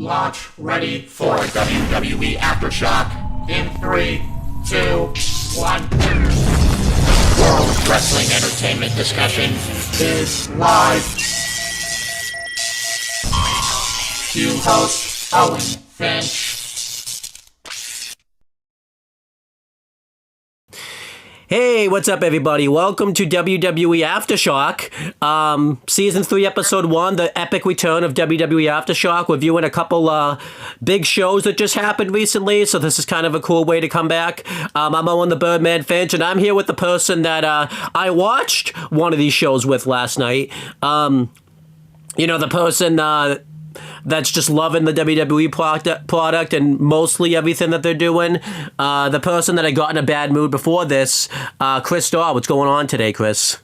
Launch ready for WWE Aftershock in 3, 2, 1. World Wrestling Entertainment Discussion is live. Cue host Owen Finch. Hey, what's up, everybody? Welcome to WWE Aftershock, Season 3, Episode 1, the epic return of WWE Aftershock. We're viewing a couple big shows that just happened recently, so this is kind of a cool way to come back. I'm Owen the Birdman Finch, and I'm here with the person that I watched one of these shows with last night. The person that's just loving the WWE product and mostly everything that they're doing. The person that I got in a bad mood before this, Chris Starr. What's going on today, Chris?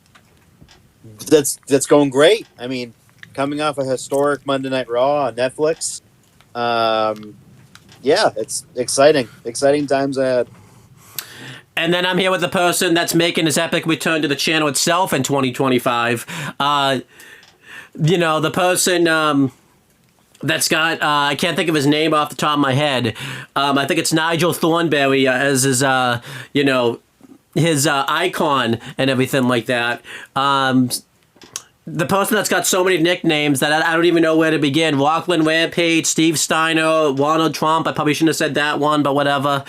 That's going great. I mean, coming off a historic Monday Night Raw on Netflix. Yeah, it's exciting. Exciting times ahead. And then I'm here with the person that's making his epic return to the channel itself in 2025. The person... that's got, I can't think of his name off the top of my head. I think it's Nigel Thornberry as his, his icon and everything like that. The person that's got so many nicknames that I don't even know where to begin. Rockland Rampage, Steve Steiner, Ronald Trump. I probably shouldn't have said that one, but whatever.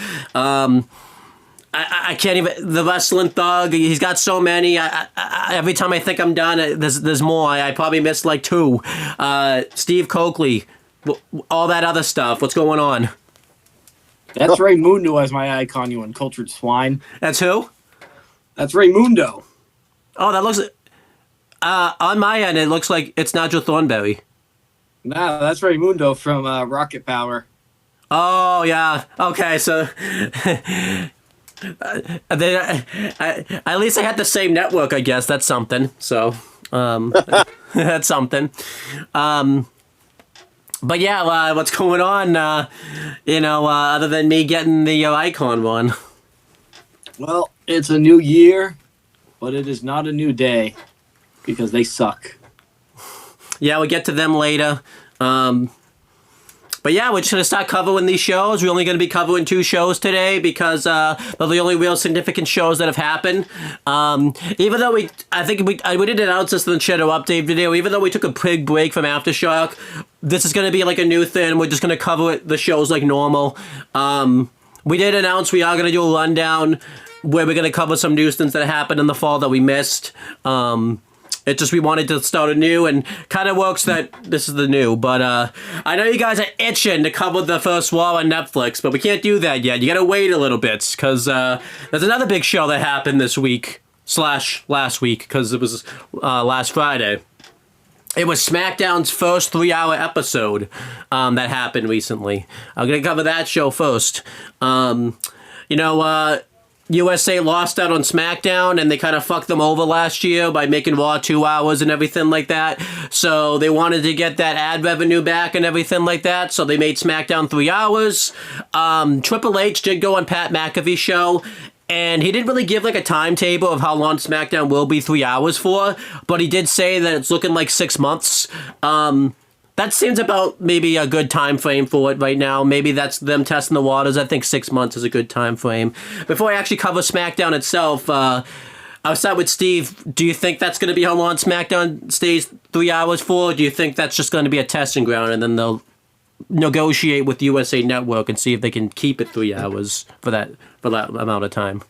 I can't even... The Wrestling Thug. He's got so many. Every time I think I'm done, there's more. I probably missed like 2. Steve Coakley. All that other stuff. What's going on? That's Raymundo as my icon, you uncultured swine. That's who? That's Raymundo. Oh, that looks... on my end, it looks like it's Nigel Thornberry. Nah, that's Raymundo from Rocket Power. Oh, yeah. Okay, so... at least I had the same network, I guess. That's something. So, that's something. But yeah, what's going on? Other than me getting the icon one. Well, it's a new year, but it is not a new day because they suck. Yeah, we'll get to them later. But yeah, we're just going to start covering these shows. We're only going to be covering 2 shows today because they're the only real significant shows that have happened. Even though we did announce this in the Shadow Update video, even though we took a big break from Aftershock, this is going to be like a new thing. We're just going to cover the shows like normal. We did announce we are going to do a rundown where we're going to cover some news things that happened in the fall that we missed. It's just we wanted to start anew, and kind of works that this is the new. But I know you guys are itching to cover the first Raw on Netflix, but we can't do that yet. You gotta wait a little bit, because there's another big show that happened this week, / last week, because it was last Friday. It was SmackDown's first 3-hour episode that happened recently. I'm gonna cover that show first. USA lost out on SmackDown, and they kind of fucked them over last year by making Raw 2 hours and everything like that. So they wanted to get that ad revenue back and everything like that, so they made SmackDown 3 hours. Triple H did go on Pat McAfee's show, and he didn't really give like a timetable of how long SmackDown will be 3 hours for, but he did say that it's looking like 6 months. That seems about maybe a good time frame for it right now. Maybe that's them testing the waters. I think 6 months is a good time frame. Before I actually cover SmackDown itself, I'll start with Steve. Do you think that's going to be how long SmackDown stays 3 hours for? Or do you think that's just going to be a testing ground and then they'll negotiate with USA Network and see if they can keep it 3 hours for that amount of time?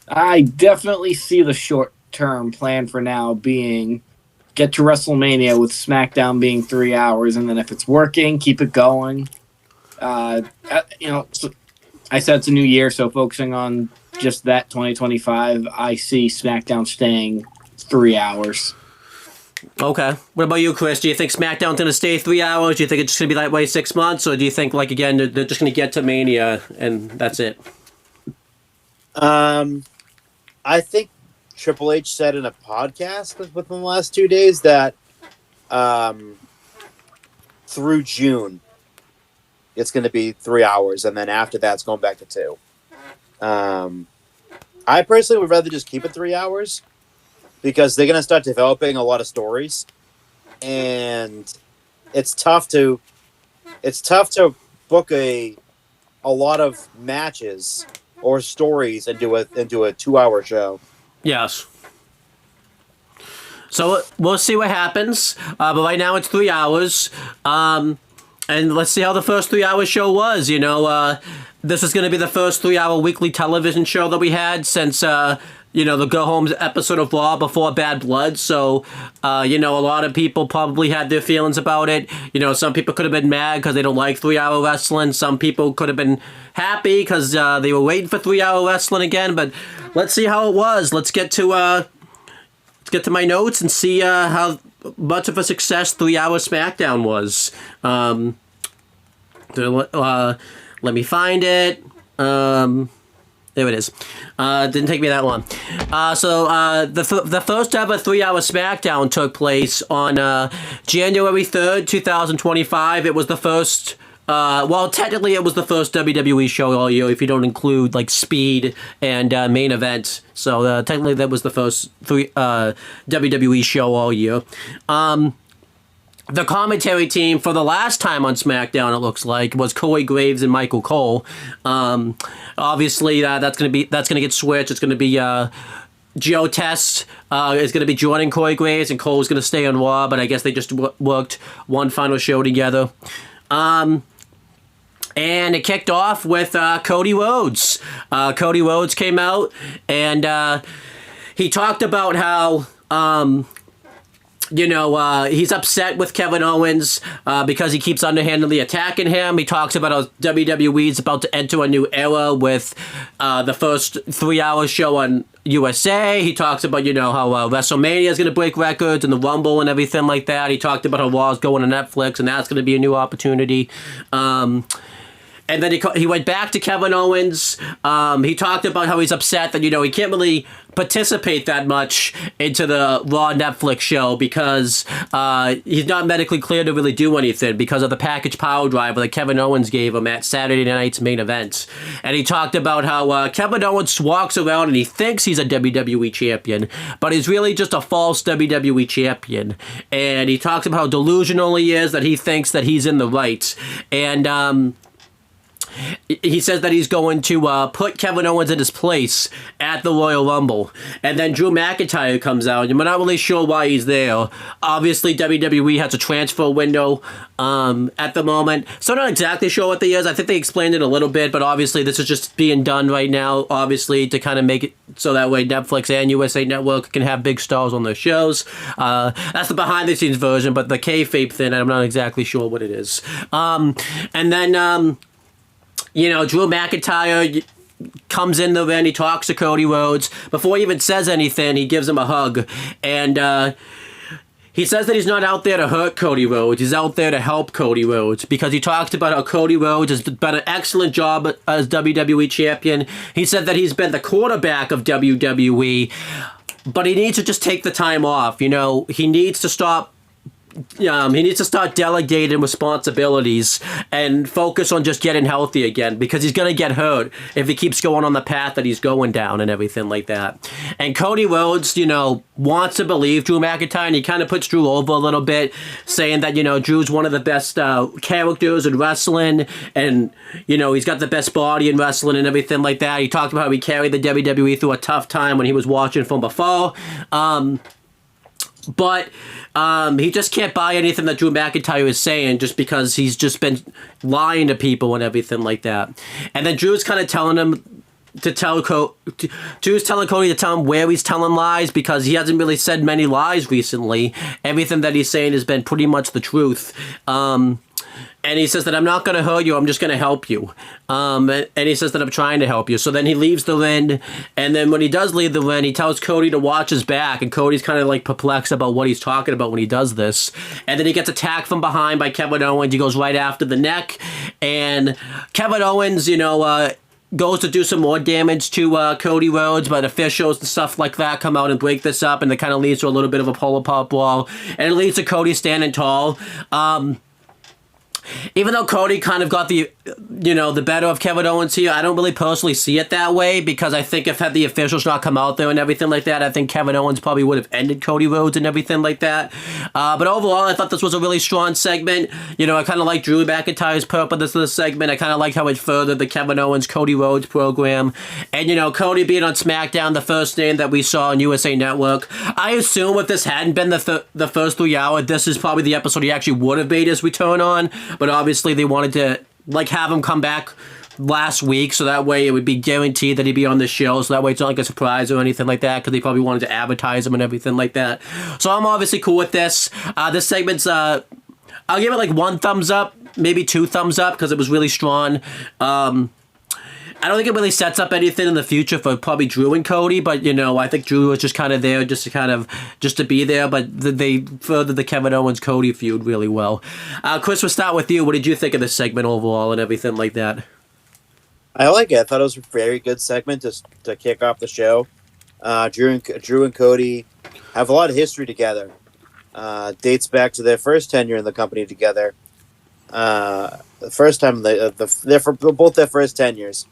I definitely see the short-term plan for now being... get to WrestleMania with SmackDown being 3 hours, and then if it's working, keep it going. I said it's a new year, so focusing on just that 2025, I see SmackDown staying 3 hours. Okay. What about you, Chris? Do you think SmackDown's going to stay 3 hours? Do you think it's just going to be that way 6 months? Or do you think, like, again, they're just going to get to Mania and that's it? I think Triple H said in a podcast within the last 2 days that through June it's going to be 3 hours, and then after that it's going back to 2. I personally would rather just keep it 3 hours because they're going to start developing a lot of stories, and it's tough to it's tough to book a lot of matches or stories into a 2-hour show. Yes. So we'll see what happens. But right now it's 3 hours. And let's see how the first 3-hour show was. You know, this is going to be the first 3-hour weekly television show that we had since, the Go Home episode of Raw before Bad Blood. So, a lot of people probably had their feelings about it. You know, some people could have been mad because they don't like 3-hour wrestling. Some people could have been happy because they were waiting for 3-hour wrestling again. But let's see how it was. Let's get to my notes and see how much of a success 3-hour SmackDown was. Let me find it. There it is. Didn't take me that long. The first ever 3-hour SmackDown took place on January 3rd, 2025. It was the first... technically it was the first WWE show all year if you don't include, like, Speed and Main Event. So, technically that was the first WWE show all year. The commentary team for the last time on SmackDown, it looks like, was Corey Graves and Michael Cole. Obviously, that's gonna get switched. It's gonna be Joe Test is gonna be joining Corey Graves, and Cole's gonna stay on Raw. But I guess they just worked one final show together. And it kicked off with Cody Rhodes. Cody Rhodes came out and he talked about how. He's upset with Kevin Owens because he keeps underhandedly attacking him. He talks about how WWE is about to enter a new era with the first 3-hour show on USA. He talks about, how WrestleMania is going to break records and the Rumble and everything like that. He talked about how Raw is going to Netflix and that's going to be a new opportunity. And then he went back to Kevin Owens. He talked about how he's upset that, he can't really participate that much into the Raw Netflix show because he's not medically cleared to really do anything because of the package power driver that Kevin Owens gave him at Saturday night's Main Event. And he talked about how Kevin Owens walks around and he thinks he's a WWE champion, but he's really just a false WWE champion. And he talks about how delusional he is, that he thinks that he's in the right. And, he says that he's going to put Kevin Owens in his place at the Royal Rumble. And then Drew McIntyre comes out, and we're not really sure why he's there. Obviously, WWE has a transfer window at the moment. So I'm not exactly sure what they is. I think they explained it a little bit, but obviously this is just being done right now, obviously, to kind of make it so that way Netflix and USA Network can have big stars on their shows. That's the behind-the-scenes version, but the kayfabe thing, I'm not exactly sure what it is. And then... Drew McIntyre comes in the ring, he talks to Cody Rhodes. Before he even says anything, he gives him a hug. And he says that he's not out there to hurt Cody Rhodes. He's out there to help Cody Rhodes because he talked about how Cody Rhodes has done an excellent job as WWE champion. He said that he's been the quarterback of WWE, but he needs to just take the time off. He needs to stop. He needs to start delegating responsibilities and focus on just getting healthy again because he's going to get hurt if he keeps going on the path that he's going down and everything like that. And Cody Rhodes, wants to believe Drew McIntyre, and he kind of puts Drew over a little bit, saying that, Drew's one of the best characters in wrestling and, he's got the best body in wrestling and everything like that. He talked about how he carried the WWE through a tough time when he was watching from before. But he just can't buy anything that Drew McIntyre is saying just because he's just been lying to people and everything like that. And then Drew's kind of telling him to tell Drew's telling Cody to tell him where he's telling lies because he hasn't really said many lies recently. Everything that he's saying has been pretty much the truth. And he says that I'm not going to hurt you, I'm just going to help you. And he says that I'm trying to help you. So then he leaves the ring, and then when he does leave the ring, he tells Cody to watch his back, and Cody's kind of like perplexed about what he's talking about when he does this. And then he gets attacked from behind by Kevin Owens. He goes right after the neck, and Kevin Owens, goes to do some more damage to Cody Rhodes, but officials and stuff like that come out and break this up, and it kind of leads to a little bit of a pull-apart brawl, and it leads to Cody standing tall. even though Cody kind of got the better of Kevin Owens here, I don't really personally see it that way, because I think if had the officials not come out there and everything like that, I think Kevin Owens probably would have ended Cody Rhodes and everything like that. But overall, I thought this was a really strong segment. I kind of like Drew McIntyre's purpose this segment. I kind of like how it furthered the Kevin Owens Cody Rhodes program, and Cody being on SmackDown, the first name that we saw on USA Network. I assume if this hadn't been the first 3 hours, this is probably the episode he actually would have made his return on. But obviously they wanted to have him come back last week, so that way it would be guaranteed that he'd be on the show, so that way it's not like a surprise or anything like that, because they probably wanted to advertise him and everything like that. So I'm obviously cool with this. This segment's I'll give it like 1 thumbs up, maybe 2 thumbs up, because it was really strong. I don't think it really sets up anything in the future for probably Drew and Cody, but I think Drew was just kind of there just to be there, but they furthered the Kevin Owens Cody feud really well. Chris, we'll start with you. What did you think of this segment overall and everything like that? I like it. I thought it was a very good segment to kick off the show. Drew and Cody have a lot of history together. Dates back to their first tenure in the company together. The first time they're for both their first tenures.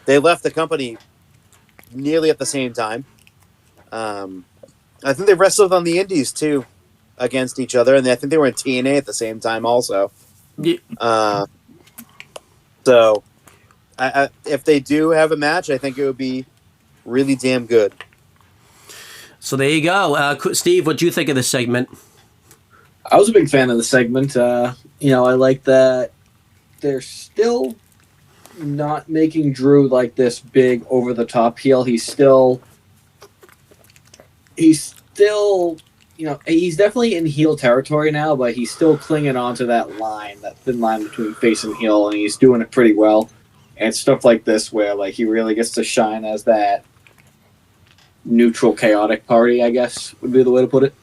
They left the company nearly at the same time. I think they wrestled on the Indies too against each other, and I think they were in TNA at the same time also. Yeah. So, if they do have a match, I think it would be really damn good. So there you go. Steve, what do you think of this segment? I was a big fan of the segment. I like that they're still not making Drew like this big over-the-top heel. He's still, he's definitely in heel territory now, but he's still clinging onto that thin line between face and heel, and he's doing it pretty well. And stuff like this where like he really gets to shine as that neutral, chaotic party, I guess, would be the way to put it.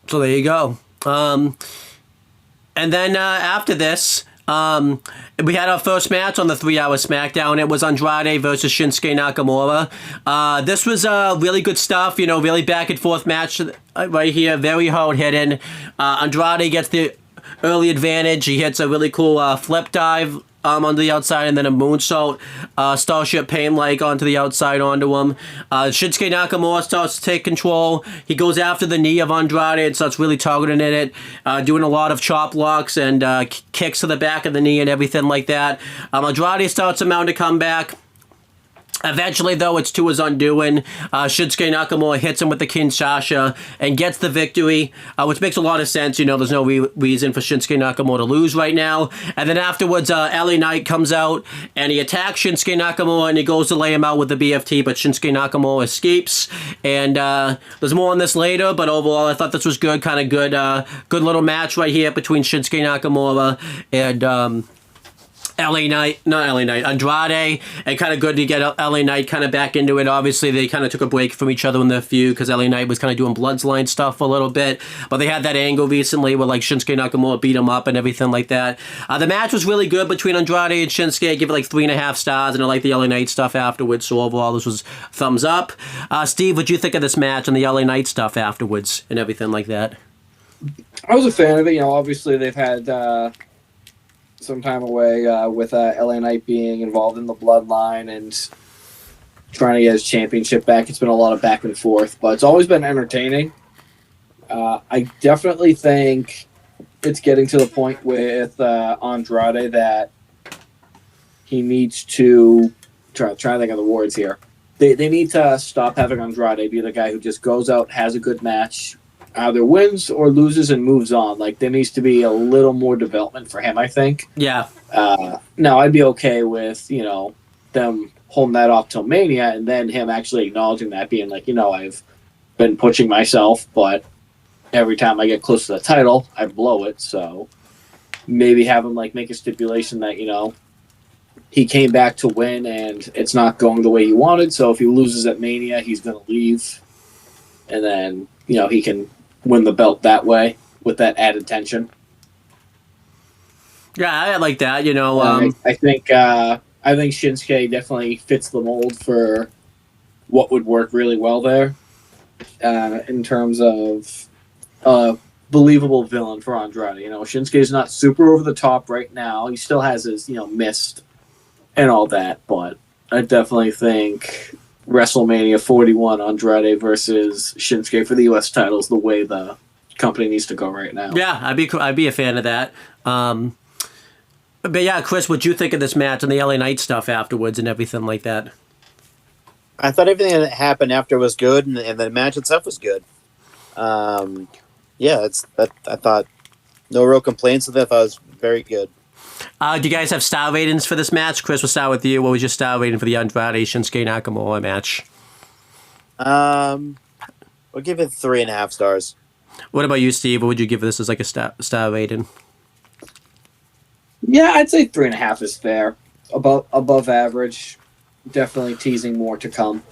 So there you go. And then after this, we had our first match on the 3-hour SmackDown. It was Andrade versus Shinsuke Nakamura. This was really good stuff, really back and forth match right here, very hard hitting. Andrade gets the early advantage. He hits a really cool flip dive on the outside, and then a moonsault, Starship Pain like onto the outside onto him. Shinsuke Nakamura starts to take control. He goes after the knee of Andrade and starts really targeting it, doing a lot of chop blocks and kicks to the back of the knee and everything like that. Andrade starts to mount a comeback. Eventually, though, it's to his undoing. Shinsuke Nakamura hits him with the Kinshasa and gets the victory, which makes a lot of sense. There's no reason for Shinsuke Nakamura to lose right now. And then afterwards, LA Knight comes out and he attacks Shinsuke Nakamura and he goes to lay him out with the BFT, but Shinsuke Nakamura escapes. And there's more on this later, but overall, I thought this was good, kind of good little match right here between Shinsuke Nakamura and Andrade, and kind of good to get LA Knight kind of back into it. Obviously, they kind of took a break from each other in their feud because LA Knight was kind of doing Bloodline stuff a little bit, but they had that angle recently where like Shinsuke Nakamura beat him up and everything like that. The match was really good between Andrade and Shinsuke. I give it like 3.5 stars, and I like the LA Knight stuff afterwards, so overall this was thumbs up. Steve, what do you think of this match and the LA Knight stuff afterwards and everything like that? I was a fan of it. Obviously they've had some time away with LA Knight being involved in the Bloodline and trying to get his championship back. It's been a lot of back and forth, but it's always been entertaining. I definitely think it's getting to the point with Andrade that he needs to try to think of the words here. They need to stop having Andrade be the guy who just goes out, has a good match, either wins or loses and moves on. Like, there needs to be a little more development for him, I think. Yeah. Now, I'd be okay with, them holding that off till Mania and then him actually acknowledging that, being like, I've been pushing myself, but every time I get close to the title, I blow it. So maybe have him, make a stipulation that, he came back to win and it's not going the way he wanted. So if he loses at Mania, he's going to leave. And then, he can win the belt that way with that added tension. Yeah, I like that. I think Shinsuke definitely fits the mold for what would work really well there, in terms of believable villain for Andrade. Shinsuke's not super over the top right now. He still has his, mist and all that, but I definitely think WrestleMania 41 Andrade versus Shinsuke for the U.S. title is the way the company needs to go right now. Yeah, I'd be a fan of that. But yeah, Chris, what'd you think of this match and the LA Knight stuff afterwards and everything like that? I thought everything that happened after was good, and the match itself was good. I thought no real complaints with it. I thought it was very good. Do you guys have star ratings for this match? Chris, we'll start with you. What was your star rating for the Andrade Shinsuke Nakamura match? We'll give it 3.5 stars. What about you, Steve? What would you give this as like a star rating? Yeah, I'd say 3.5 is fair. Above average. Definitely teasing more to come.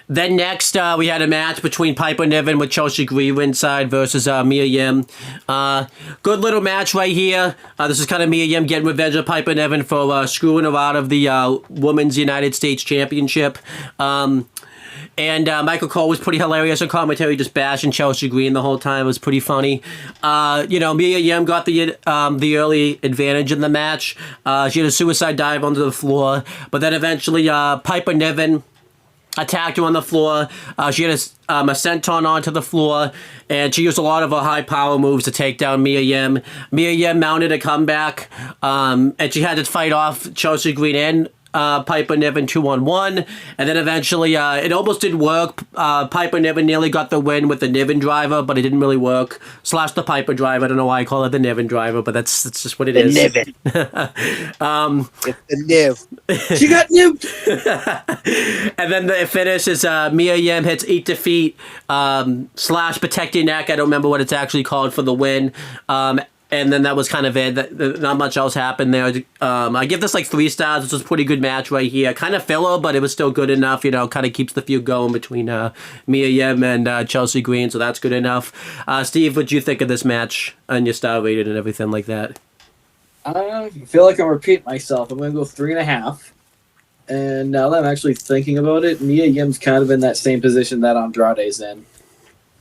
Then next, we had a match between Piper Niven with Chelsea Green ringside versus Mia Yim. Good little match right here. This is kind of Mia Yim getting revenge on Piper Niven for screwing her out of the Women's United States Championship. And Michael Cole was pretty hilarious on commentary, just bashing Chelsea Green the whole time. It was pretty funny. Mia Yim got the early advantage in the match. She had a suicide dive onto the floor, but then eventually Piper Niven attacked her on the floor. She had a senton onto the floor, and she used a lot of her high power moves to take down Mia Yim. Mia Yim mounted a comeback, and she had to fight off Chelsea Green and Piper Niven 2-on-1, and then eventually it almost didn't work. Piper Niven nearly got the win with the Niven driver, but it didn't really work. Slash the Piper driver. I don't know why I call it the Niven driver, but that's just what it is. Niven. It's the Niv. She got nuked! And then the finish is Mia Yim hits Eat Defeat slash Protect Your Neck. I don't remember what it's actually called for the win. And then that was kind of it. Not much else happened there. I give this like 3 stars. This was a pretty good match right here. Kind of filler, but it was still good enough. Kind of keeps the feud going between Mia Yim and Chelsea Green, so that's good enough. Steve, what do you think of this match and your star rating and everything like that? I feel like I'm repeating myself. I'm going to go 3.5. And now that I'm actually thinking about it, Mia Yim's kind of in that same position that Andrade's in.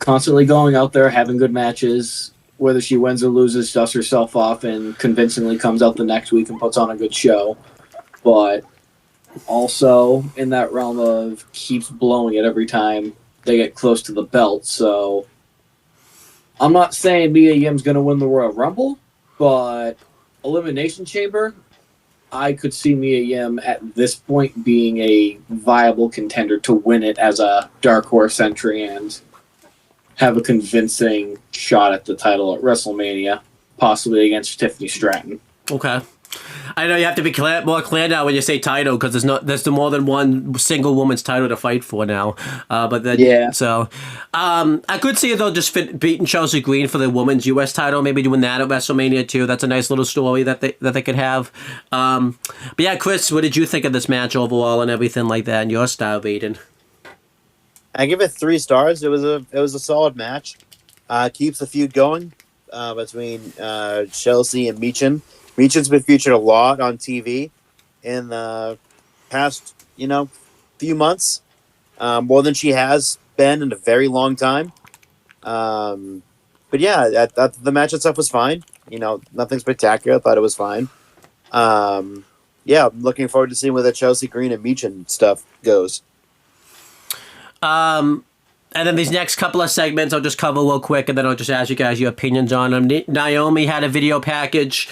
Constantly going out there, having good matches. Whether she wins or loses, dusts herself off and convincingly comes out the next week and puts on a good show. But also in that realm of keeps blowing it every time they get close to the belt. So I'm not saying Mia Yim's going to win the Royal Rumble, but Elimination Chamber, I could see Mia Yim at this point being a viable contender to win it as a dark horse entry and have a convincing shot at the title at WrestleMania, possibly against Tiffany Stratton. Okay. I know you have to be more clear now when you say title, because there's more than one single woman's title to fight for now. But then, yeah. So, I could see it though just beating Chelsea Green for the women's U.S. title, maybe doing that at WrestleMania too. That's a nice little story that they could have. But yeah, Chris, what did you think of this match overall and everything like that, and your style rating? I give it 3 stars. It was a solid match. Keeps the feud going between Chelsea and Meechin. Meechin's been featured a lot on TV in the past, few months, more than she has been in a very long time. But yeah, the match itself was fine. Nothing spectacular. I thought it was fine. Yeah, I'm looking forward to seeing where the Chelsea Green and Meechin stuff goes. And then these next couple of segments I'll just cover real quick, and then I'll just ask you guys your opinions on them. Naomi had a video package.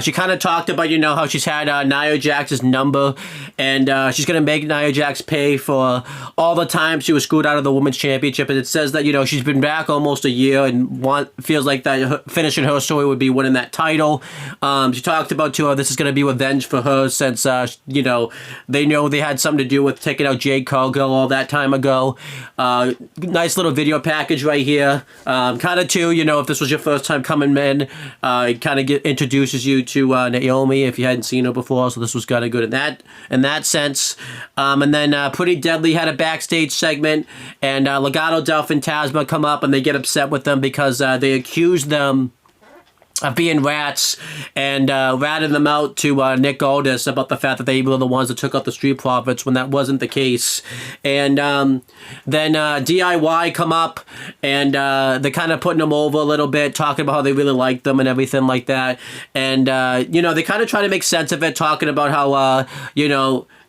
She kind of talked about, how she's had Nia Jax's number, and she's going to make Nia Jax pay for all the time she was screwed out of the Women's Championship. And it says that, she's been back almost a year and feels like that finishing her story would be winning that title. She talked about, too, how this is going to be revenge for her since, they know they had something to do with taking out Jade Cargill all that time ago. Nice little video package right here. Kind of too, if this was your first time coming in, it kind of introduces you to Naomi if you hadn't seen her before. So this was kind of good in that sense. And then Pretty Deadly had a backstage segment, and Legado, Delph, and Tasma come up and they get upset with them because they accuse them being rats and ratting them out to Nick Aldis about the fact that they were the ones that took out the Street Profits when that wasn't the case. And then DIY come up and they're kind of putting them over a little bit, talking about how they really like them and everything like that. And, they kind of try to make sense of it, talking about how,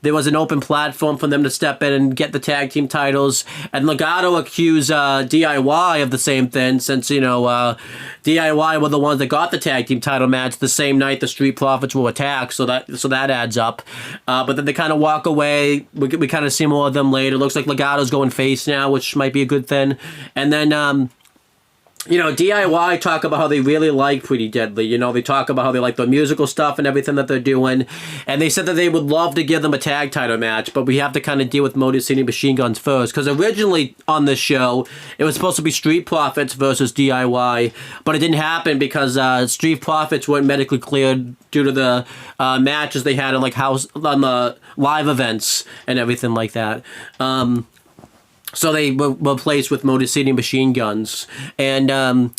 there was an open platform for them to step in and get the tag team titles. And Legado accused DIY of the same thing since, DIY were the ones that got the tag team title match the same night the Street Profits were attacked. So that adds up. But then they kind of walk away. We kind of see more of them later. Looks like Legado's going face now, which might be a good thing. And then... DIY talk about how they really like Pretty Deadly. They talk about how they like the musical stuff and everything that they're doing. And they said that they would love to give them a tag title match, but we have to kind of deal with Motor City Machine Guns first. Because originally on this show, it was supposed to be Street Profits versus DIY, but it didn't happen because Street Profits weren't medically cleared due to the matches they had on the live events and everything like that. So they were replaced with Motor City Machine Guns. And, then,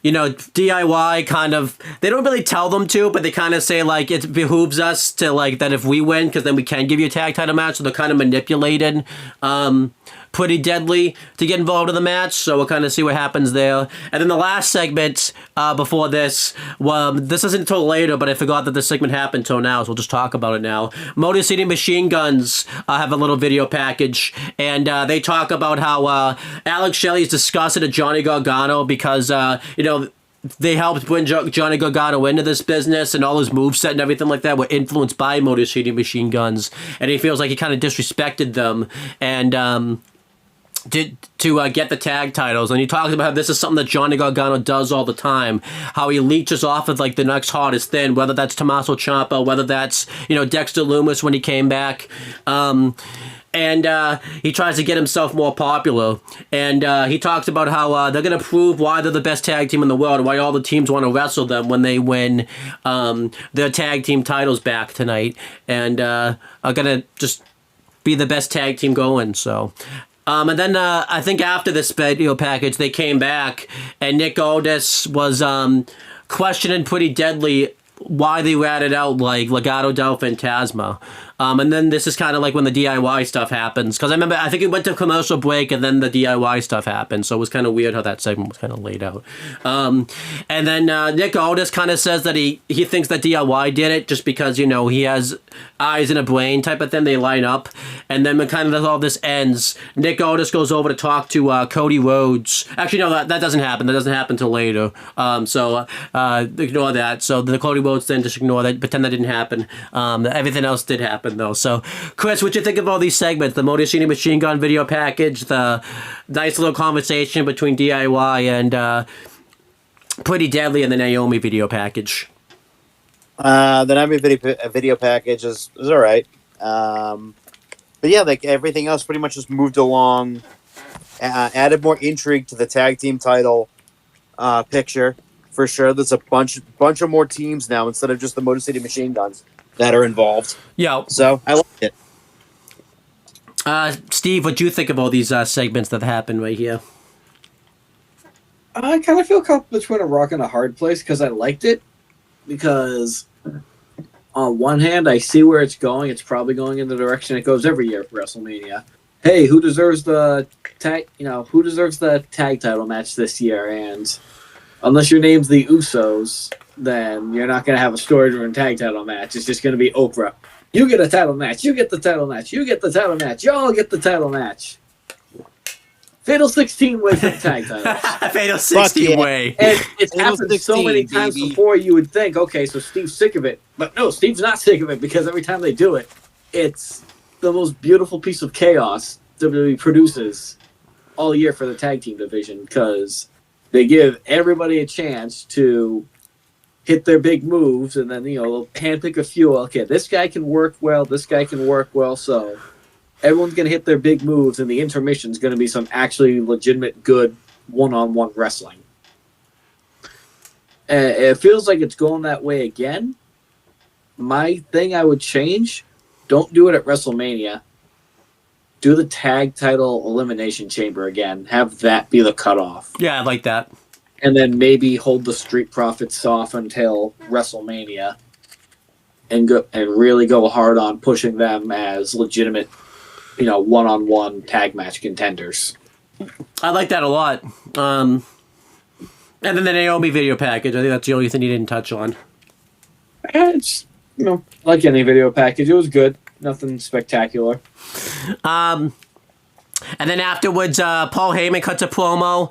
DIY kind of... They don't really tell them to, but they kind of say, it behooves us to, that if we win, because then we can give you a tag title match. So they're kind of manipulated Pretty Deadly to get involved in the match. So we'll kind of see what happens there. And then the last segment before this, this isn't until later, but I forgot that this segment happened until now, so we'll just talk about it now. Motor City Machine Guns have a little video package, and they talk about how Alex Shelley's disgusted at Johnny Gargano because, they helped bring Johnny Gargano into this business, and all his moveset and everything like that were influenced by Motor City Machine Guns, and he feels like he kind of disrespected them, and to get the tag titles. And he talks about how this is something that Johnny Gargano does all the time, how he leeches off of the next hottest thing, whether that's Tommaso Ciampa, whether that's Dexter Lumis when he came back, and he tries to get himself more popular. And he talks about how they're going to prove why they're the best tag team in the world, why all the teams want to wrestle them when they win their tag team titles back tonight, and are going to just be the best tag team going. So... and then I think after this video package, they came back, and Nick Aldis was questioning Pretty Deadly why they ratted out Legado del Fantasma. And then this is kind of when the DIY stuff happens. Because I think it went to commercial break and then the DIY stuff happened. So it was kind of weird how that segment was kind of laid out. And then Nick Aldis kind of says that he thinks that DIY did it just because, he has eyes and a brain type of thing. They line up. And then when kind of all this ends, Nick Aldis goes over to talk to Cody Rhodes. Actually, no, that doesn't happen. That doesn't happen until later. So ignore that. So the Cody Rhodes thing, just ignore that. Pretend that didn't happen. Everything else did happen, though. So, Chris, what'd you think of all these segments? The Motor City Machine Gun video package, the nice little conversation between DIY and Pretty Deadly, and the Naomi video package. The Naomi video package is all right. But yeah, everything else pretty much just moved along, added more intrigue to the tag team title picture. For sure, there's a bunch of more teams now instead of just the Motor City Machine Guns that are involved. Yeah. So I like it. Steve, what do you think of all these segments that happen right here? I kind of feel caught between a rock and a hard place because I liked it. Because on one hand, I see where it's going. It's probably going in the direction it goes every year for WrestleMania. Hey, who deserves the tag? Who deserves the tag title match this year? And unless your name's the Usos, then you're not going to have a story-driven tag title match. It's just going to be Oprah. You get a title match. You get the title match. You get the title match. Y'all get the title match. Fatal 16-way for the tag titles. Fatal 16-way. And it's happened so many times before you would think, okay, so Steve's sick of it. But no, Steve's not sick of it because every time they do it, it's the most beautiful piece of chaos WWE produces all year for the tag team division because they give everybody a chance to hit their big moves, and then, they'll handpick a few. Okay, this guy can work well, this guy can work well, so everyone's going to hit their big moves, and the intermission's going to be some actually legitimate good one-on-one wrestling. It feels like it's going that way again. My thing I would change, don't do it at WrestleMania. Do the tag title elimination chamber again. Have that be the cutoff. Yeah, I like that. and then maybe hold the Street Profits off until WrestleMania, and really go hard on pushing them as legitimate, one-on-one tag match contenders. I like that a lot. And then the Naomi video package. I think that's the only thing you didn't touch on. It's like any video package, it was good. Nothing spectacular. And then afterwards, Paul Heyman cuts a promo.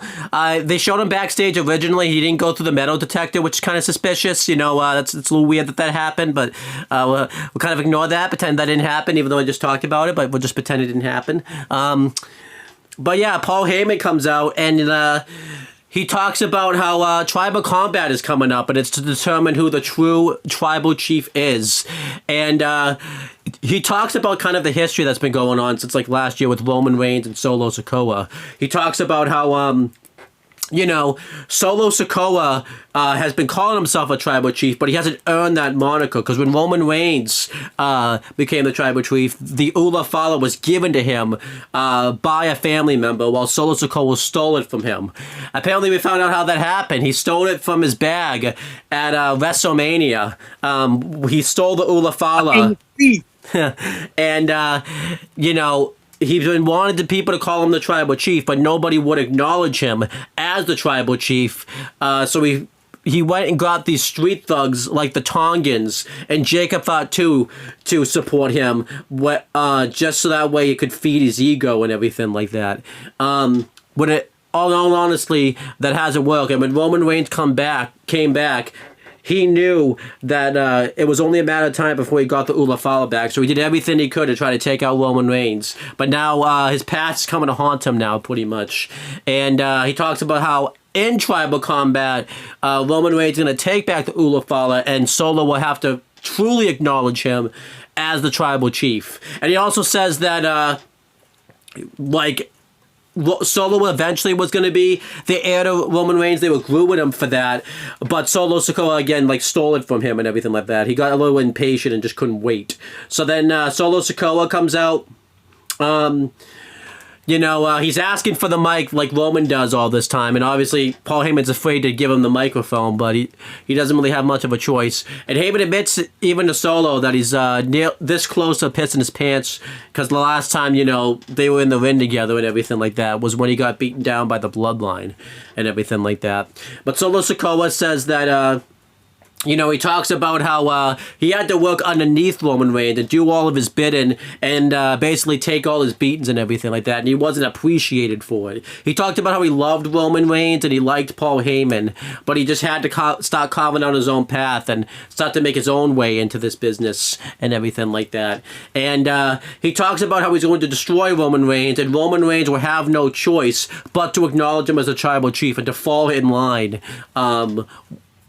They showed him backstage originally. He didn't go through the metal detector, which is kind of suspicious. It's a little weird that happened, but we'll kind of ignore that, pretend that didn't happen, even though I just talked about it, but we'll just pretend it didn't happen. But yeah, Paul Heyman comes out, and he talks about how tribal combat is coming up, and it's to determine who the true tribal chief is. And he talks about kind of the history that's been going on since like last year with Roman Reigns and Solo Sikoa. He talks about how Solo Sikoa has been calling himself a tribal chief, but he hasn't earned that moniker, because when Roman Reigns became the tribal chief, the Ula Fala was given to him by a family member, while Solo Sikoa stole it from him. Apparently, we found out how that happened. He stole it from his bag at WrestleMania. He stole the Ula Fala. And, he's been wanted the people to call him the tribal chief, but nobody would acknowledge him as the tribal chief. So he went and got these street thugs like the Tongans and Jacob Fatu to support him, just so that way he could feed his ego and everything like that. All honestly, that hasn't worked. And when Roman Reigns came back, he knew that it was only a matter of time before he got the Ula Fala back, so he did everything he could to try to take out Roman Reigns. But now his past's coming to haunt him now, pretty much. And he talks about how in tribal combat, Roman Reigns is going to take back the Ula Fala, and Solo will have to truly acknowledge him as the tribal chief. And he also says that, Solo eventually was going to be the heir to Roman Reigns. They were grooming him for that, but Solo Sikoa again stole it from him and everything like that. He got a little impatient and just couldn't wait. So then Solo Sikoa comes out. He's asking for the mic like Roman does all this time, and obviously Paul Heyman's afraid to give him the microphone, but he doesn't really have much of a choice. And Heyman admits, even to Solo, that he's this close to pissing his pants, because the last time, they were in the ring together and everything like that was when he got beaten down by the Bloodline and everything like that. But Solo Sikoa says that... he talks about how he had to work underneath Roman Reigns and do all of his bidding and basically take all his beatings and everything like that, and he wasn't appreciated for it. He talked about how he loved Roman Reigns and he liked Paul Heyman, but he just had to start carving out his own path and start to make his own way into this business and everything like that. And he talks about how he's going to destroy Roman Reigns, and Roman Reigns will have no choice but to acknowledge him as a tribal chief and to fall in line.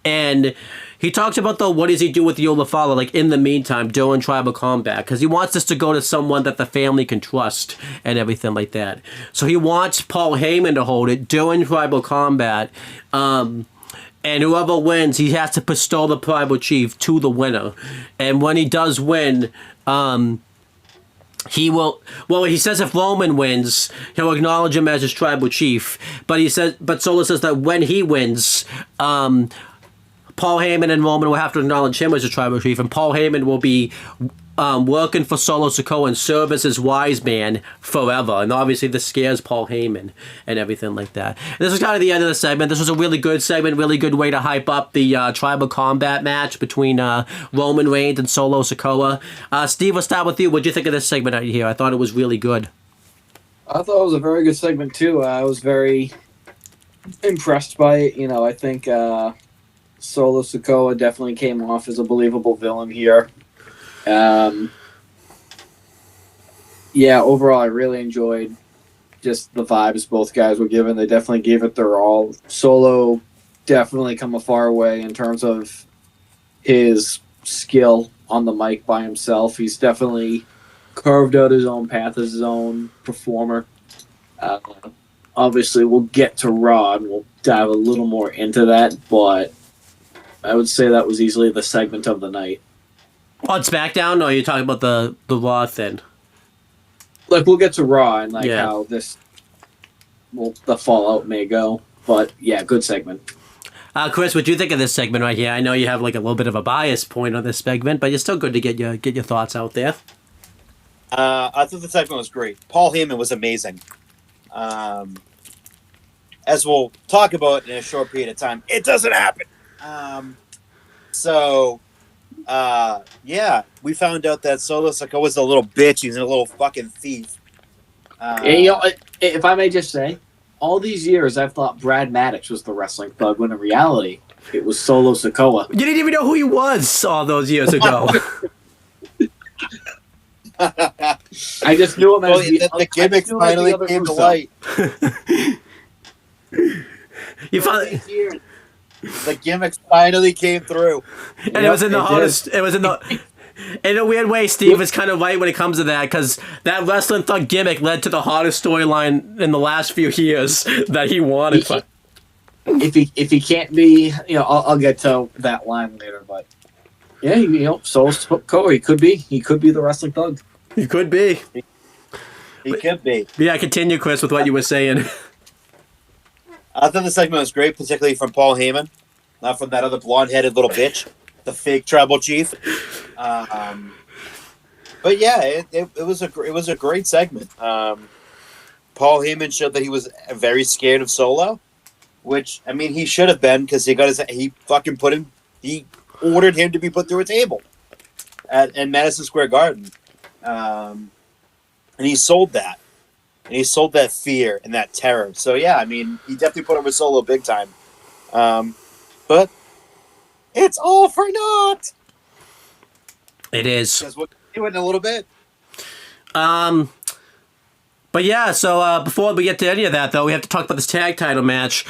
And he talks about, what does he do with the Ula Fala, in the meantime, during tribal combat, because he wants this to go to someone that the family can trust and everything like that. So he wants Paul Heyman to hold it during tribal combat, and whoever wins, he has to bestow the tribal chief to the winner. And when he does win, he will. Well, he says if Roman wins, he'll acknowledge him as his tribal chief. But Solo says that when he wins, Paul Heyman and Roman will have to acknowledge him as a tribal chief, and Paul Heyman will be working for Solo Sikoa and serve as his wise man forever. And obviously this scares Paul Heyman and everything like that. And this is kind of the end of the segment. This was a really good segment, really good way to hype up the tribal combat match between Roman Reigns and Solo Sikoa. Steve, we'll start with you. What do you think of this segment right here? I thought it was really good. I thought it was a very good segment too. I was very impressed by it. I think Solo Sikoa definitely came off as a believable villain here. Overall, I really enjoyed just the vibes both guys were given. They definitely gave it their all. Solo definitely come a far way in terms of his skill on the mic by himself. He's definitely carved out his own path as his own performer. Obviously, we'll get to Raw and we'll dive a little more into that, but I would say that was easily the segment of the night. On SmackDown, or are you talking about the Raw thing? We'll get to Raw and how the fallout may go. But, yeah, good segment. Chris, what do you think of this segment right here? I know you have like a little bit of a bias point on this segment, but it's still good to get your thoughts out there. I thought the segment was great. Paul Heyman was amazing. As we'll talk about in a short period of time, it doesn't happen. Yeah, we found out that Solo Sikoa was a little bitch. He's a little fucking thief. If I may just say, all these years I've thought Brad Maddox was the wrestling thug, when in reality it was Solo Sikoa. You didn't even know who he was all those years ago. I just knew him as the gimmick finally came to light. You finally. The gimmick finally came through. And it was in the hardest. It was in the. In a weird way, Steve is kind of right when it comes to that, because that wrestling thug gimmick led to the hardest storyline in the last few years that he wanted. If he can't be, I'll get to that line later. But yeah, Solo Sikoa, he could be the wrestling thug. He could be. He could be. Yeah, continue, Chris, with what you were saying. I thought the segment was great, particularly from Paul Heyman, not from that other blonde-headed little bitch, the fake tribal chief. But yeah, it was a great segment. Paul Heyman showed that he was very scared of Solo, which I mean he should have been, because he ordered him to be put through a table in Madison Square Garden, and he sold that. And he sold that fear and that terror. So, yeah, I mean, he definitely put over Solo big time. But it's all for naught. It is. Because we'll do it in a little bit. But yeah, so before we get to any of that, though, we have to talk about this tag title match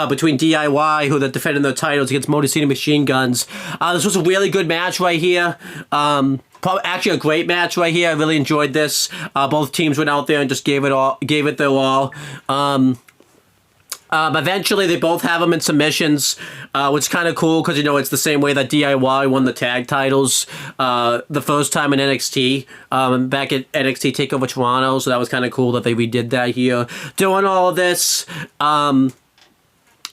between DIY, who are defending their titles against Motor City Machine Guns. This was a really good match right here. Actually, a great match right here. I really enjoyed this. Both teams went out there and just gave it their all. Eventually, they both have them in submissions, which is kind of cool because, it's the same way that DIY won the tag titles the first time in NXT, back at NXT TakeOver Toronto. So that was kind of cool that they redid that here. Doing all of this,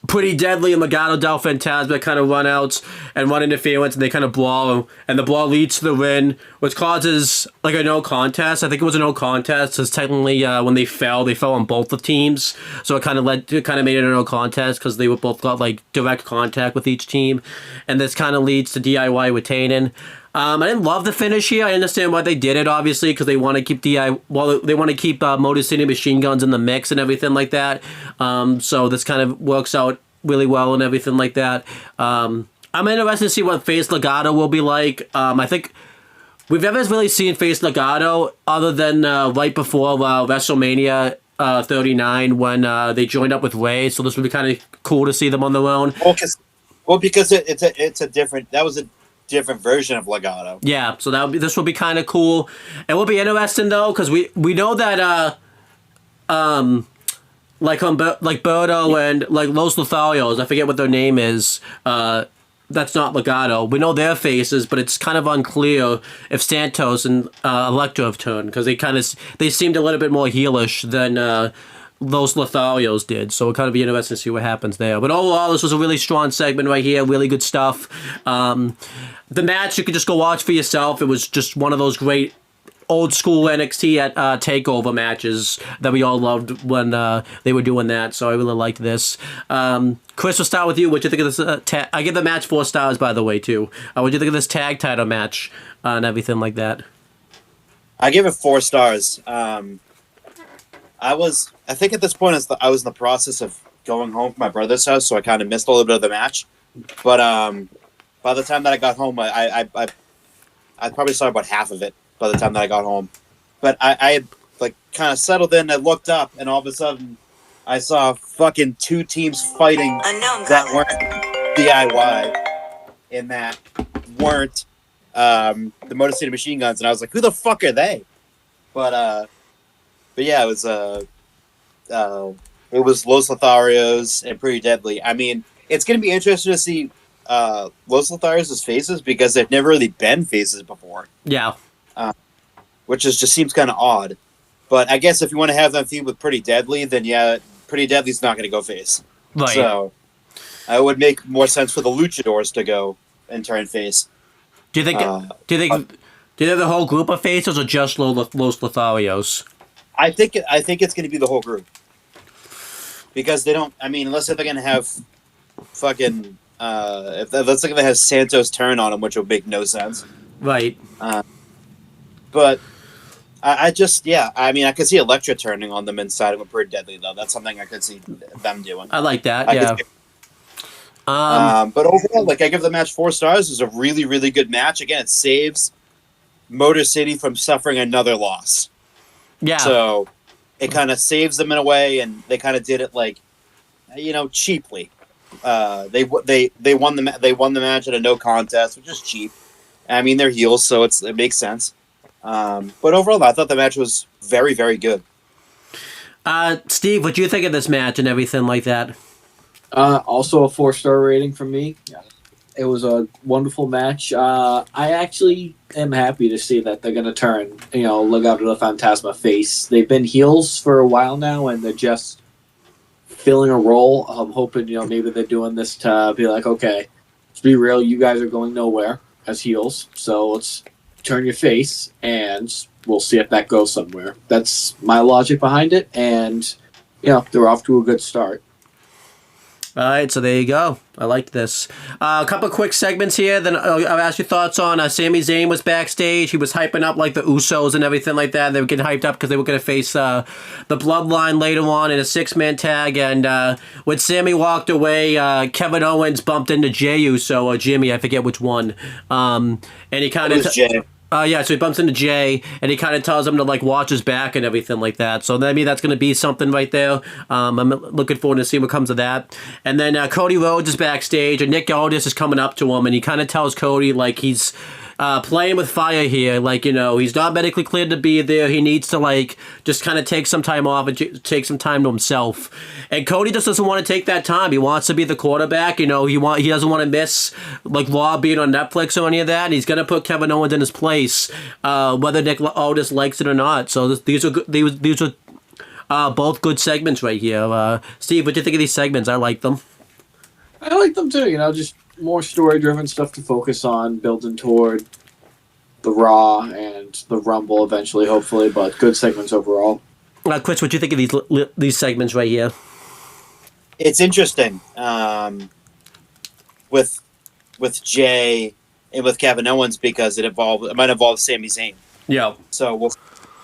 Pretty Deadly and Legado del Fantasma kind of run out and run interference, and they kind of brawl, and the brawl leads to the win, which causes like a no contest. I think it was a no contest, because technically when they fell on both the teams, so it kind of made it a no contest because they were both got like direct contact with each team, and this kind of leads to DIY retaining. I didn't love the finish here. I understand why they did it, obviously, because they want to keep they want to keep Motor City Machine Guns in the mix and everything like that. So this kind of works out really well and everything like that. I'm interested to see what Face Legado will be like. I think we've never really seen Face Legado other than right before WrestleMania 39 when they joined up with Ray. So this would be kind of cool to see them on their own. Because it's a different version of Legado. Yeah, so this will be kind of cool. It will be interesting though, because we know that like Berto and like Los Lotharios, I forget what their name is. That's not Legado. We know their faces, but it's kind of unclear if Santos and Electro have turned, because they seemed a little bit more heelish than Los Lotharios did. So it'll kind of be interesting to see what happens there. But overall, this was a really strong segment right here. Really good stuff. The match, you could just go watch for yourself. It was just one of those great old school NXT at TakeOver matches that we all loved when they were doing that. So I really liked this. Chris, we'll start with you. What do you think of this? I give the match 4 stars, by the way, too. What do you think of this tag title match and everything like that? I give it 4 stars. I think at this point I was in the process of going home from my brother's house, so I kind of missed a little bit of the match. But by the time that I got home, I probably saw about half of it by the time that I got home. But I had like kind of settled in and looked up, and all of a sudden I saw fucking 2 teams fighting that weren't DIY and that weren't the Motor City Machine Guns, and I was like, who the fuck are they? But yeah, it was Los Lotharios and Pretty Deadly. I mean, it's gonna be interesting to see Los Lotharios' faces, because they've never really been faces before. Yeah. Which just seems kind of odd. But I guess if you want to have them feud with Pretty Deadly, then yeah, Pretty Deadly's not going to go face. Right. So, It would make more sense for the Luchadors to go and turn face. Do you think? Do you think? Do you think the whole group of faces or just Los Lotharios? I think it's going to be the whole group because they don't. I mean, unless if they're going to have fucking if they're going to have Santos turn on him, which will make no sense. Right. But I just I mean, I could see Elektra turning on them inside of a Pretty Deadly though. That's something I could see them doing. I like that. Yeah. But overall, like I give the match 4 stars. It was a really, really good match. Again, it saves Motor City from suffering another loss. Yeah. So it kind of saves them in a way, and they kind of did it like, cheaply. They won the match at a no contest, which is cheap. I mean, they're heels, so it makes sense. But overall, I thought the match was very, very good. Steve, what do you think of this match and everything like that? Also a 4-star rating from me. It was a wonderful match. I actually am happy to see that they're going to turn, look out to the Phantasma face. They've been heels for a while now, and they're just filling a role. I'm hoping, maybe they're doing this to be like, okay, let's be real, you guys are going nowhere as heels, so let's turn your face, and we'll see if that goes somewhere. That's my logic behind it, and, they're off to a good start. All right, so there you go. I like this. A couple of quick segments here. Then I'll ask your thoughts on Sami Zayn was backstage. He was hyping up like the Usos and everything like that. They were getting hyped up because they were going to face the Bloodline later on in a 6-man tag. And when Sami walked away, Kevin Owens bumped into Jey Uso or Jimmy, I forget which one. And he kind of Jay. so he bumps into Jay, and he kind of tells him to like watch his back and everything like that. So maybe that's going to be something right there. I'm looking forward to see what comes of that. And then Cody Rhodes is backstage, and Nick Aldis is coming up to him, and he kind of tells Cody like he's playing with fire here. Like, he's not medically cleared to be there. He needs to like just kind of take some time off and take some time to himself. And Cody just doesn't want to take that time. He wants to be the quarterback. He doesn't want to miss like Raw being on Netflix or any of that. And he's gonna put Kevin Owens in his place, whether Nick Aldis likes it or not. So these are good. These are both good segments right here. Steve, what do you think of these segments? I like them. I like them too. Just more story-driven stuff to focus on, building toward the Raw and the Rumble eventually, hopefully. But good segments overall. Chris, what do you think of these segments right here? It's interesting with Jay and with Kevin Owens because it might involve Sami Zayn. Yeah. So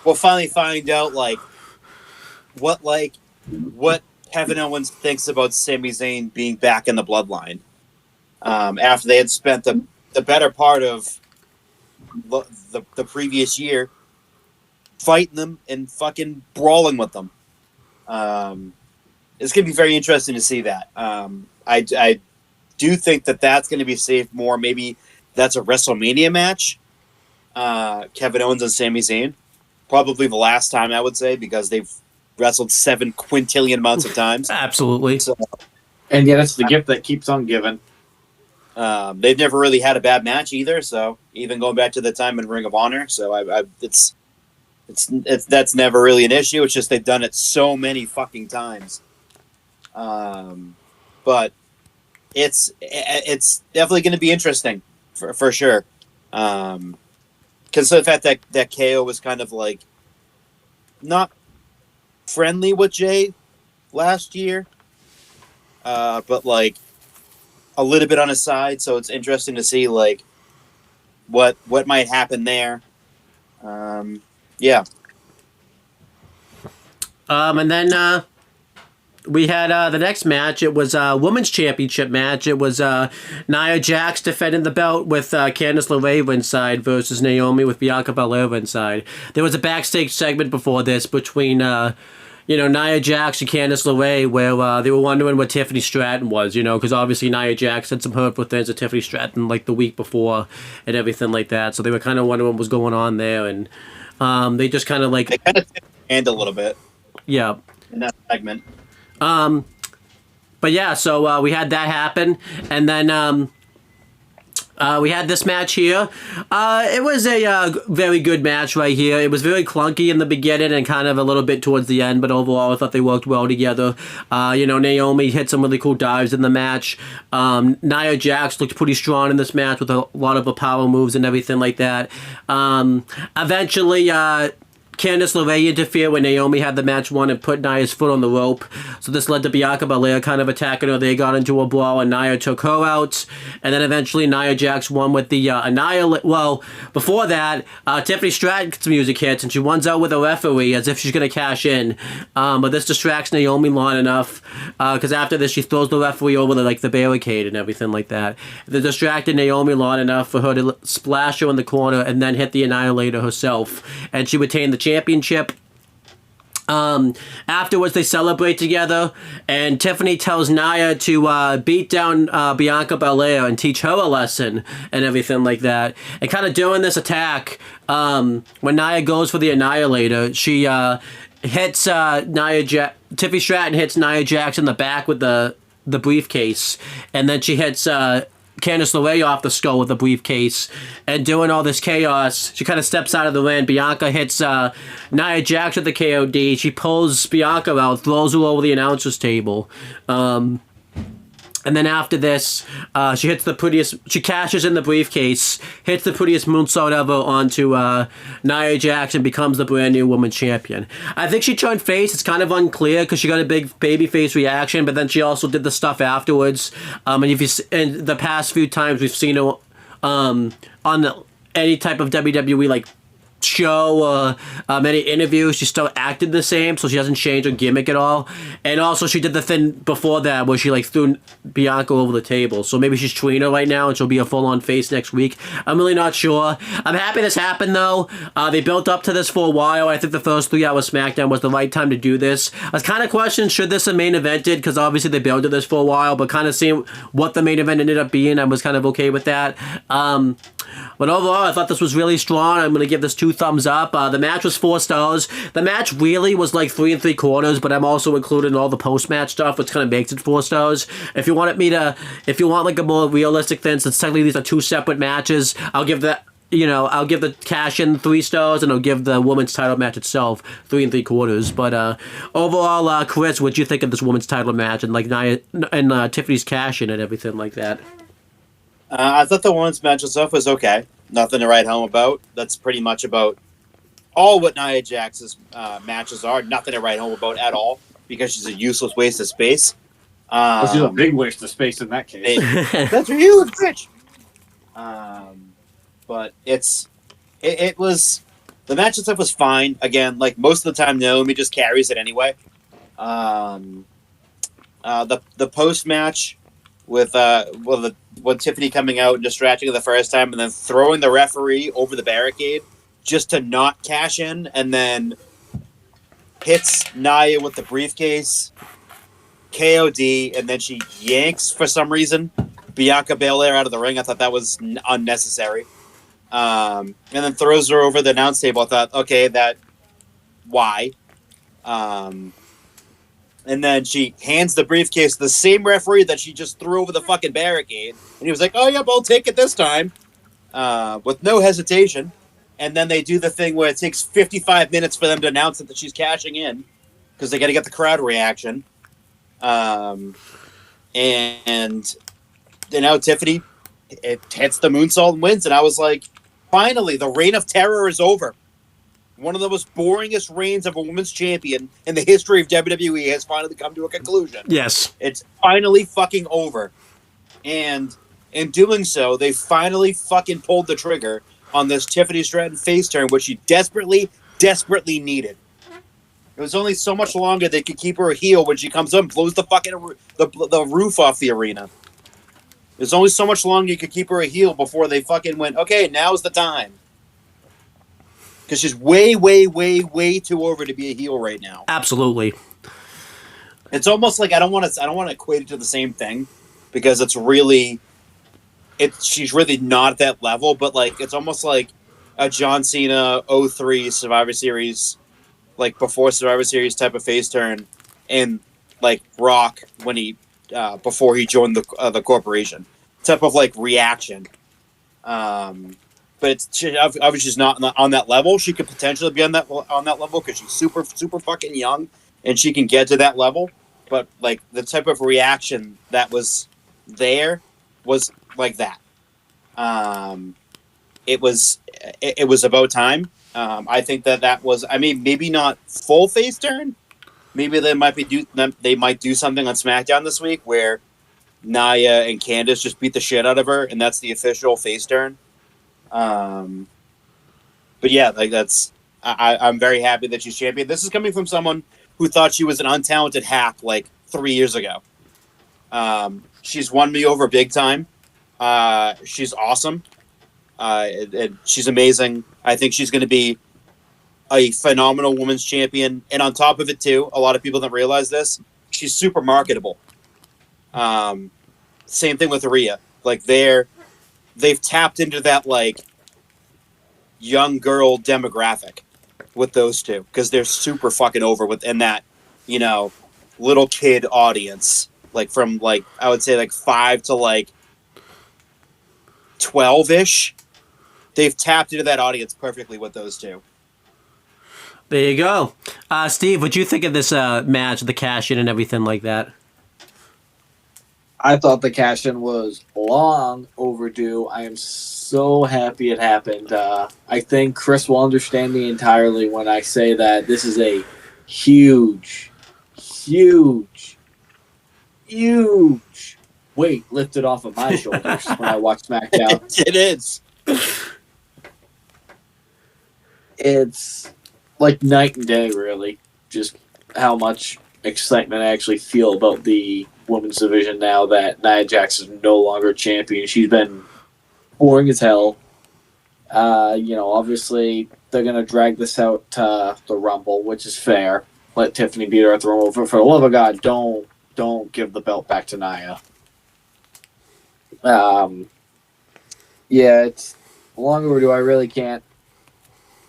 we'll finally find out what Kevin Owens thinks about Sami Zayn being back in the Bloodline after they had spent the better part of the previous year fighting them and fucking brawling with them. It's going to be very interesting to see that. I do think that's going to be saved more. Maybe that's a WrestleMania match. Kevin Owens and Sami Zayn. Probably the last time, I would say, because they've wrestled 7 quintillion amounts of times. Absolutely. So, and that's the gift that keeps on giving. They've never really had a bad match either. So even going back to the time in Ring of Honor, so that's never really an issue. It's just they've done it so many fucking times. But it's definitely going to be interesting for sure. Because of the fact that KO was kind of like not friendly with Jay last year, but like a little bit on his side. So it's interesting to see like what might happen there. Yeah. And then we had the next match. It was a women's championship match. It was Nia Jax defending the belt with Candice LeRae inside versus Naomi with Bianca Belair inside. There was a backstage segment before this between Nia Jax and Candice LeRae where they were wondering what Tiffany Stratton was, because obviously Nia Jax had some hurtful things with Tiffany Stratton like the week before and everything like that. So they were kind of wondering what was going on there, and they just kind of like... They kind of hand a little bit. Yeah. In that segment. But yeah, so we had that happen, and then We had this match here. It was a very good match right here. It was very clunky in the beginning and kind of a little bit towards the end, but overall I thought they worked well together. Naomi hit some really cool dives in the match. Nia Jax looked pretty strong in this match with a lot of her power moves and everything like that. Eventually, Candice LeRae interfered when Naomi had the match won and put Nia's foot on the rope. So this led to Bianca Belair kind of attacking her. They got into a brawl and Nia took her out. And then eventually Nia Jax won with the Well, before that, Tiffany Stratton's music hits and she runs out with a referee as if she's going to cash in. But this distracts Naomi long enough because after this she throws the referee over the barricade and everything like that. They distracted Naomi long enough for her to splash her in the corner and then hit the Annihilator herself. And she retained the championship. Afterwards, they celebrate together, and Tiffany tells Nia to beat down Bianca Belair and teach her a lesson and everything like that. And kind of during this attack, when Nia goes for the Annihilator, she hits Tiffany Stratton hits Nia Jax in the back with the briefcase, and then she hits Candice LeRae off the skull with the briefcase, and doing all this chaos, she kind of steps out of the ring. Bianca hits Nia Jax with the KOD. She pulls Bianca out, throws her over the announcer's table. And then after this, she cashes in the briefcase, hits the prettiest moonsault ever onto Nia Jax and becomes the brand new women's champion. I think she turned face. It's kind of unclear because she got a big baby face reaction, but then she also did the stuff afterwards. And in the past few times we've seen her on any type of WWE show or many interviews, she still acted the same, so she doesn't change her gimmick at all. And also she did the thing before that where she threw Bianca over the table, so maybe she's Trina right now and she'll be a full-on face next week. I'm really not sure. I'm happy this happened though. They built up to this for a while. I think the first 3 hours SmackDown was the right time to do this. I was kind of questioning should this have main evented, because obviously they built to this for a while, but kind of seeing what the main event ended up being, I was kind of okay with that. But overall, I thought this was really strong. I'm going to give this 2 thumbs up. The match was 4 stars. The match really was 3 3/4, but I'm also including all the post-match stuff, which kind of makes it 4 stars. If you want a more realistic thing, since technically these are 2 separate matches, I'll give the cash-in 3 stars, and I'll give the women's title match itself 3 3/4. But overall, Chris, what'd you think of this women's title match and Nia and Tiffany's cash-in and everything like that? I thought the women's match itself was okay. Nothing to write home about. That's pretty much about all what Nia Jax's matches are. Nothing to write home about at all because she's a useless waste of space. She's a big waste of space in that case. That's a huge bitch. But it was the match itself was fine. Again, most of the time, Naomi just carries it anyway. The post match with Tiffany coming out and distracting her the first time and then throwing the referee over the barricade just to not cash in, and then hits Nia with the briefcase, KOD, and then she yanks, for some reason, Bianca Belair out of the ring. I thought that was unnecessary. And then throws her over the announce table. I thought, okay, why? And then she hands the briefcase to the same referee that she just threw over the fucking barricade. And he was like, oh, yep, I'll take it this time. With no hesitation. And then they do the thing where it takes 55 minutes for them to announce that she's cashing in. Because they got to get the crowd reaction. And now Tiffany hits the moonsault and wins. And I was like, finally, the reign of terror is over. One of the most boringest reigns of a women's champion in the history of WWE has finally come to a conclusion. Yes. It's finally fucking over. And in doing so, they finally fucking pulled the trigger on this Tiffany Stratton face turn, which she desperately, desperately needed. It was only so much longer they could keep her a heel when she comes up and blows the fucking the roof off the arena. There's only so much longer you could keep her a heel before they fucking went, okay, now's the time. Because she's way, way, way, way too over to be a heel right now. Absolutely. It's almost like I don't want to equate it to the same thing, because she's really not at that level. But it's almost like a John Cena 03 Survivor Series, before Survivor Series type of face turn, and Rock when he before he joined the corporation type of reaction. But she obviously she's not on that level. She could potentially be on that level because she's super fucking young and she can get to that level. But like the type of reaction that was there was like that. It was about time. I think that was. I mean, maybe not full face turn. Maybe they might do something on SmackDown this week where Nia and Candice just beat the shit out of her, and that's the official face turn. But yeah, like I'm very happy that she's champion. This is coming from someone who thought she was an untalented hack like 3 years ago. She's won me over big time. She's awesome. And she's amazing. I think she's going to be a phenomenal women's champion. And on top of it, too, a lot of people don't realize this. She's super marketable. Same thing with Rhea. Like they've tapped into that like young girl demographic with those two because they're super fucking over within that, little kid audience. Like from like I would say like 5 to like 12-ish. They've tapped into that audience perfectly with those two. There you go. Steve, what'd you think of this match, the cash-in and everything like that? I thought the cash-in was long overdue. I am so happy it happened. I think Chris will understand me entirely when I say that this is a huge weight lifted off of my shoulders when I watch SmackDown. It is. It's like night and day, really. Just how much excitement I actually feel about the women's division now that Nia Jax is no longer champion. She's been boring as hell. Obviously they're gonna drag this out to the Rumble, which is fair. Let Tiffany beat her at the Rumble. For the love of God, don't give the belt back to Nia. It's long overdue. I really can't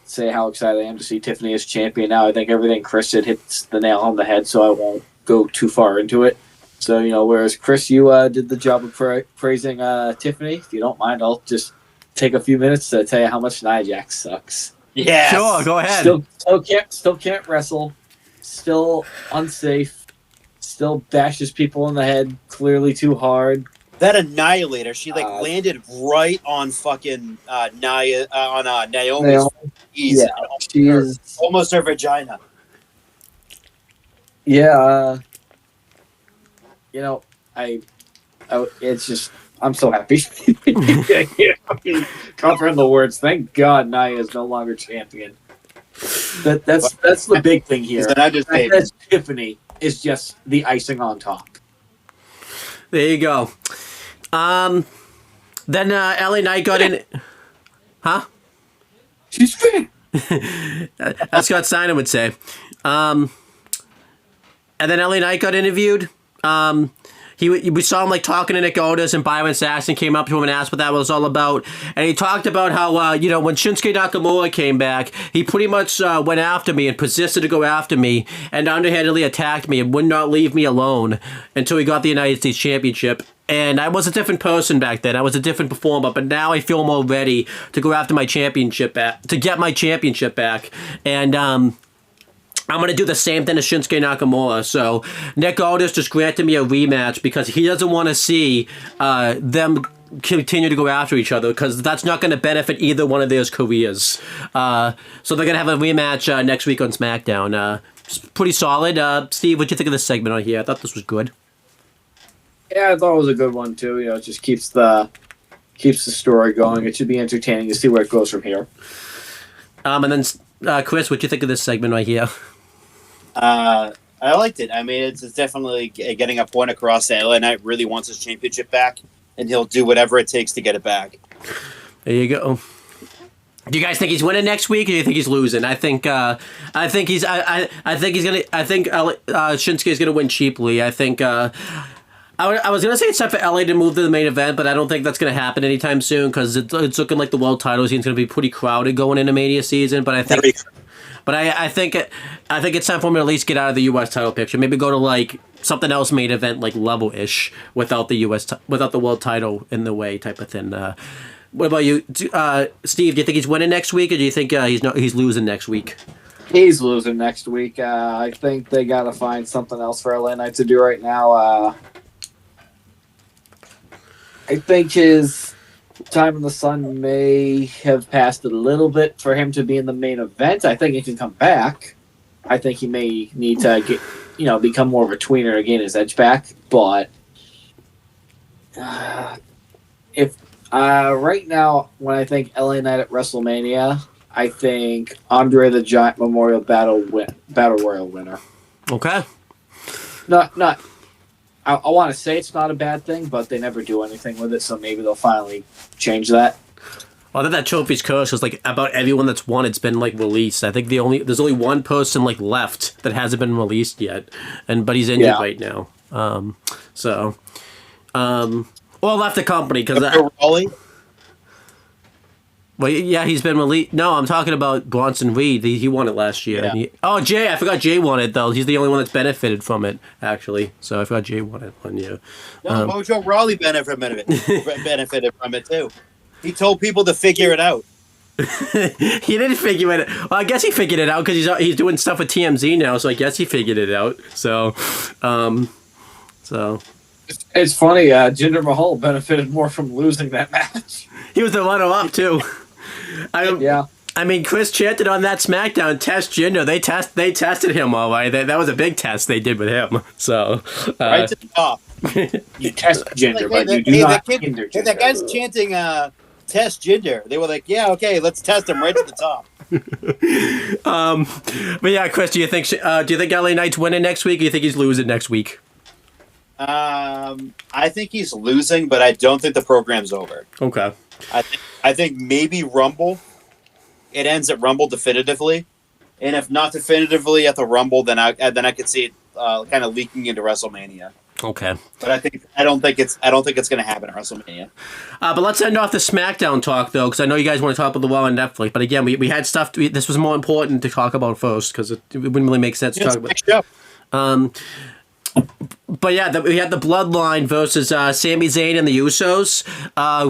say how excited I am to see Tiffany as champion now. I think everything Chris said hits the nail on the head, so I won't go too far into it. So, whereas Chris, you did the job of praising Tiffany, if you don't mind, I'll just take a few minutes to tell you how much Nia Jax sucks. Yeah, sure, go ahead. Still can't wrestle, still unsafe, still bashes people in the head clearly too hard. That Annihilator, she landed right on fucking Naomi's knees. Yeah, she is almost her vagina. Yeah, it's just I'm so happy. Covering the words. Thank God Nia is no longer champion. That's the big thing here. That Tiffany is just the icing on top. There you go. Then LA Knight got in. Huh? She's fit. That's Scott Steiner would say. And then LA Knight got interviewed. We saw him talking to Nick Otis, and Byron Saxton came up to him and asked what that was all about. And he talked about how when Shinsuke Nakamura came back, he pretty much went after me and persisted to go after me and underhandedly attacked me and would not leave me alone until he got the United States Championship. And I was a different person back then. I was a different performer, but now I feel more ready to go after my championship back, to get my championship back. And I'm going to do the same thing to Shinsuke Nakamura. So Nick Aldis just granted me a rematch because he doesn't want to see them continue to go after each other because that's not going to benefit either one of their careers. So they're going to have a rematch next week on SmackDown. Pretty solid. Steve, what do you think of this segment on here? I thought this was good. Yeah, I thought it was a good one too. It just keeps the story going. It should be entertaining to see where it goes from here. And then Chris, what do you think of this segment right here? I liked it. I mean, it's definitely getting a point across that LA Knight really wants his championship back, and he'll do whatever it takes to get it back. There you go. Do you guys think he's winning next week, or do you think he's losing? I think Shinsuke's gonna win cheaply. I think. I was going to say it's time for LA to move to the main event, but I don't think that's going to happen anytime soon because it's looking like the world title scene is going to be pretty crowded going into Mania season. But I think it's time for me to at least get out of the U.S. title picture. Maybe go to something else main event level-ish without the world title in the way type of thing. What about you, Steve? Do you think he's winning next week, or do you think he's losing next week? He's losing next week. I think they got to find something else for LA Knight to do right now. I think his time in the sun may have passed a little bit for him to be in the main event. I think he can come back. I think he may need to become more of a tweener to gain his edge back. But if right now, when I think LA Knight at WrestleMania, I think Andre the Giant Memorial Battle Royal winner. Okay. Not. I want to say it's not a bad thing, but they never do anything with it, so maybe they'll finally change that. Well, I think that trophy's cursed because like about everyone that's won, it's been like released. I think there's only one person like left that hasn't been released yet, but he's injured right now. Or left the company because Raleigh. Well, yeah, he's been released. No, I'm talking about Bronson Reed. He won it last year. Yeah. Jay, I forgot Jay won it, though. He's the only one that's benefited from it, actually. So I forgot Jay won it 1 year. No, Mojo Rawley benefited from it, too. He told people to figure it out. He didn't figure it out. Well, I guess he figured it out because he's doing stuff with TMZ now, so I guess he figured it out. So. It's funny, Jinder Mahal benefited more from losing that match. He was the runner-up, too. Yeah. I mean, Chris chanted on that SmackDown, test Jinder. They tested him all right. That was a big test they did with him. So right to the top. You test Jinder, but you do not hinder Jinder. That guy's chanting test Jinder. They were like, yeah, okay, let's test him right to the top. But yeah, Chris, do you think LA Knight's winning next week, or do you think he's losing next week? I think he's losing, but I don't think the program's over. Okay. I think maybe Rumble. It ends at Rumble definitively, and if not definitively at the Rumble, then I could see it kind of leaking into WrestleMania. Okay. But I don't think it's going to happen at WrestleMania. But let's end off the SmackDown talk though, because I know you guys want to talk about the Raw on Netflix. But again, we had stuff. This was more important to talk about first because it wouldn't really make sense to talk about. But yeah, we had the Bloodline versus Sami Zayn and the Usos.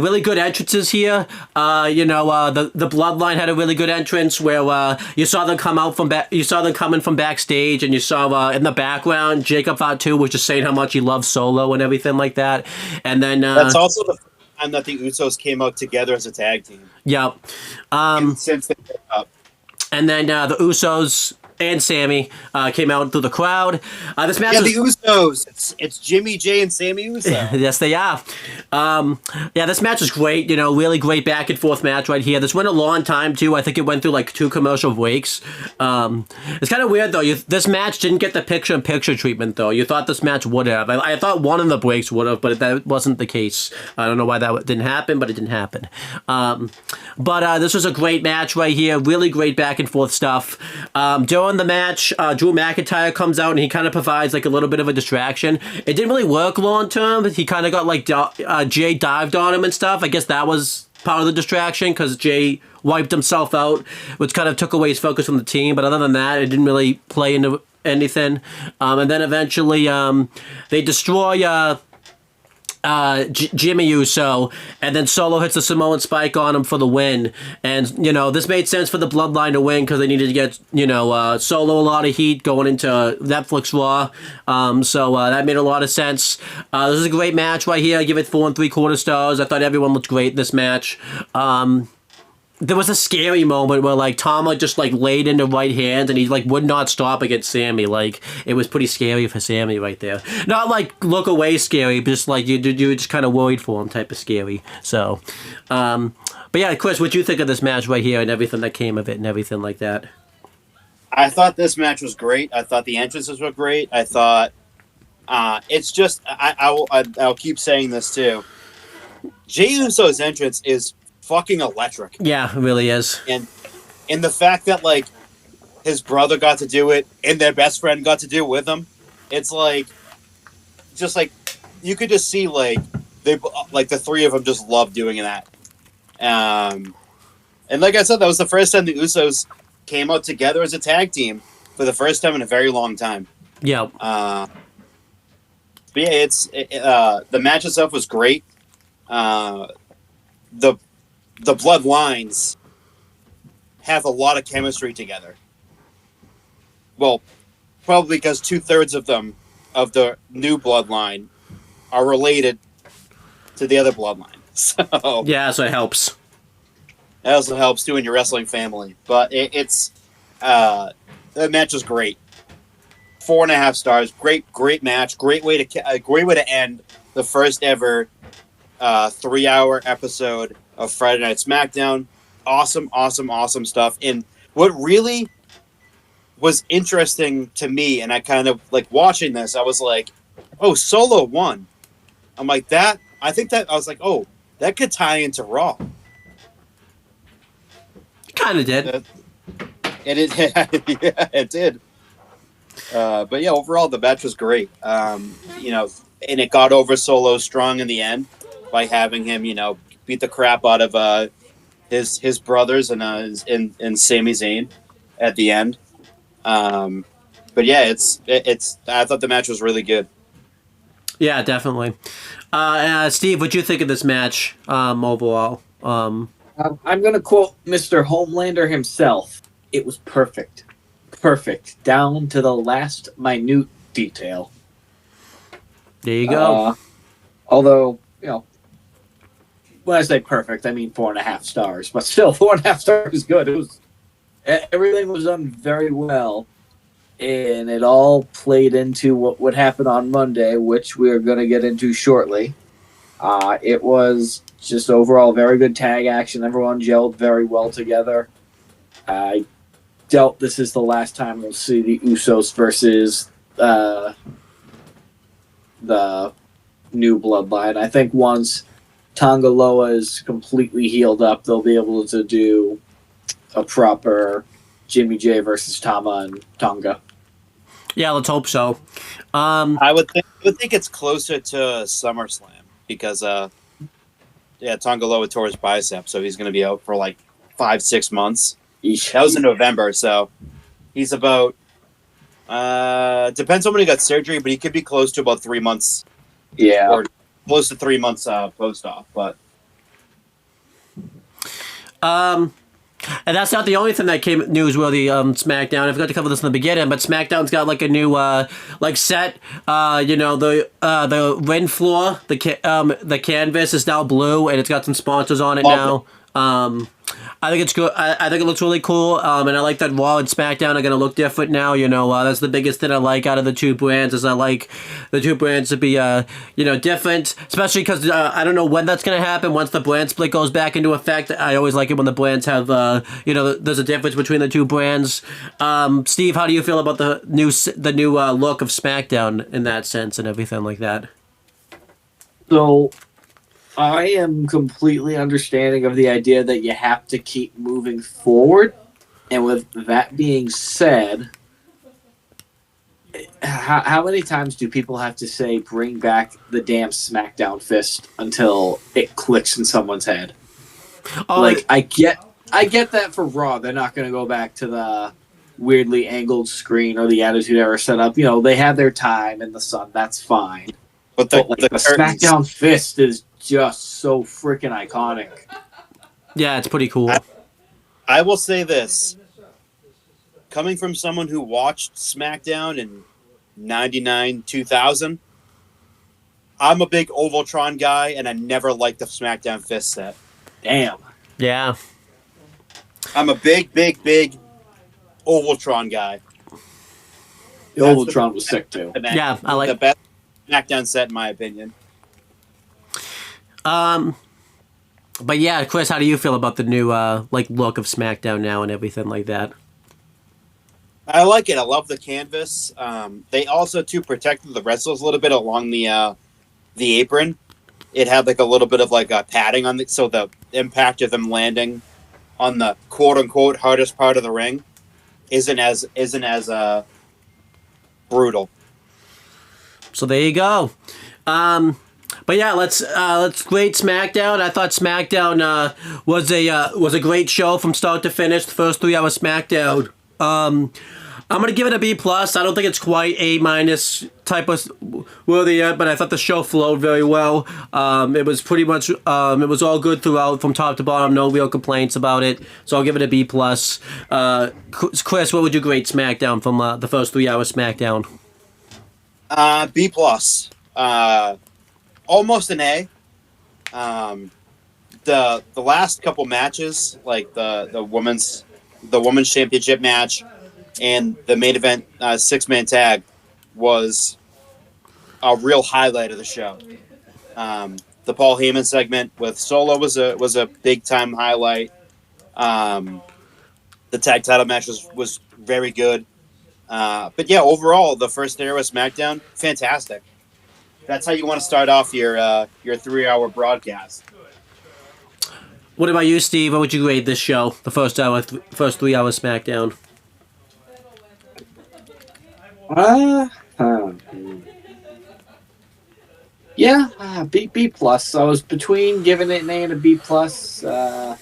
Really good entrances here. The Bloodline had a really good entrance where you saw them come out you saw them coming from backstage, and you saw in the background Jacob Fatu was just saying how much he loves Solo and everything like that. And then that's also the first time that the Usos came out together as a tag team. Yeah. Since they broke up. And then the Usos and Sammy came out through the crowd. This match the Usos. It's Jimmy J and Sammy Uso. Yes, they are. This match was great. Really great back and forth match right here. This went a long time too. I think it went through like 2 commercial breaks. It's kind of weird though. This match didn't get the picture-in-picture treatment though. You thought this match would have. I thought one of the breaks would have, but that wasn't the case. I don't know why that didn't happen, but it didn't happen. But this was a great match right here. Really great back and forth stuff. During the match, Drew McIntyre comes out and he kind of provides like a little bit of a distraction. It didn't really work long term. He kind of got like Jay dived on him and stuff. I guess that was part of the distraction because Jay wiped himself out, which kind of took away his focus from the team. But other than that, it didn't really play into anything. And then eventually they destroy Jimmy Uso, and then Solo hits the Samoan Spike on him for the win. And this made sense for the Bloodline to win because they needed to get Solo a lot of heat going into Netflix Raw. So that made a lot of sense. This is a great match right here. I give it 4 3/4 stars. I thought everyone looked great in this match. There was a scary moment where like Tama just like laid into right hand and he like would not stop against Sammy. Like it was pretty scary for Sammy right there. Not like look away scary, but just like you were just kind of worried for him type of scary. So, but yeah, Chris, what do you think of this match right here and everything that came of it and everything like that? I thought this match was great. I thought the entrances were great. I thought it's just I'll keep saying this too. Jey Uso's entrance is fucking electric. Yeah, it really is. And the fact that like his brother got to do it and their best friend got to do it with him, it's like just like you could just see like they like the 3 of them just love doing that. And like I said, that was the first time the Usos came out together as a tag team for the first time in a very long time. Yeah. But yeah, the match itself was great. The the bloodlines have a lot of chemistry together. Well, probably because 2/3 of them, of the new bloodline, are related to the other bloodline. So Yeah, so it helps. that also helps too in your wrestling family. But the match was great. 4.5 stars. Great match. Great way to end the first ever 3-hour episode of Friday Night SmackDown. Awesome stuff. And what really was interesting to me, and I kind of like watching this, I was like, oh, Solo won. I'm like, that, I think that, I was like, oh, that could tie into Raw. Kind of did. And it, yeah, it did. But yeah, overall, the match was great. And it got over Solo strong in the end by having him, beat the crap out of his brothers and Sami Zayn at the end. But yeah, it's. I thought the match was really good. Yeah, definitely. Steve, what'd you think of this match overall? I'm going to quote Mr. Homelander himself. It was perfect. Perfect. Down to the last minute detail. There you go. Although, when I say perfect, I mean 4.5 stars. But still, 4.5 stars is good. Everything was done very well. And it all played into what would happen on Monday, which we are going to get into shortly. It was just overall very good tag action. Everyone gelled very well together. I doubt this is the last time we'll see the Usos versus the new bloodline. I think once Tonga Loa is completely healed up, they'll be able to do a proper Jimmy J versus Tama and Tonga. Yeah, let's hope so. I would think it's closer to SummerSlam because Tonga Loa tore his bicep, so he's going to be out for like 5-6 months. That was in November, so he's about depends on when he got surgery, but he could be close to about 3 months. Yeah, or close to 3 months post op. But and that's not the only thing that came newsworthy SmackDown. I forgot to cover this in the beginning, but SmackDown's got like a new set. The ring floor, the canvas is now blue, and it's got some sponsors on it now. I think it's good. I think it looks really cool, and I like that Raw and SmackDown are going to look different now. That's the biggest thing I like out of the two brands is I like the two brands to be, different, especially because I don't know when that's going to happen. Once the brand split goes back into effect, I always like it when the brands have, there's a difference between the two brands. Steve, how do you feel about the new look of SmackDown in that sense and everything like that? So I am completely understanding of the idea that you have to keep moving forward. And with that being said, how many times do people have to say, bring back the damn SmackDown fist until it clicks in someone's head? I get that for Raw. They're not going to go back to the weirdly angled screen or the Attitude Era setup. They had their time in the sun. That's fine. But the SmackDown fist is just so freaking iconic. Yeah, it's pretty cool. I will say this. Coming from someone who watched SmackDown in 99, 2000, I'm a big Ovaltron guy, and I never liked the SmackDown fist set. Damn. Yeah. I'm a big Ovaltron guy. The Ovaltron was sick, too. Yeah, I like the best SmackDown set, in my opinion. But yeah, Chris, how do you feel about the new look of SmackDown now and everything like that? I like it. I love the canvas. They also too protected the wrestlers a little bit along the apron. It had like a little bit of like a padding on it, so the impact of them landing on the quote unquote hardest part of the ring isn't as brutal. So there you go. But yeah, let's grade SmackDown. I thought SmackDown was a great show from start to finish. The first 3 hours SmackDown. I'm gonna give it a B plus. I don't think it's quite A minus type of worthy yet, but I thought the show flowed very well. It was pretty much it was all good throughout from top to bottom. No real complaints about it, so I'll give it a B plus. Chris, what would you grade SmackDown from the first 3 hours SmackDown? B plus. Almost an A. The last couple matches, like the women's championship match and the main event 6-man tag, was a real highlight of the show. The Paul Heyman segment with Solo was a big time highlight. The tag title match was very good. But yeah, overall, the first era of SmackDown, fantastic. That's how you want to start off your 3-hour broadcast. What about you, Steve? What would you grade this show? The first 3 hours SmackDown. B plus. I was between giving it an A and a B plus. I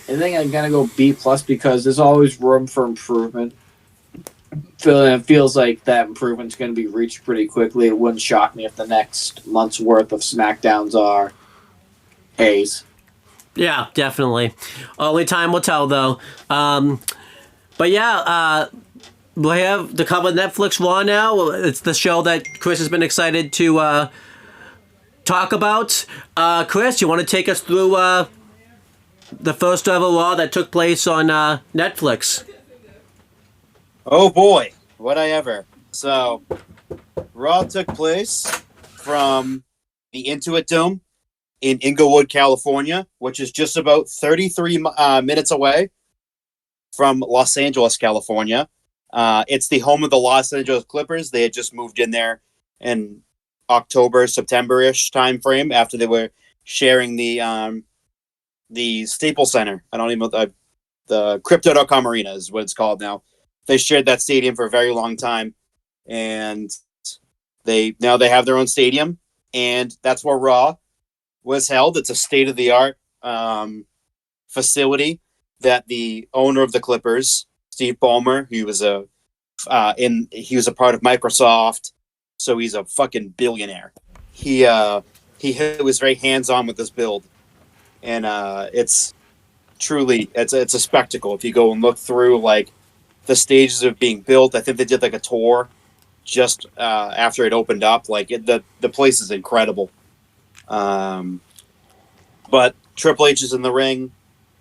think I'm gonna go B plus because there's always room for improvement. It feels like that improvement's going to be reached pretty quickly. It wouldn't shock me if the next month's worth of SmackDowns are A's. Yeah, definitely. Only time will tell, though. But yeah, we have to cover Netflix Raw now. It's the show that Chris has been excited to talk about. Chris, you want to take us through the first ever Raw that took place on Netflix? Oh boy, would I ever. So, Raw took place from the Intuit Dome in Inglewood, California, which is just about 33 minutes away from Los Angeles, California. It's the home of the Los Angeles Clippers. They had just moved in there in October, September-ish time frame after they were sharing the Staples Center. I don't even know, the Crypto.com Arena is what it's called now. They shared that stadium for a very long time, and now they have their own stadium, and that's where Raw was held. It's a state-of-the-art facility that the owner of the Clippers, Steve Ballmer, he was a part of Microsoft, so he's a fucking billionaire. He was very hands-on with this build, and it's a spectacle. If you go and look through like the stages of being built, I think they did like a tour just after it opened up. Like the place is incredible. But Triple H is in the ring.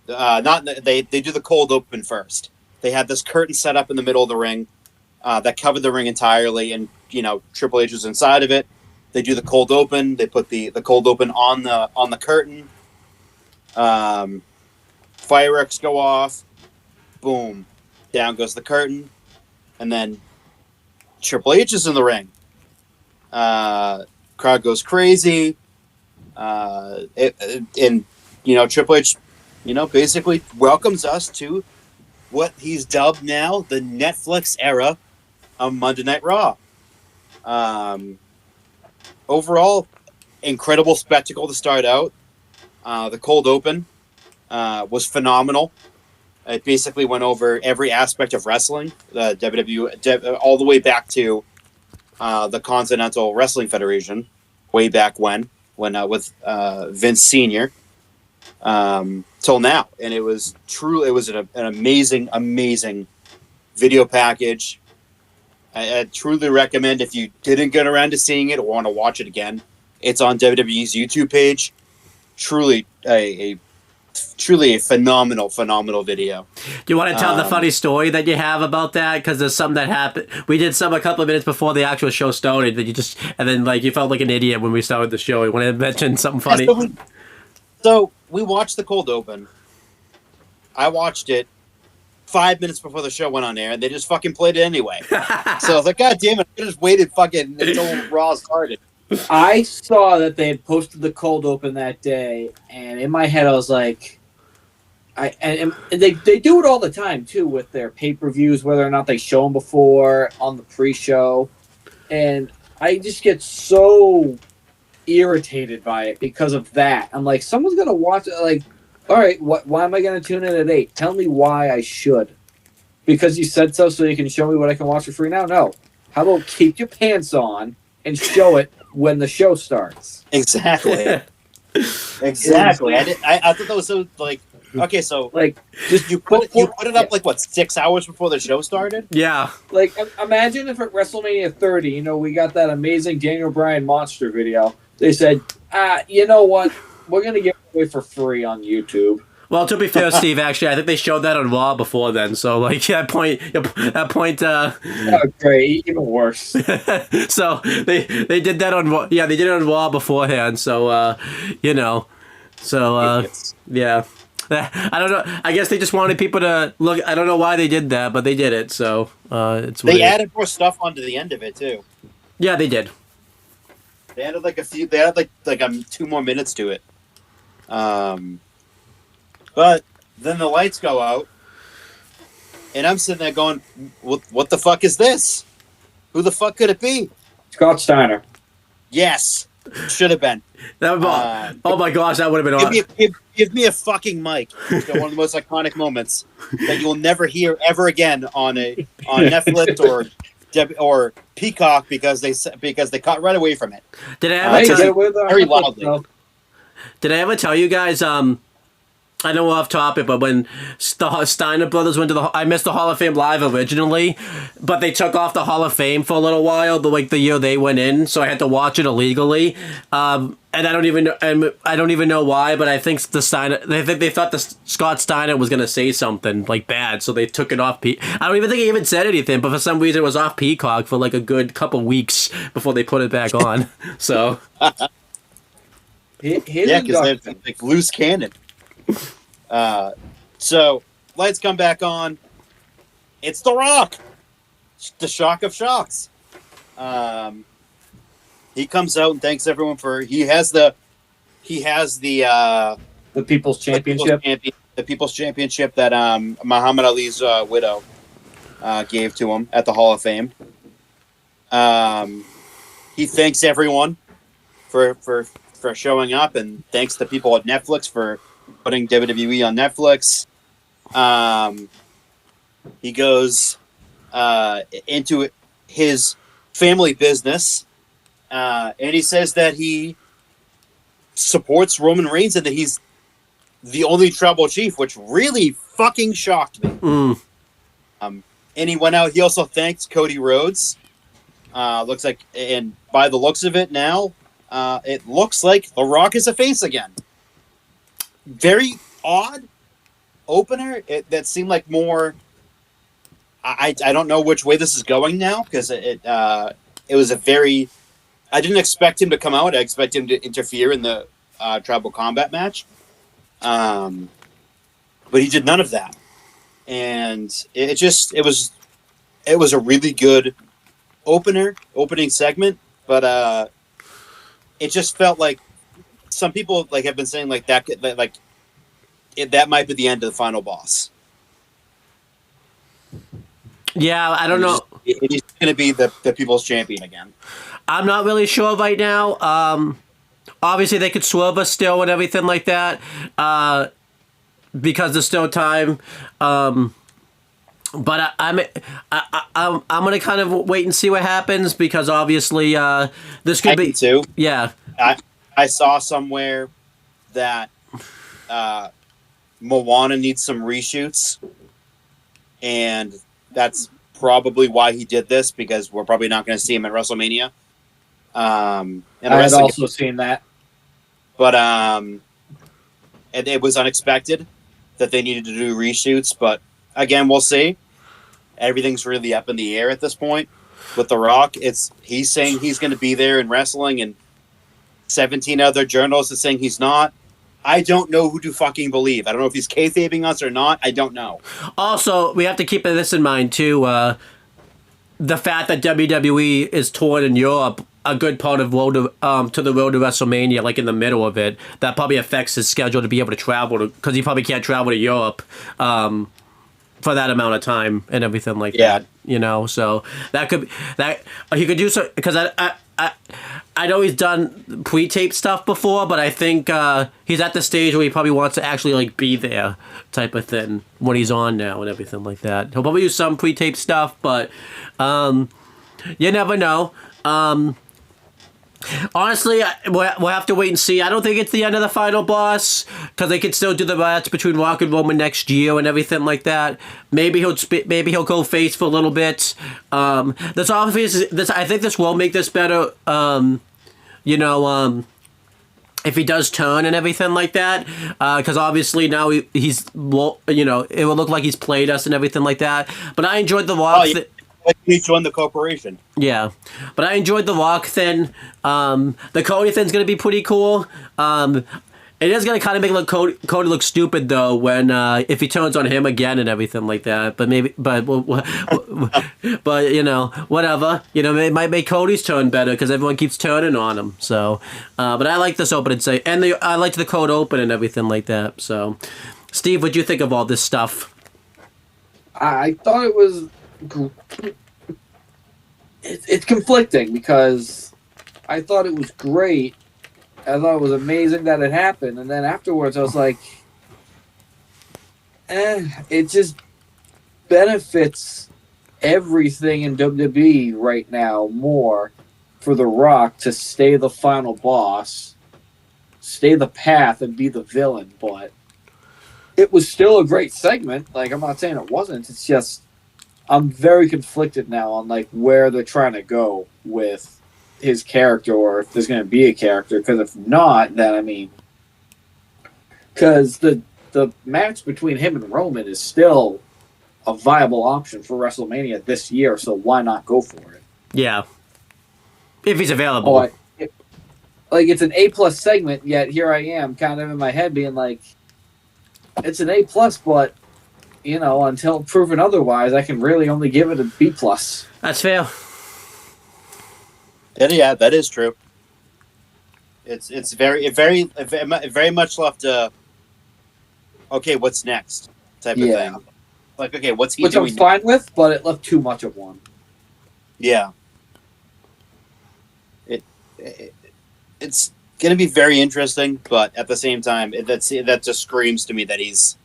They do the cold open first. They had this curtain set up in the middle of the ring that covered the ring entirely, and Triple H was inside of it. They do the cold open. They put the cold open on the curtain. Fireworks go off. Boom. Down goes the curtain, and then Triple H is in the ring. Crowd goes crazy. Triple H, basically welcomes us to what he's dubbed now the Netflix era of Monday Night Raw. Overall, incredible spectacle to start out. The cold open was phenomenal. It basically went over every aspect of wrestling, the WWE, all the way back to the Continental Wrestling Federation, way back when with Vince Sr. Till now, and it was an amazing video package. I truly recommend, if you didn't get around to seeing it or want to watch it again, it's on WWE's YouTube page. Truly a phenomenal video. Do you want to tell the funny story that you have about that? Because there's something that happened. We did some a couple of minutes before the actual show started. That you felt like an idiot when we started the show. You want to mention something funny? So we watched the cold open. I watched it 5 minutes before the show went on air, and they just fucking played it anyway. So I was like, God damn it! I just waited fucking until Raw started. I saw that they had posted the cold open that day, and in my head I was like, and they do it all the time too with their pay-per-views, whether or not they show them before on the pre-show, and I just get so irritated by it because of that. I'm like, someone's gonna watch it. Like, all right, why am I gonna tune in at 8? Tell me why I should. because you said so you can show me what I can watch for free now? No. How about keep your pants on and show it when the show starts? Exactly. Exactly. I thought that was so like okay. So Like, just you put it up like what 6 hours before the show started? Yeah. Like, imagine if at WrestleMania 30, we got that amazing Daniel Bryan monster video. They said, you know what? We're going to give it away for free on YouTube. Well, to be fair, Steve, actually, I think they showed that on Raw before then. So, like, that point. Oh, great. Even worse. So they did that on Raw. Yeah, they did it on Raw beforehand. So, yeah. I don't know. I guess they just wanted people to look. I don't know why they did that, but they did it. So it's weird. They added more stuff onto the end of it too. Yeah, they did. They added like a few. They added like 2 more minutes to it. But then the lights go out, and I'm sitting there going, "What the fuck is this? Who the fuck could it be?" Scott Steiner. Yes, should have been. Oh my gosh, that would have been awesome. Give me a fucking mic. It's one of the most iconic moments that you will never hear ever again on Netflix or Peacock because they cut right away from it. Did I ever tell you very loudly? Did I ever tell you guys? I know we're off topic, but when the Steiner brothers went to I missed the Hall of Fame live originally, but they took off the Hall of Fame for a little while, the year they went in, so I had to watch it illegally. And I don't even know why, but I think the Steiner they thought the Scott Steiner was gonna say something like bad, so they took it off. I don't even think he even said anything, but for some reason it was off Peacock for like a good couple weeks before they put it back on. So yeah, because they're like loose cannon. So lights come back on. It's The Rock, the shock of shocks. He comes out and thanks everyone for he has the People's Championship. The People's Championship that Muhammad Ali's widow gave to him at the Hall of Fame. He thanks everyone for showing up and thanks the people at Netflix for putting WWE on Netflix. He goes into his family business, and he says that he supports Roman Reigns and that he's the only tribal chief, which really fucking shocked me. And he went out. He also thanked Cody Rhodes. Looks like, and by the looks of it now, it looks like The Rock is a face again. Very odd opener. That seemed like more. I don't know which way this is going now because it was a very. I didn't expect him to come out. I expected him to interfere in the tribal combat match, but he did none of that, and it was a really good opening segment, but it just felt like. Some people have been saying that might be the end of the final boss. Yeah, I don't know. He's going to be the People's Champion again. I'm not really sure right now. Obviously, they could swerve us still and everything like that because there's still time. But I'm gonna kind of wait and see what happens because obviously this could be too. Yeah. I saw somewhere that Moana needs some reshoots, and that's probably why he did this because we're probably not going to see him at WrestleMania. And I had also seen that, but it was unexpected that they needed to do reshoots. But again, we'll see. Everything's really up in the air at this point with The Rock. He's saying he's going to be there in wrestling, and 17 other journalists are saying he's not. I don't know who to fucking believe. I don't know if he's kayfabing us or not. I don't know. Also, we have to keep this in mind, too. The fact that WWE is touring in Europe, a good part of to the road to WrestleMania, like in the middle of it, that probably affects his schedule to be able to travel, because he probably can't travel to Europe for that amount of time and everything like that. You know, so that could... that he could do so... Because I know he's done pre-tape stuff before, but I think he's at the stage where he probably wants to actually like be there, type of thing, when he's on now and everything like that. He'll probably do some pre-tape stuff, but you never know. Honestly, we'll have to wait and see. I don't think it's the end of the final boss because they could still do the match between Rock and Roman next year and everything like that. Maybe he'll go face for a little bit. This obviously I think this will make this better. If he does turn and everything like that, because obviously now he's it will look like he's played us and everything like that. But I enjoyed the Rock. Like he joined the corporation. Yeah, but I enjoyed the Rock thing. The Cody thing's gonna be pretty cool. It is gonna kind of make Cody look stupid though when if he turns on him again and everything like that. But whatever. It might make Cody's turn better because everyone keeps turning on him. So, but I like this opening say, and I liked the Code open and everything like that. So, Steve, what'd you think of all this stuff? I thought it was. It's conflicting because I thought it was great. I thought it was amazing that it happened, and then afterwards I was like, it just benefits everything in WWE right now more for The Rock to stay the final boss, stay the path, and be the villain. But it was still a great segment. Like, I'm not saying it wasn't. It's just I'm very conflicted now on like where they're trying to go with his character, or if there's going to be a character. Because if not, then because the match between him and Roman is still a viable option for WrestleMania this year. So why not go for it? Yeah, if he's available. It's an A+ segment, yet here I am, kind of in my head being like, it's an A+, but. Until proven otherwise, I can really only give it a B+. That's fair. Yeah, that is true. It's very much left okay, what's next type of thing. Like, okay, what's he doing? Which I'm fine with, but it left too much of one. Yeah. It's going to be very interesting, but at the same time, that just screams to me that it's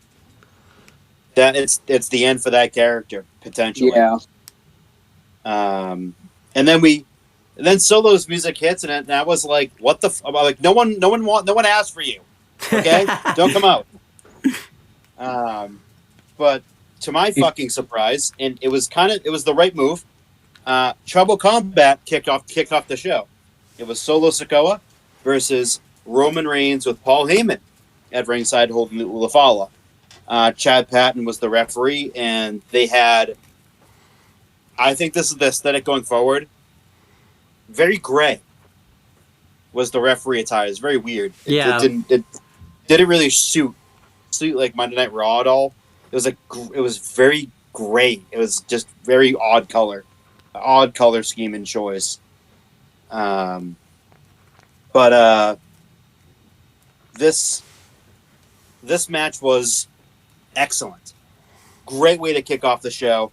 the end for that character potentially. Yeah. And then Solo's music hits, and I was like, "What the?" I'm like, no one asked for you. Okay, don't come out. But to my fucking surprise, and it was the right move. Trouble Combat kicked off the show. It was Solo Sikoa versus Roman Reigns with Paul Heyman at ringside holding the Ulafala. Chad Patton was the referee, and they had. I think this is the aesthetic going forward. Very gray was the referee attire. It's very weird. It didn't really suit like Monday Night Raw at all. It was very gray. It was just very odd color scheme and choice. But this match was excellent. Great way to kick off the show.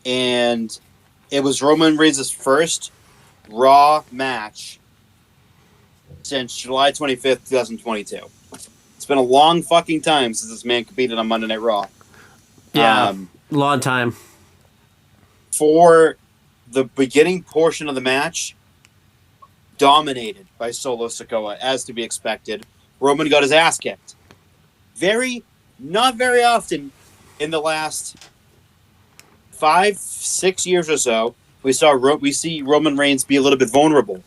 And it was Roman Reigns' first Raw match since July 25th, 2022. It's been a long fucking time since this man competed on Monday Night Raw. Yeah, long time. For the beginning portion of the match, dominated by Solo Sikoa, as to be expected. Roman got his ass kicked. Not very often in the last 5-6 years or so, we see Roman Reigns be a little bit vulnerable,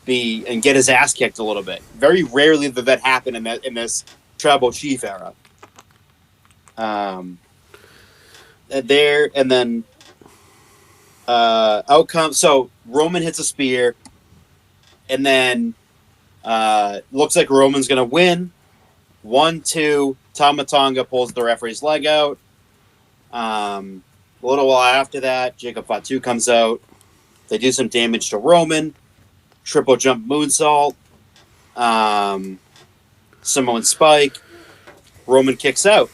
and get his ass kicked a little bit. Very rarely did that happen in this Tribal Chief era. Outcome. So Roman hits a spear, and then looks like Roman's gonna win. 1-2. Tama Tonga pulls the referee's leg out. A little while after that, Jacob Fatu comes out. They do some damage to Roman. Triple jump moonsault. Samoan spike. Roman kicks out.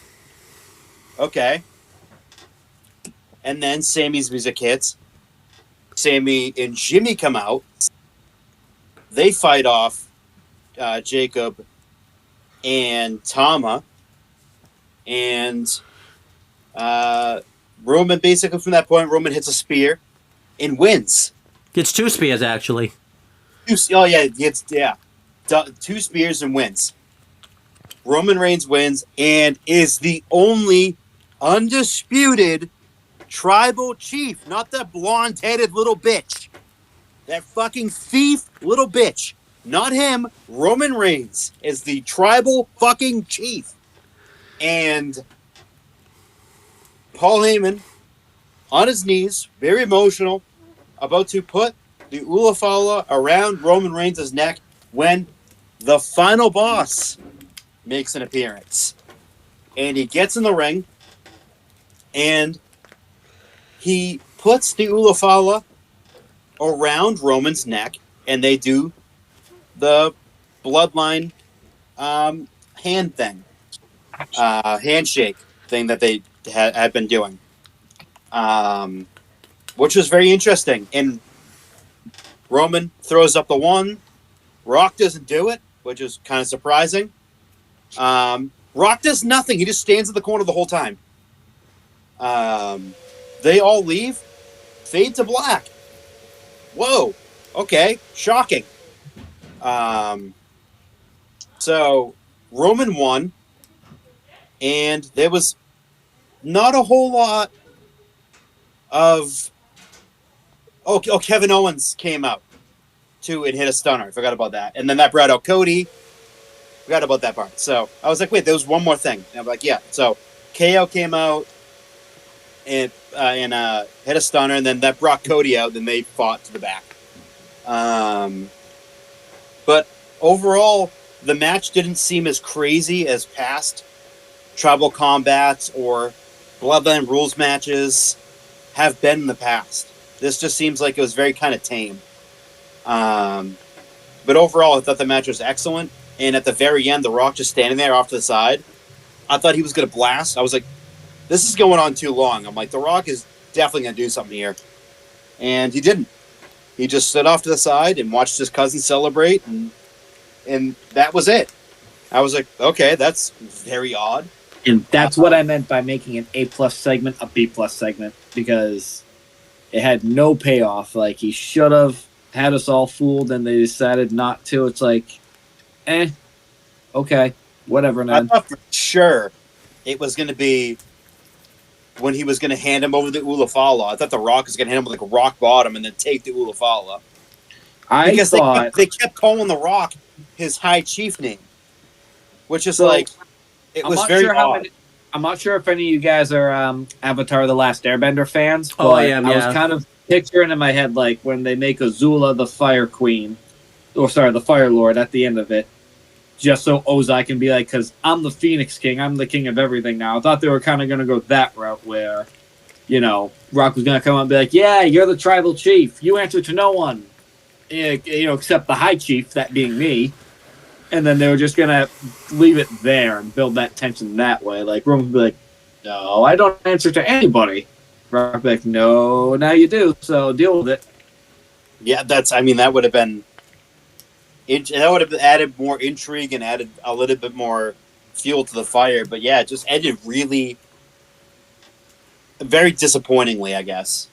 Okay. And then Sammy's music hits. Sammy and Jimmy come out. They fight off Jacob and Tama. And Roman, basically from that point, Roman hits a spear and wins. Gets 2 spears, actually. Two spears and wins. Roman Reigns wins and is the only undisputed tribal chief, not that blonde-headed little bitch. That fucking thief little bitch. Not him. Roman Reigns is the tribal fucking chief. And Paul Heyman, on his knees, very emotional, about to put the Ulafala around Roman Reigns' neck when the final boss makes an appearance. And he gets in the ring, and he puts the Ulafala around Roman's neck, and they do the bloodline hand thing, handshake thing that they had been doing, which was very interesting. And Roman throws up the one. Rock doesn't do it, which is kind of surprising. Rock does nothing. He just stands in the corner the whole time. They all leave. Fade to black. Whoa. Okay. Shocking. So Roman won, and there was not a whole lot of... Kevin Owens came out too and hit a stunner. I forgot about that. And then that brought out Cody. Forgot about that part. So I was like, wait, there was one more thing. And I'm like, yeah. So KO came out and hit a stunner, and then that brought Cody out. Then they fought to the back. But overall, the match didn't seem as crazy as past tribal combats or Bloodline rules matches have been in the past. This just seems like it was very kind of tame. But overall, I thought the match was excellent. And at the very end, The Rock just standing there off to the side, I thought he was going to blast. I was like, this is going on too long. I'm like, The Rock is definitely going to do something here. And he didn't. He just stood off to the side and watched his cousin celebrate, and that was it. I was like, okay, that's very odd. And that's what I meant by making an A+ segment a B+ segment, because it had no payoff. Like, he should have had us all fooled, and they decided not to. It's like, okay, whatever, man. I thought for sure it was going to be when he was going to hand him over the Ulafala. I thought The Rock was going to hand him like a rock bottom and then take the Ulafala. Because they kept calling The Rock his High Chief name, which is it was very odd. I'm not sure if any of you guys are Avatar: The Last Airbender fans. But I am. Yeah. I was kind of picturing in my head like when they make Azula the Fire Queen, the Fire Lord at the end of it, just so Ozai can be like, because I'm the Phoenix King, I'm the king of everything now. I thought they were kind of going to go that route where, Rock was going to come out and be like, yeah, you're the tribal chief. You answer to no one, except the High Chief, that being me. And then they were just going to leave it there and build that tension that way. Like, Roman would be like, no, I don't answer to anybody. Rock would be like, no, now you do, so deal with it. Yeah, that would have been... That would have added more intrigue and added a little bit more fuel to the fire. But yeah, it just ended really very disappointingly, I guess.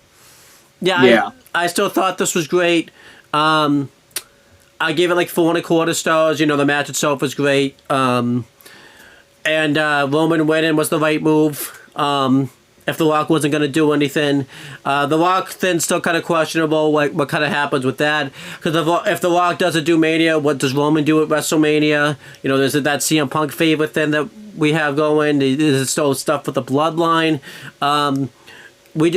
Yeah. I still thought this was great. I gave it like 4.25 stars. The match itself was great. And Roman winning was the right move. If The Rock wasn't going to do anything. The Rock then still kind of questionable what kind of happens with that. Because if The Rock doesn't do Mania, what does Roman do at WrestleMania? There's that CM Punk favorite thing that we have going. There's still stuff with the bloodline. We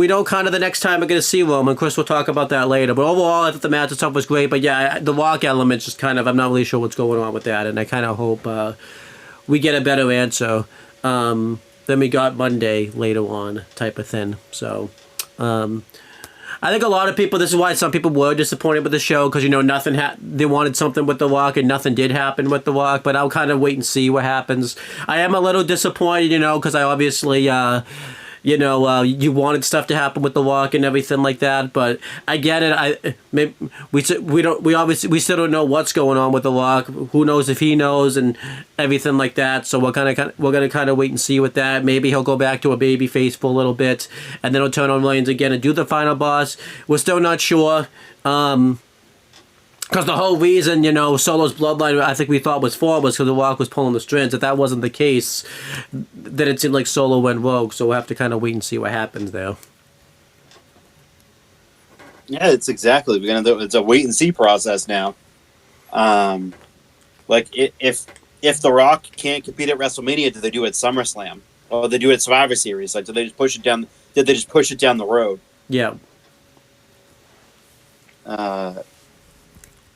know kind of the next time we're going to see Roman. Chris will talk about that later. But overall, I thought the match itself was great. But yeah, the Rock element just kind of, I'm not really sure what's going on with that. And I kind of hope we get a better answer. Than we got Monday later on type of thing. So, I think a lot of people, this is why some people were disappointed with the show, because, nothing they wanted something with The Rock, and nothing did happen with The Rock, but I'll kind of wait and see what happens. I am a little disappointed, because I obviously, you wanted stuff to happen with The Rock and everything like that. But I get it. We still don't know what's going on with The Rock. Who knows if he knows and everything like that. So we're gonna kind of wait and see with that. Maybe he'll go back to a baby face for a little bit, and then he'll turn on Reigns again and do the final boss. We're still not sure. Because the whole reason, Solo's bloodline, I think we thought was because The Rock was pulling the strings. If that wasn't the case, then it seemed like Solo went rogue. So we'll have to kind of wait and see what happens there. Yeah, it's exactly. It's a wait and see process now. If The Rock can't compete at WrestleMania, do they do it at SummerSlam? Or they do it at Survivor Series? Like, did they just push it down the road? Yeah.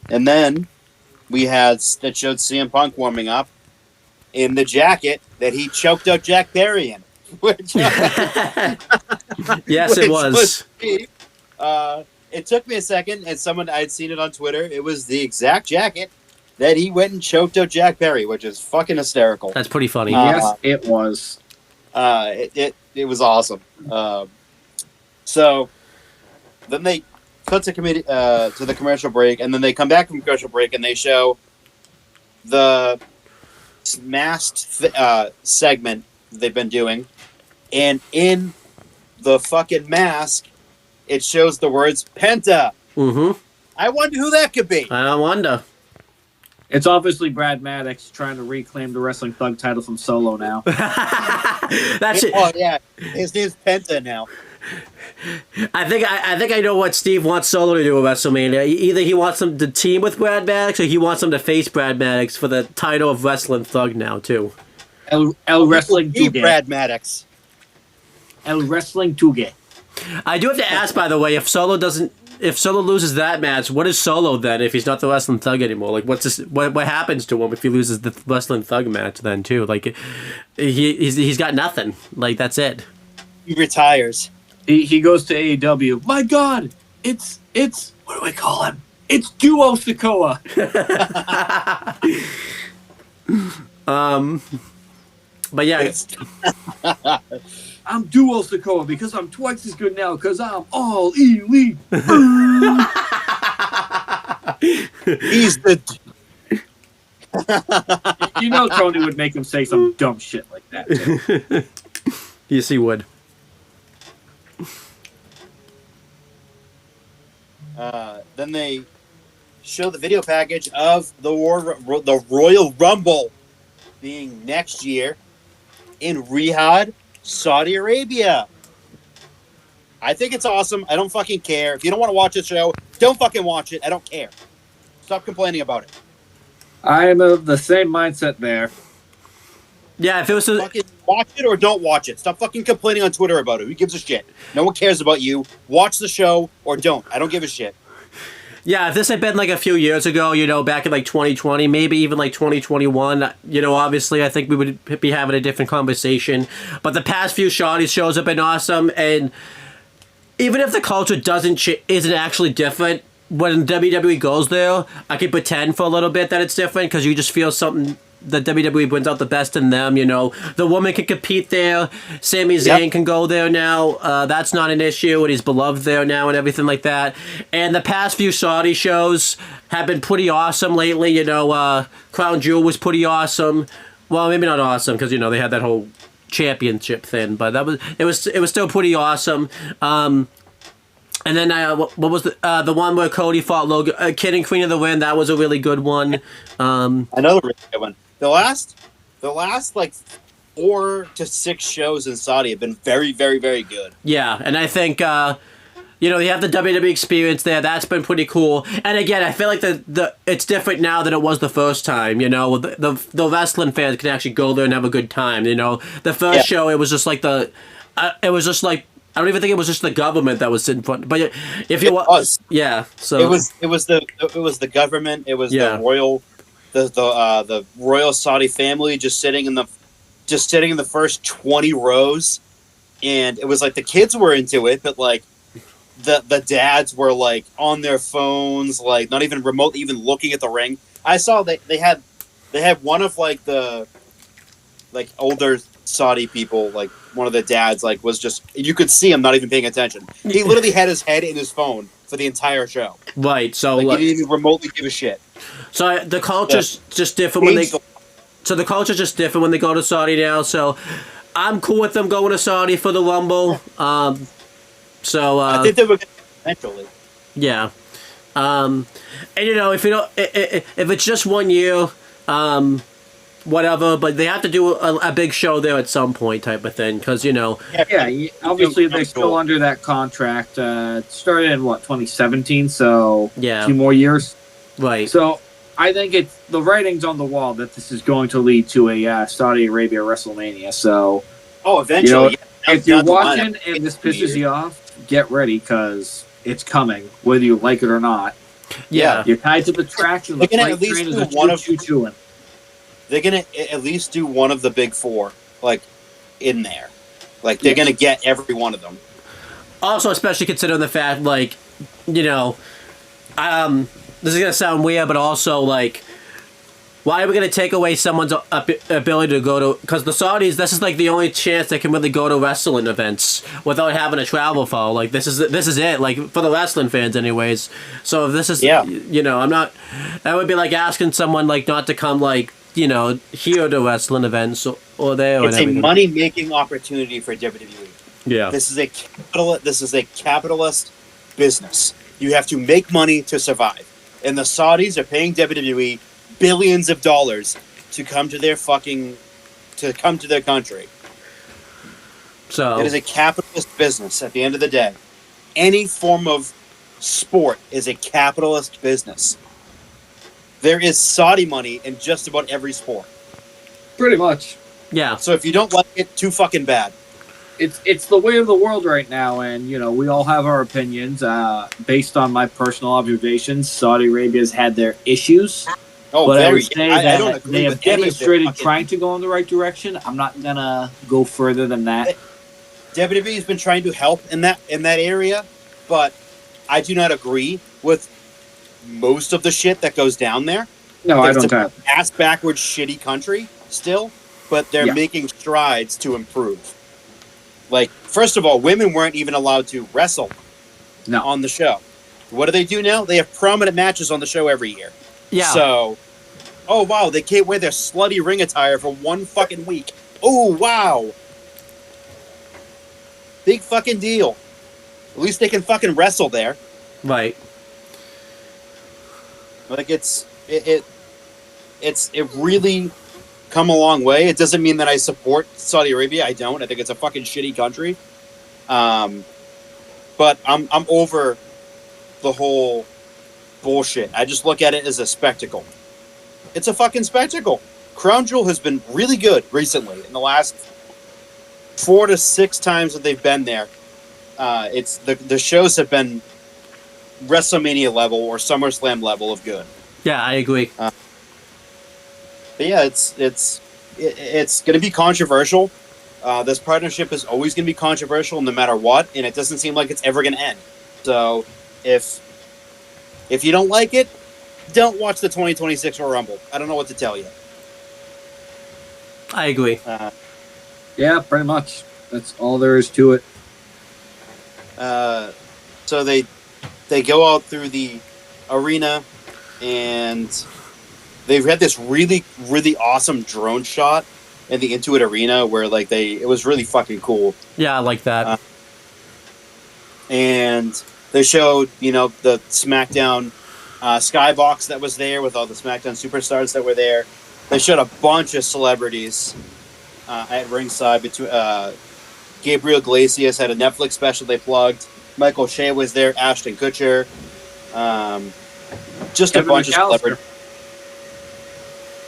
And then we had that showed CM Punk warming up in the jacket that he choked out Jack Perry in. Which, yes, it was. It took me a second, and I'd seen it on Twitter. It was the exact jacket that he went and choked out Jack Perry, which is fucking hysterical. That's pretty funny. Yes, it was. It was awesome. So then they cut to the commercial break, and then they come back from commercial break, and they show the masked segment they've been doing, and in the fucking mask, it shows the words Penta. Mm-hmm. I wonder who that could be. I wonder. It's obviously Brad Maddox trying to reclaim the Wrestling Thug title from Solo now. That's it. Oh yeah, his name's Penta now. I think I know what Steve wants Solo to do at WrestleMania. Either he wants him to team with Brad Maddox, or he wants him to face Brad Maddox for the title of Wrestling Thug now too. El Wrestling Tuge. Brad Maddox. El Wrestling Tuge. I do have to ask, by the way, if Solo loses that match, what is Solo then? If he's not the Wrestling Thug anymore, like what happens to him if he loses the Wrestling Thug match then too? Like he's got nothing. Like that's it. He retires. He goes to AEW. My God, it's what do I call him? It's Duo Sikoa. But yeah, I'm Duo Sikoa because I'm twice as good now because I'm all elite. He's the. Tony would make him say some dumb shit like that too. Yes, he would. Then they show the video package of the Royal Rumble being next year in Riyadh, Saudi Arabia. I think it's awesome. I don't fucking care. If you don't want to watch the show, don't fucking watch it. I don't care. Stop complaining about it. I am of the same mindset there. Yeah, if it was fucking watch it or don't watch it. Stop fucking complaining on Twitter about it. Who gives a shit? No one cares about you. Watch the show or don't. I don't give a shit. Yeah, if this had been like a few years ago, back in like 2020, maybe even like 2021, obviously I think we would be having a different conversation. But the past few Shawty shows have been awesome, and even if the culture isn't actually different, when WWE goes there, I can pretend for a little bit that it's different because you just feel something that WWE brings out the best in them. The woman can compete there. Sami Zayn can go there now. That's not an issue, and he's beloved there now and everything like that. And the past few Saudi shows have been pretty awesome lately. Crown Jewel was pretty awesome. Well, maybe not awesome because they had that whole championship thing, but it was still pretty awesome. And then what was the one where Cody fought Logan, Kid and Queen of the Ring? That was a really good one. Another really good one. The last like 4 to 6 shows in Saudi have been very, very, very good. Yeah, and I think you have the WWE experience there. That's been pretty cool. And again, I feel like it's different now than it was the first time. The wrestling fans can actually go there and have a good time. The first show, it was just like I don't even think it was just the government that was in front. But if you was, yeah, so it was the government. It was the royal. The royal Saudi family just sitting in the first 20 rows, and it was like the kids were into it, but like the dads were like on their phones, like not even remotely even looking at the ring. I saw that they had one of like the like older Saudi people, like one of the dads, like was just you could see him not even paying attention. He literally had his head in his phone for the entire show. Right. So Like he didn't even remotely give a shit. So the culture's just different when they. So the culture's just different when they go to Saudi now. So I'm cool with them going to Saudi for the Rumble. I think they were going to eventually. Yeah. And you know, if you don't, if it's just 1 year, whatever. But they have to do a big show there at some point, type of thing, because you know. Yeah, obviously they're still under that contract. It started in 2017, so yeah, 2 more years. Right. So I think it's the writing's on the wall that this is going to lead to a Saudi Arabia WrestleMania. So, eventually, if you're watching and this pisses you off, get ready because it's coming, whether you like it or not. Yeah, you're tied to the tracks, and the freight train is a choo-choo-chooing. They're gonna at least do one of the big four, like in there. Like they're gonna get every one of them. Also, especially considering the fact, like, you know, this is gonna sound weird, but also like, why are we gonna take away someone's ability to go to? Because the Saudis, this is like the only chance they can really go to wrestling events without having to travel far. Like this is it. Like for the wrestling fans, anyways. So if this is, you know, I'm not. That would be like asking someone like not to come like, you know, here to wrestling events or there. It's a money-making opportunity for WWE. Yeah. This is a capitalist business. You have to make money to survive. And the Saudis are paying WWE billions of dollars to come to their country. So it is a capitalist business at the end of the day. Any form of sport is a capitalist business. There is Saudi money in just about every sport. Pretty much. Yeah. So if you don't like it, too fucking bad. It's the way of the world right now, and you know we all have our opinions. Based on my personal observations, Saudi Arabia's had their issues. Oh, but very. I would say I don't agree they have with any of their demonstrated fucking... trying to go in the right direction. I'm not gonna go further than that. WWE has been trying to help in that area, but I do not agree with most of the shit that goes down there. No, I don't it's have. Ass backwards, shitty country still, but they're making strides to improve. Like, first of all, women weren't even allowed to wrestle on the show. What do they do now? They have prominent matches on the show every year. Yeah. So, oh wow, they can't wear their slutty ring attire for 1 fucking week. Oh wow. Big fucking deal. At least they can fucking wrestle there. Right. Like it really come a long way. It doesn't mean that I support Saudi Arabia. I don't. I think it's a fucking shitty country. But I'm over the whole bullshit. I just look at it as a spectacle. It's a fucking spectacle. Crown Jewel has been really good recently. In the last 4 to 6 times that they've been there, it's the shows have been WrestleMania level or SummerSlam level of good. Yeah, I agree. But yeah, it's going to be controversial. This partnership is always going to be controversial no matter what, and it doesn't seem like it's ever going to end. So if you don't like it, don't watch the 2026 Royal Rumble. I don't know what to tell you. I agree. Yeah, pretty much. That's all there is to it. So they go out through the arena, and they've had this really, really awesome drone shot in the Intuit Arena where it was really fucking cool. Yeah, I like that. And they showed, the SmackDown skybox that was there with all the SmackDown superstars that were there. They showed a bunch of celebrities at ringside. Gabriel Iglesias had a Netflix special they plugged. Michael Shea was there. Ashton Kutcher. Just a bunch of celebrities.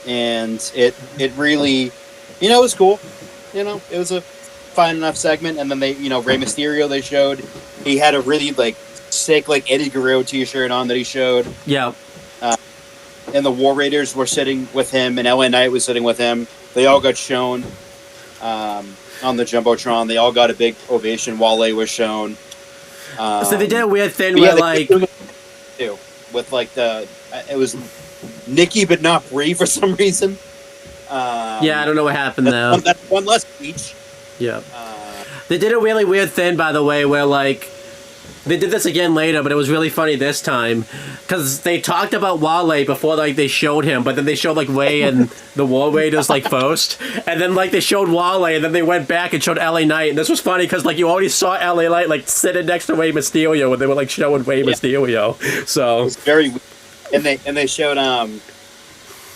And it really, it was cool. It was a fine enough segment. And then they, Rey Mysterio they showed. He had a really sick Eddie Guerrero t-shirt on that he showed. Yeah. And the War Raiders were sitting with him, and LA Knight was sitting with him. They all got shown on the Jumbotron. They all got a big ovation. Wale was shown. So they did a weird thing where with it was Nikki but not Brie for some reason. Yeah, I don't know what happened there. That's one less each. Yeah. They did a really weird thing, by the way, where, like, they did this again later, but it was really funny this time. Because they talked about Wale before, like, they showed him, but then they showed, like, Ray and the War Raiders, like, first. And then, like, they showed Wale, and then they went back and showed LA Knight. And this was funny, because, like, you already saw LA Knight, like, sitting next to Rey Mysterio when they were, like, showing Rey Mysterio. So. It's very weird. And they showed,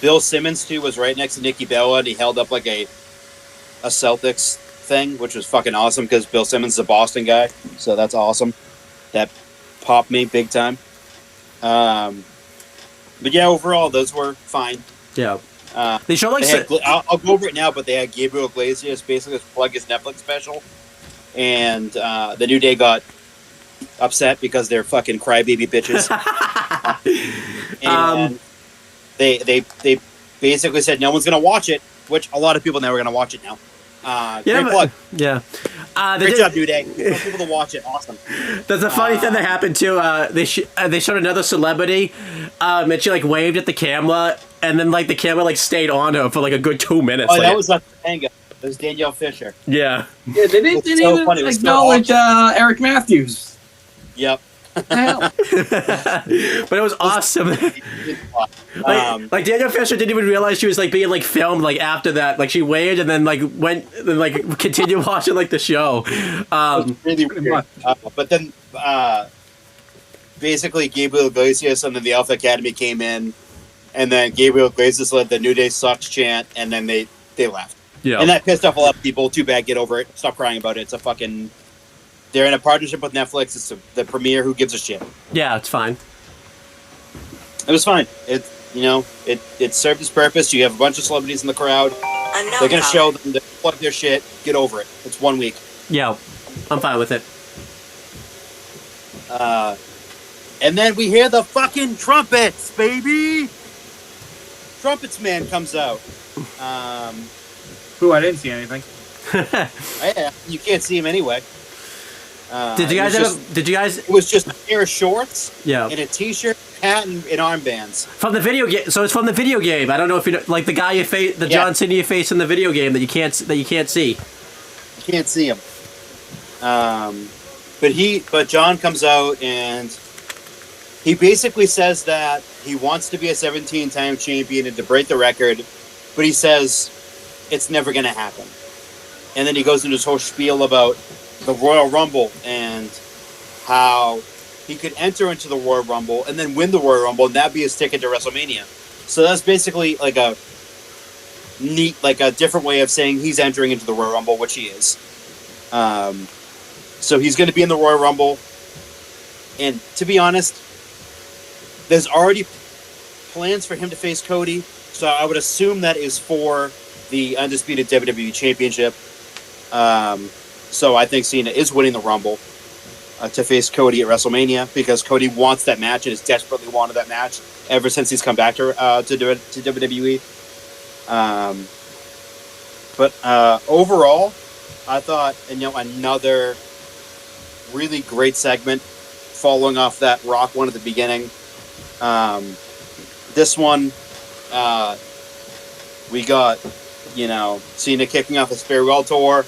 Bill Simmons, too, was right next to Nikki Bella, and he held up, like, a Celtics thing, which was fucking awesome, because Bill Simmons is a Boston guy. So that's awesome. That popped me big time. But yeah, overall, those were fine. Yeah. They show like I'll go over it now, but they had Gabriel Iglesias basically plug his Netflix special, and the New Day got upset because they're fucking crybaby bitches. And they basically said no one's gonna watch it, which a lot of people now are gonna watch it now. Great plug. Yeah. Great job, New Day. You want people to watch it. Awesome. There's a funny thing that happened too. They showed another celebrity, and she like waved at the camera, and then like the camera like stayed on her for like a good 2 minutes. Oh, like, that was Topanga. That was Danielle Fisher. Yeah. Yeah, they didn't so funny. acknowledge Eric Matthews. Yep. Hell. But it was awesome. Like Danielle Fisher didn't even realize she was like being like filmed like after that. Like she waved and then like went and like continued watching like the show. Really weird. But then basically Gabriel Iglesias and then the Alpha Academy came in, and then Gabriel Iglesias led the New Day sucks chant, and then they left. Yeah. And that pissed off a lot of people. Too bad. Get over it. Stop crying about it. It's a fucking. They're in a partnership with Netflix. It's the premiere. Who gives a shit? Yeah, it's fine. It was fine. It served its purpose. You have a bunch of celebrities in the crowd. They're gonna show them to plug their shit. Get over it. It's 1 week. Yeah, I'm fine with it. And then we hear the fucking trumpets, baby. Trumpets man comes out. Who? I didn't see anything. Yeah, you can't see him anyway. Did you guys? It was just a pair of shorts. Yeah. And a t-shirt, hat, and armbands. From the video game. So it's from the video game. I don't know if you know, like the guy you face, the John Cena you face in the video game that you can't see. You can't see him. But John comes out and he basically says that he wants to be a 17-time champion and to break the record, but he says it's never going to happen. And then he goes into this whole spiel about the Royal Rumble and how he could enter into the Royal Rumble and then win the Royal Rumble, and that'd be his ticket to WrestleMania. So that's basically like a neat, like a different way of saying he's entering into the Royal Rumble, which he is. So he's going to be in the Royal Rumble, and to be honest, there's already plans for him to face Cody, so I would assume that is for the undisputed WWE Championship. So I think Cena is winning the Rumble to face Cody at WrestleMania, because Cody wants that match and has desperately wanted that match ever since he's come back to WWE. But overall, I thought, another really great segment following off that Rock one at the beginning. This one, we got, Cena kicking off his farewell tour,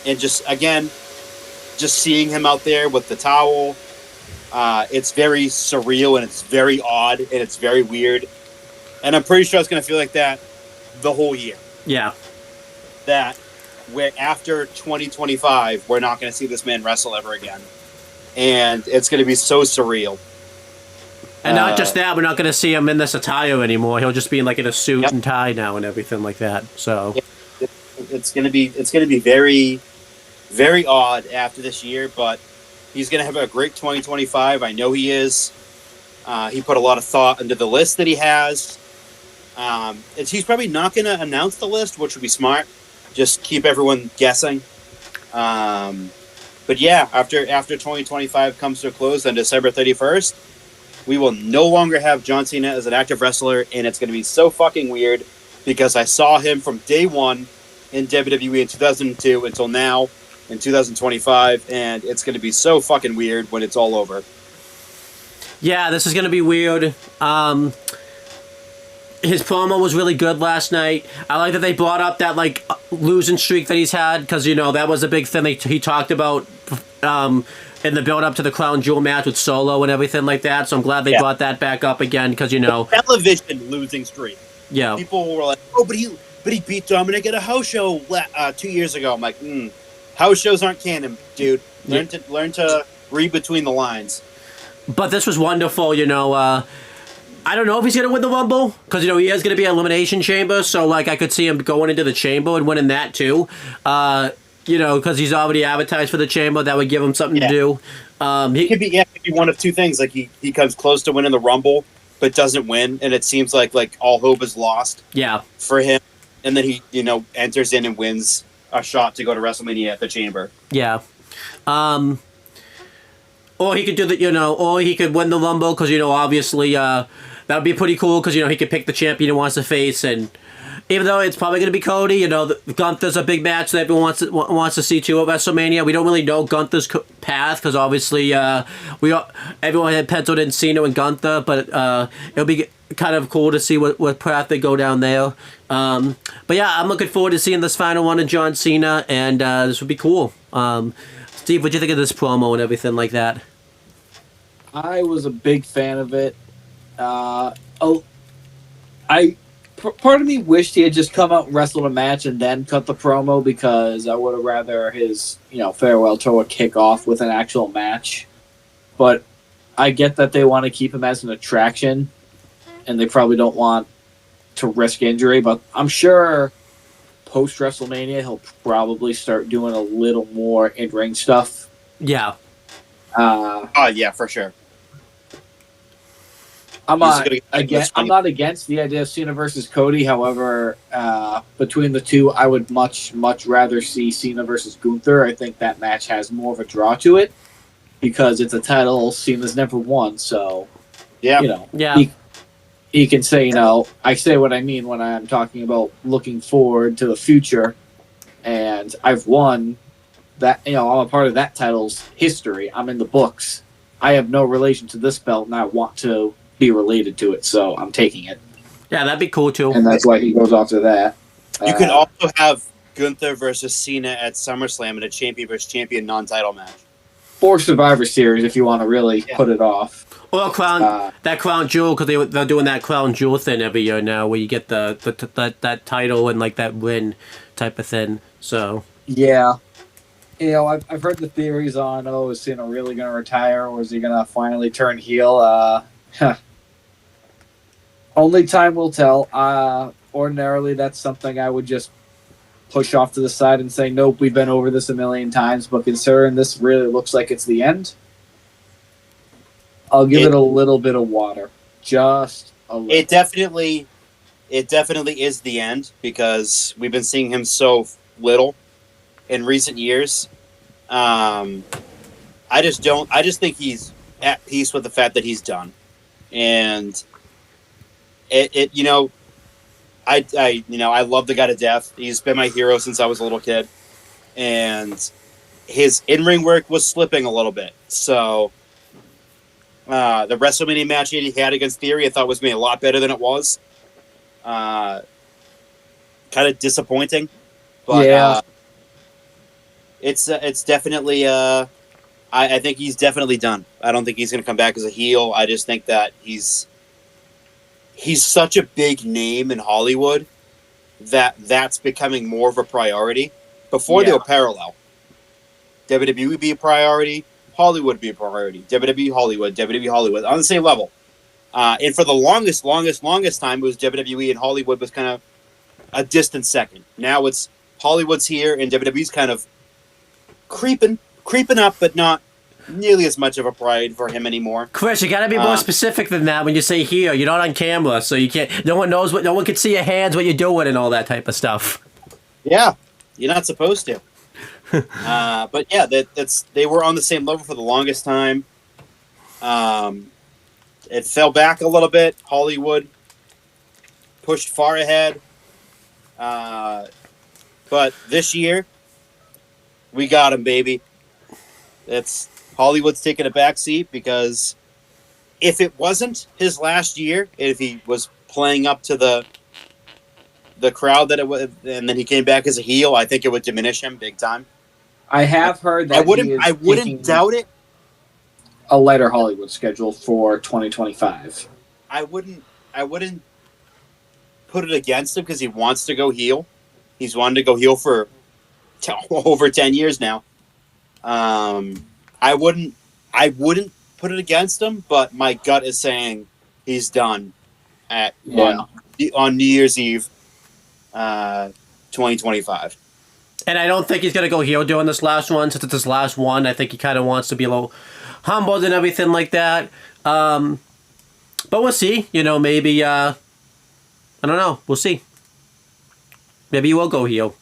and just seeing him out there with the towel. It's very surreal, and it's very odd, and it's very weird. And I'm pretty sure it's going to feel like that the whole year. Yeah. That where after 2025, we're not going to see this man wrestle ever again. And it's going to be so surreal. And not just that, we're not going to see him in this attire anymore. He'll just be in a suit and tie now and everything like that. So it's going to be very, very odd after this year, but he's going to have a great 2025. I know he is. He put a lot of thought into the list that he has. He's probably not going to announce the list, which would be smart. Just keep everyone guessing. But yeah, after 2025 comes to a close on December 31st, we will no longer have John Cena as an active wrestler, and it's going to be so fucking weird because I saw him from day one in WWE in 2002 until now in 2025, and it's going to be so fucking weird when it's all over. Yeah, this is going to be weird. his promo was really good last night. I like that they brought up that like losing streak that he's had because that was a big thing he talked about in the build up to the Crown Jewel match with Solo and everything like that. So I'm glad they brought that back up again because television losing streak. Yeah, People were like, "Oh, but he beat Dominic at a house show 2 years ago." I'm like, house shows aren't canon, dude. Learn to read between the lines. But this was wonderful. I don't know if he's going to win the Rumble because, he is going to be an Elimination Chamber. So, like, I could see him going into the Chamber and winning that, too. Because he's already advertised for the Chamber. That would give him something to do. He could be one of two things. Like, he comes close to winning the Rumble, but doesn't win. And it seems like all hope is lost for him. And then he, enters in and wins a shot to go to WrestleMania at the Chamber. Yeah. Or he could do or he could win the Rumble because, obviously, that would be pretty cool because, he could pick the champion he wants to face. And even though it's probably going to be Cody, Gunther's a big match that everyone wants to see too at WrestleMania. We don't really know Gunther's path because obviously everyone had penciled in Cena and Gunther, but it'll be kind of cool to see what path they go down there. But yeah, I'm looking forward to seeing this final one of John Cena, and this would be cool. Steve, what'd you think of this promo and everything like that? I was a big fan of it. Part of me wished he had just come out and wrestled a match and then cut the promo because I would have rather his, farewell tour kick off with an actual match. But I get that they want to keep him as an attraction and they probably don't want to risk injury, but I'm sure post WrestleMania he'll probably start doing a little more in-ring stuff. Yeah. Yeah, for sure. I'm not against the idea of Cena versus Cody. However, between the two, I would much rather see Cena versus Gunther. I think that match has more of a draw to it because it's a title Cena's never won. So, he can say, I say what I mean when I'm talking about looking forward to the future. And I've won that, I'm a part of that title's history. I'm in the books. I have no relation to this belt, and I want to be related to it, so I'm taking it. Yeah, that'd be cool too. And that's why he goes after that. You can also have Gunther versus Cena at SummerSlam in a champion versus champion non-title match. Or Survivor Series if you want to really put it off. Or that Crown Jewel, because they're doing that Crown Jewel thing every year now, where you get that title and like that win type of thing. So yeah, I've heard the theories on is Cena really going to retire or is he going to finally turn heel? Only time will tell. Ordinarily, that's something I would just push off to the side and say, nope, we've been over this a million times, but considering this really looks like it's the end, I'll give it a little bit of water. Just a little. It definitely is the end because we've been seeing him so little in recent years. I just think he's at peace with the fact that he's done. And I love the guy to death. He's been my hero since I was a little kid. And his in-ring work was slipping a little bit. So the WrestleMania match he had against Theory I thought was made a lot better than it was. Kind of disappointing. But it's definitely I think he's definitely done. I don't think he's going to come back as a heel. I just think that he's such a big name in Hollywood that's becoming more of a priority. Before they were parallel. WWE would be a priority, Hollywood would be a priority. WWE Hollywood on the same level. And for the longest time, it was WWE and Hollywood was kind of a distant second. Now it's Hollywood's here and WWE's kind of creeping up, but not nearly as much of a pride for him anymore. Chris, you gotta be more specific than that when you say here. You're not on camera, so you can't. No one can see your hands, what you're doing, and all that type of stuff. Yeah, you're not supposed to. But yeah, they were on the same level for the longest time. It fell back a little bit. Hollywood pushed far ahead. But this year, we got him, baby. Hollywood's taking a back seat because if it wasn't his last year, if he was playing up to the crowd that it was, and then he came back as a heel, I think it would diminish him big time. I have heard that I wouldn't he is I wouldn't taking doubt it. a lighter Hollywood schedule for 2025. I wouldn't put it against him because he wants to go heel. He's wanted to go heel for over 10 years now. I wouldn't put it against him, but my gut is saying he's done on New Year's Eve, 2025. And I don't think he's going to go heel doing this last one. Since it's his last one, I think he kind of wants to be a little humbled and everything like that. But we'll see. You know, maybe, I don't know. We'll see. Maybe he will go heel.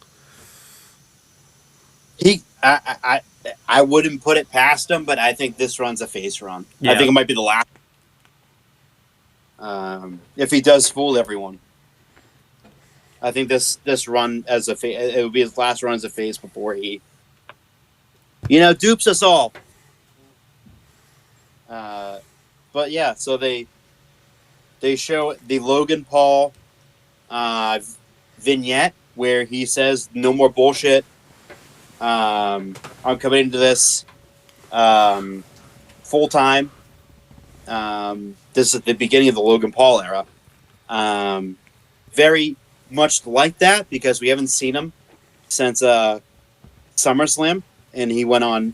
I wouldn't put it past him, but I think this run's a face run. Yeah. I think it might be the last. If he does fool everyone, I think this run as a face, it would be his last run as a face before he, dupes us all. But yeah, so they show the Logan Paul vignette where he says no more bullshit. I'm coming into this full time. This is the beginning of the Logan Paul era. Very much like that because we haven't seen him since SummerSlam, and he went on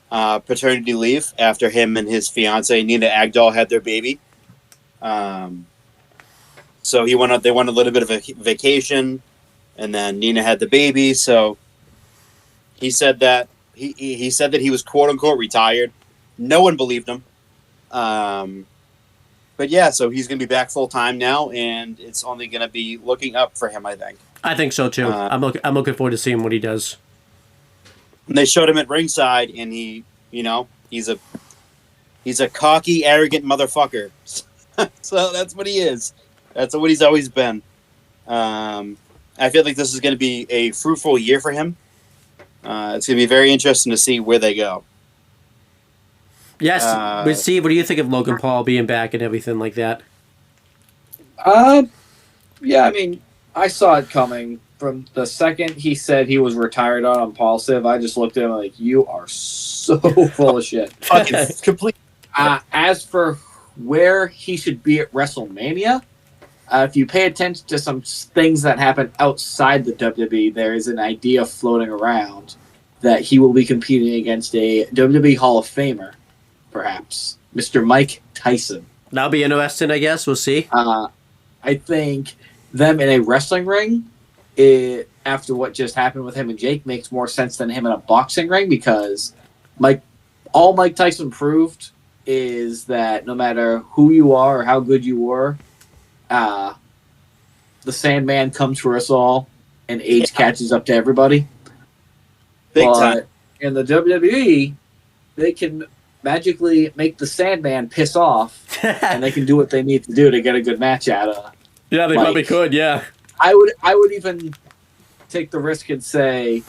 paternity leave after him and his fiance Nina Agdal had their baby. So they went a little bit of a vacation, and then Nina had the baby. So he said that he said that he was quote unquote retired. No one believed him. But yeah, so he's going to be back full time now, and it's only going to be looking up for him, I think. I think so too. I'm looking forward to seeing what he does. And they showed him at ringside, and he's a cocky, arrogant motherfucker. So that's what he is. That's what he's always been. I feel like this is going to be a fruitful year for him. It's going to be very interesting to see where they go. Yes, but Steve, what do you think of Logan Paul being back and everything like that? Yeah, I mean, I saw it coming from the second he said he was retired on Impulsive. I just looked at him like, you are so full of shit. Fucking complete. As for where he should be at WrestleMania, if you pay attention to some things that happen outside the WWE, there is an idea floating around that he will be competing against a WWE Hall of Famer, perhaps, Mr. Mike Tyson. That'll be interesting, I guess. We'll see. I think them in a wrestling ring, after what just happened with him and Jake, makes more sense than him in a boxing ring because all Mike Tyson proved is that no matter who you are or how good you were, the Sandman comes for us all, and age catches up to everybody. Big time. In the WWE, they can magically make the Sandman piss off, and they can do what they need to do to get a good match out of. Yeah, they probably could. Yeah, I would even take the risk and say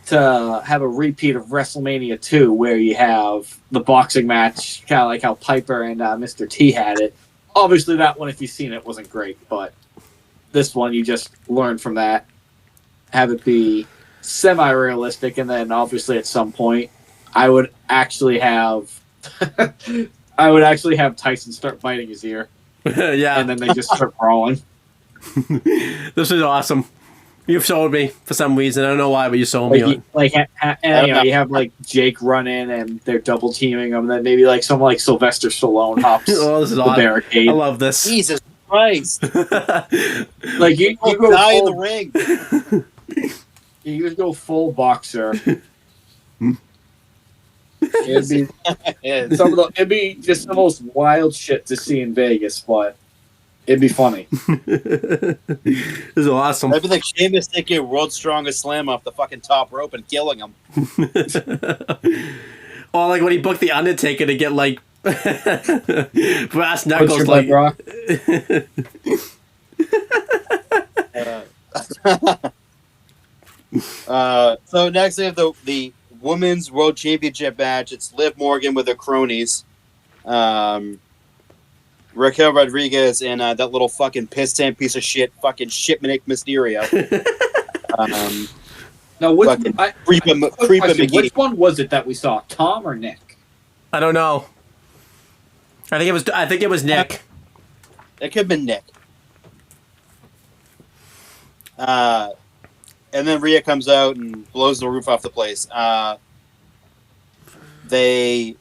to have a repeat of WrestleMania 2 where you have the boxing match, kind of like how Piper and Mr. T had it. Obviously, that one, if you've seen it, wasn't great, but this one, you just learn from that. Have it be semi-realistic, and then obviously at some point, I would actually have Tyson start biting his ear. Yeah, and then they just start brawling. This is awesome. You've sold me for some reason. I don't know why, but you sold me on. You have like Jake run in and they're double teaming him. And then maybe like someone like Sylvester Stallone hops oh, this is the awesome. barricade. I love this. Jesus Christ! Like you go die in full, the ring. you just go full boxer. It'd be just the most wild shit to see in Vegas, but it'd be funny. This is awesome. I'd be like Sheamus taking a world's strongest slam off the fucking top rope and killing him. Or like when he booked the Undertaker to get like brass knuckles, Butcher like Brock. So next we have the Women's World Championship match. It's Liv Morgan with her cronies Raquel Rodriguez and that little fucking pissant piece of shit, fucking Shipmanic Mysterio. No, which, Fucking I, Creepa question, McGee. which one was it that we saw? Tom or Nick? I don't know. I think it was Nick. That could have been Nick. And then Rhea comes out and blows the roof off the place. They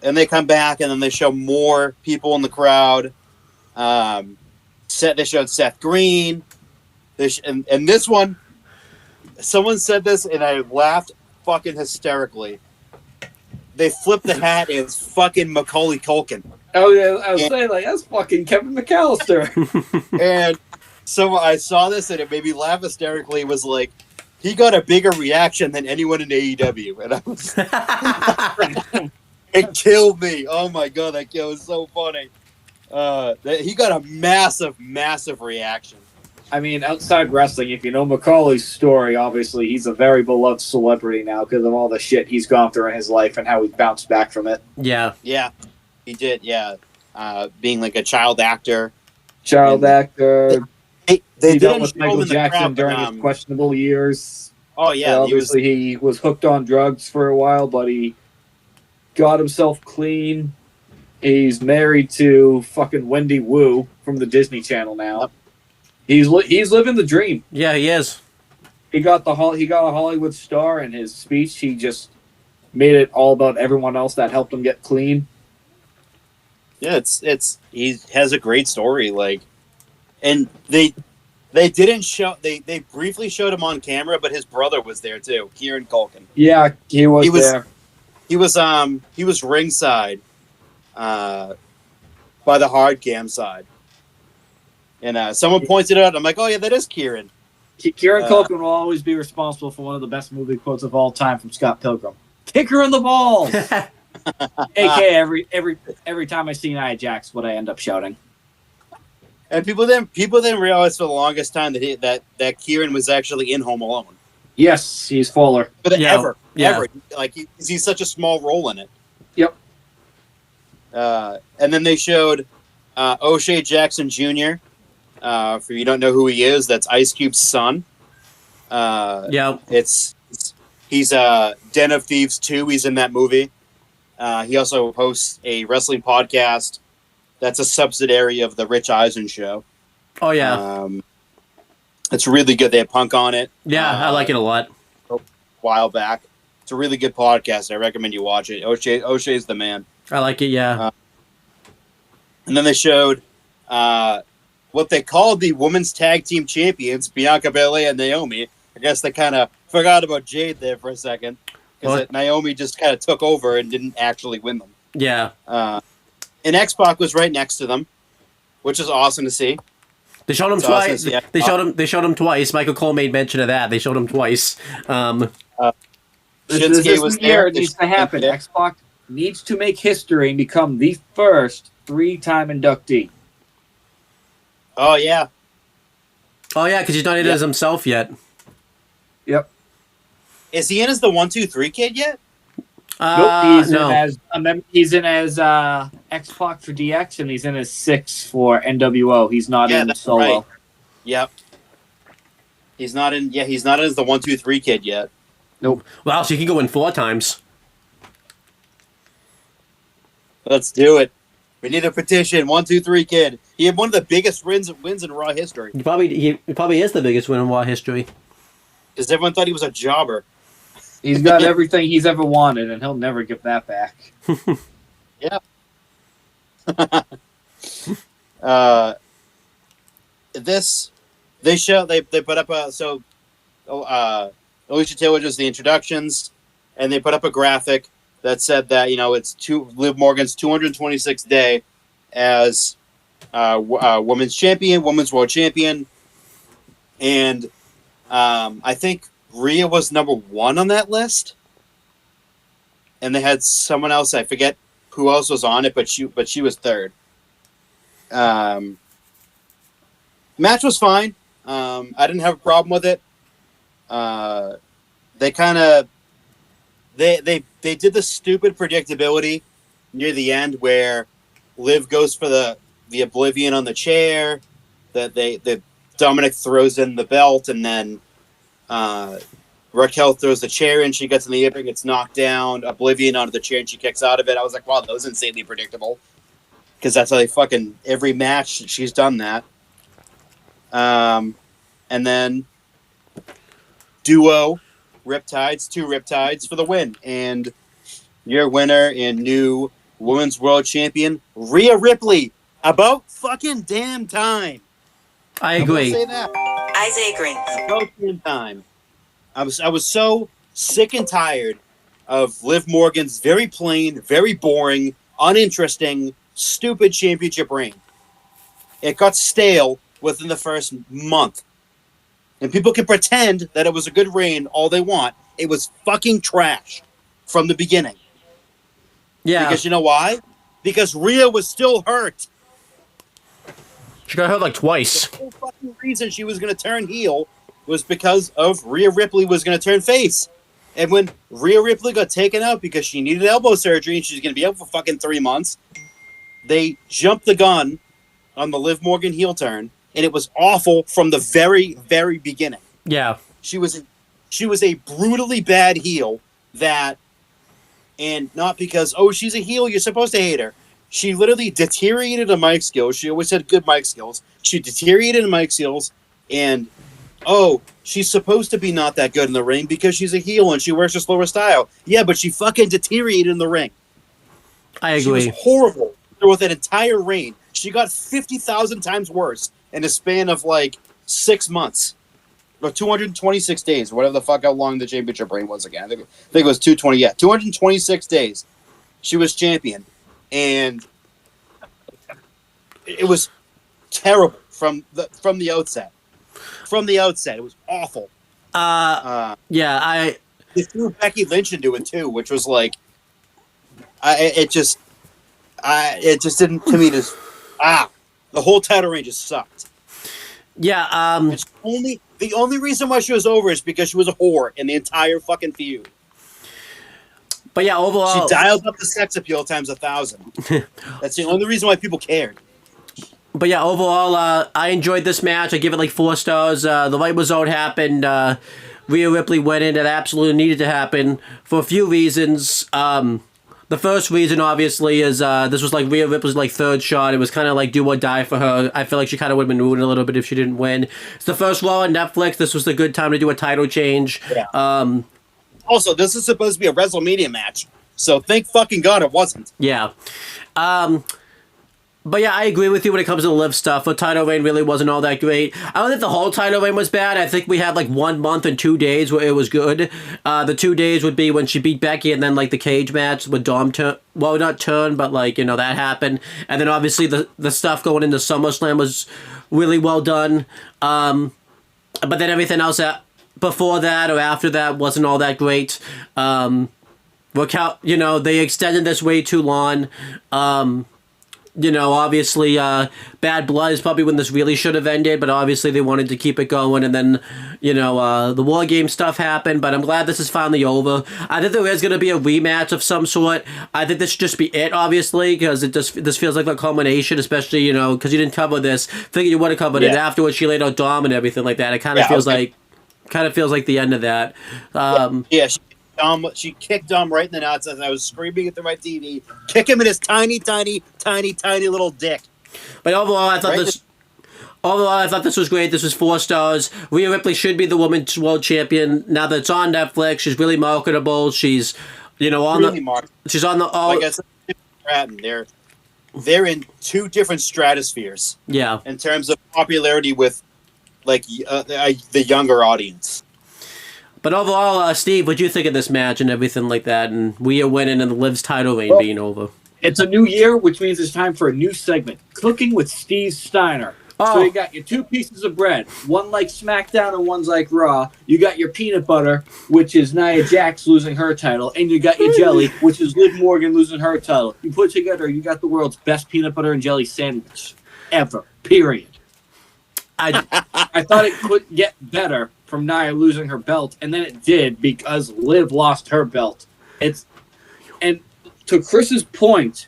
come back, and then they show more people in the crowd. They showed Seth Green. And this one, someone said this, and I laughed fucking hysterically. They flipped the hat, and it's fucking Macaulay Culkin. Oh yeah, I was saying like that's fucking Kevin McAllister. And so I saw this, and it made me laugh hysterically. It was like, he got a bigger reaction than anyone in AEW. And I was... It killed me. Oh my god, that was so funny. He got a massive, massive reaction. I mean, outside wrestling, if you know Macaulay's story, obviously he's a very beloved celebrity now because of all the shit he's gone through in his life and how he bounced back from it. Yeah. Yeah, he did. Yeah, being like a child actor. Actor. They He dealt didn't with show him Michael in the Jackson crowd, during but, his questionable years. Oh yeah, Obviously he was hooked on drugs for a while, but he got himself clean. He's married to fucking Wendy Wu from the Disney Channel now. Yep. He's living the dream. Yeah, he is. He got a Hollywood star, and his speech, he just made it all about everyone else that helped him get clean. Yeah, he has a great story. Like, and they didn't show. They briefly showed him on camera, but his brother was there too, Kieran Culkin. Yeah, he was there. He was ringside, by the hard cam side, and someone pointed out. I'm like, oh yeah, that is Kieran. Kieran Culkin will always be responsible for one of the best movie quotes of all time from Scott Pilgrim. Kick her in the balls. AK every time I see Nia Jax, what I end up shouting. And people didn't realize for the longest time that Kieran was actually in Home Alone. Yes, he's Fuller. But ever, yeah. like he's such a small role in it. Yep. And then they showed O'Shea Jackson Jr. For you don't know who he is, that's Ice Cube's son. Yeah. He's Den of Thieves 2. He's in that movie. He also hosts a wrestling podcast that's a subsidiary of the Rich Eisen show. Oh yeah. It's really good. They have Punk on it. Yeah, I like it a lot. A while back. It's a really good podcast. I recommend you watch it. O'Shea's the man. I like it, yeah. And then they showed what they called the women's tag team champions, Bianca Belair and Naomi. I guess they kind of forgot about Jade there for a second because Naomi just kind of took over and didn't actually win them. Yeah. And X-Pac was right next to them, which is awesome to see. They showed him twice. They showed him twice. Michael Cole made mention of that. They showed him twice. This year needs to happen. X-Pac needs to make history and become the first 3-time inductee. Oh yeah. Oh yeah, because he's not in it as himself yet. Yep. Is he in as the 1-2-3 kid yet? Nope. He's No. in as X-Pac for DX, and he's in as 6 for NWO. He's not in solo. Right. Yep. He's not in. Yeah, he's not in as the 1-2-3 kid yet. Nope. Wow, so he can go in 4 times. Let's do it. We need a petition. 1-2-3 kid. He had one of the biggest wins in Raw history. He probably is the biggest win in Raw history. Because everyone thought he was a jobber. He's got everything he's ever wanted, and he'll never give that back. Yeah. They put up Alicia Taylor does the introductions, and they put up a graphic that said that it's Liv Morgan's 226th day as women's champion, women's world champion, and I think Rhea was number 1 on that list, and they had someone else. I forget who else was on it, but she was 3rd. Match was fine. I didn't have a problem with it. They did the stupid predictability near the end where Liv goes for the Oblivion on the chair. That Dominic throws in the belt, and then Raquel throws the chair in. She gets in the apron, gets knocked down. Oblivion onto the chair, and she kicks out of it. I was like, wow, that was insanely predictable. Because that's how they fucking every match she's done that. And then duo Riptides, 2 Riptides for the win, and your winner and new Women's World Champion Rhea Ripley. About fucking damn time. I agree. Say that. Isaiah Green. About damn time. I was so sick and tired of Liv Morgan's very plain, very boring, uninteresting, stupid championship reign. It got stale within the first month. And people can pretend that it was a good reign all they want. It was fucking trash from the beginning. Yeah. Because you know why? Because Rhea was still hurt. She got hurt like twice. The whole fucking reason she was going to turn heel was because of Rhea Ripley was going to turn face. And when Rhea Ripley got taken out because she needed elbow surgery and she's going to be out for fucking 3 months, they jumped the gun on the Liv Morgan heel turn, and it was awful from the very, very beginning. Yeah. She was a brutally bad heel that, and not because, oh, she's a heel, you're supposed to hate her. She literally deteriorated in mic skills. She always had good mic skills. She deteriorated in mic skills, and, oh, she's supposed to be not that good in the ring because she's a heel and she works a slower style. Yeah, but she fucking deteriorated in the ring. I agree. She was horrible throughout that entire reign. She got 50,000 times worse in a span of like 6 months. Or 226 days, or whatever the fuck how long the championship reign was again. I think it was 220. Yeah, 226 days. She was champion. And it was terrible from the outset. From the outset, it was awful. Yeah, They threw Becky Lynch into it too, which was like, it just didn't to me. Just the whole title reign just sucked. Yeah. It's the only reason why she was over is because she was a whore in the entire fucking feud. But yeah, overall, she dialed up the sex appeal times 1,000. That's the only reason why people cared. But yeah, overall, I enjoyed this match. I give it like 4 stars. The light result happened. Rhea Ripley went in. It absolutely needed to happen for a few reasons. The first reason, obviously, is this was like Rhea Ripley's like 3rd shot. It was kind of like do or die for her. I feel like she kind of would have been ruined a little bit if she didn't win. It's the first Raw on Netflix. This was the good time to do a title change. Yeah. Also, this is supposed to be a WrestleMania match, so thank fucking God it wasn't. Yeah. But yeah, I agree with you when it comes to the Liv stuff. The title reign really wasn't all that great. I don't think the whole title reign was bad. I think we had like 1 month and 2 days where it was good. The 2 days would be when she beat Becky, and then like the cage match with Dom turn. Well, not turn, but like, you know, that happened. And then obviously the stuff going into SummerSlam was really well done. But then everything else before that or after that wasn't all that great. You know, they extended this way too long. You know, obviously, Bad Blood is probably when this really should have ended, but obviously they wanted to keep it going, and then, you know, the War Game stuff happened, but I'm glad this is finally over. I think there is going to be a rematch of some sort. I think this should just be it, obviously, because this feels like a culmination, especially, you know, because you didn't cover this. Figured you would have covered it afterwards. She laid out Dom and everything like that. It kind of feels like the end of that. She kicked Dom right in the nuts as I was screaming at my TV. Kick him in his tiny, tiny, tiny, tiny little dick. But overall, I thought this was great. This was 4 stars. Rhea Ripley should be the Women's World Champion. Now that it's on Netflix, she's really marketable. She's, you know, she's on the all. Like I said, they're in 2 different stratospheres. Yeah. In terms of popularity with, like, the younger audience. But overall, Steve, what do you think of this match and everything like that, and Rhea winning and the Liv's title reign being over? It's a new year, which means it's time for a new segment, Cooking with Steve Steiner. Oh. So you got your 2 pieces of bread, one like SmackDown and one's like Raw. You got your peanut butter, which is Nia Jax losing her title, and you got your jelly, which is Liv Morgan losing her title. You put it together, you got the world's best peanut butter and jelly sandwich ever, period. I thought it could get better from Nia losing her belt, and then it did because Liv lost her belt. And to Chris's point,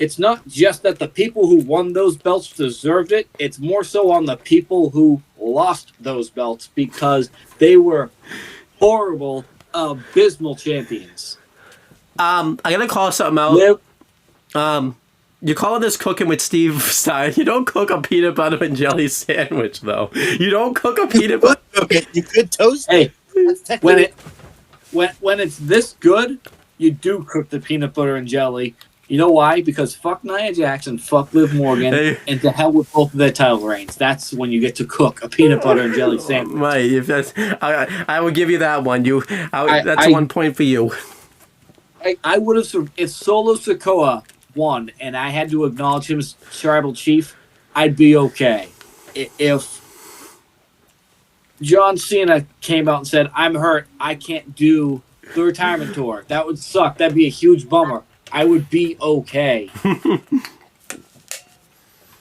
it's not just that the people who won those belts deserved it. It's more so on the people who lost those belts because they were horrible, abysmal champions. I gotta call something out. Liv, You're calling this cooking with Steve Stein. You don't cook a peanut butter and jelly sandwich, though. You don't cook a peanut butter. Okay, you could toast hey, it. when it's this good, you do cook the peanut butter and jelly. You know why? Because fuck Nia Jax and fuck Liv Morgan, Hey. and to hell with both of their title reigns. That's when you get to cook a peanut butter and jelly sandwich. Right, if that's, I will give you that one. That's 1 point for you. I would have, if Solo Sikoa won and I had to acknowledge him as tribal chief, I'd be okay. If John Cena came out and said, I'm hurt, I can't do the retirement tour, that would suck. That'd be a huge bummer. I would be okay. If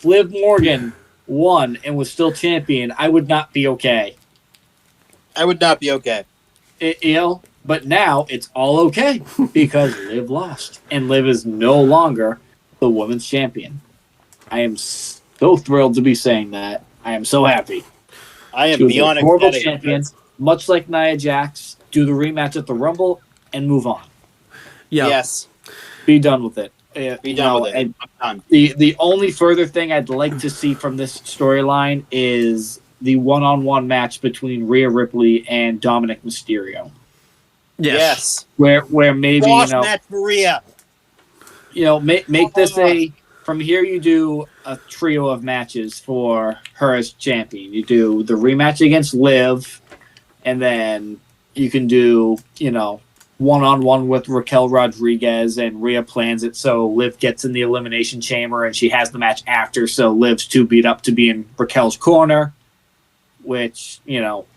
Liv Morgan won and was still champion, I would not be okay. I would not be okay. But now it's all okay because Liv lost and Liv is no longer the women's champion. I am so thrilled to be saying that. I am so happy. I am She was beyond a horrible ecstatic. champion, much like Nia Jax. Do the rematch at the Rumble and move on. Yeah. Yes. Be done with it. Be done with it. And I'm done. the only further thing I'd like to see from this storyline is the one-on-one match between Rhea Ripley and Dominic Mysterio. Yes. Yes. Where maybe Boss match Maria. Make this from here. You do a trio of matches for her as champion. You do the rematch against Liv, and then you can do one-on-one with Raquel Rodriguez, and Rhea plans it so Liv gets in the Elimination Chamber and she has the match after, so Liv's too beat up to be in Raquel's corner, which,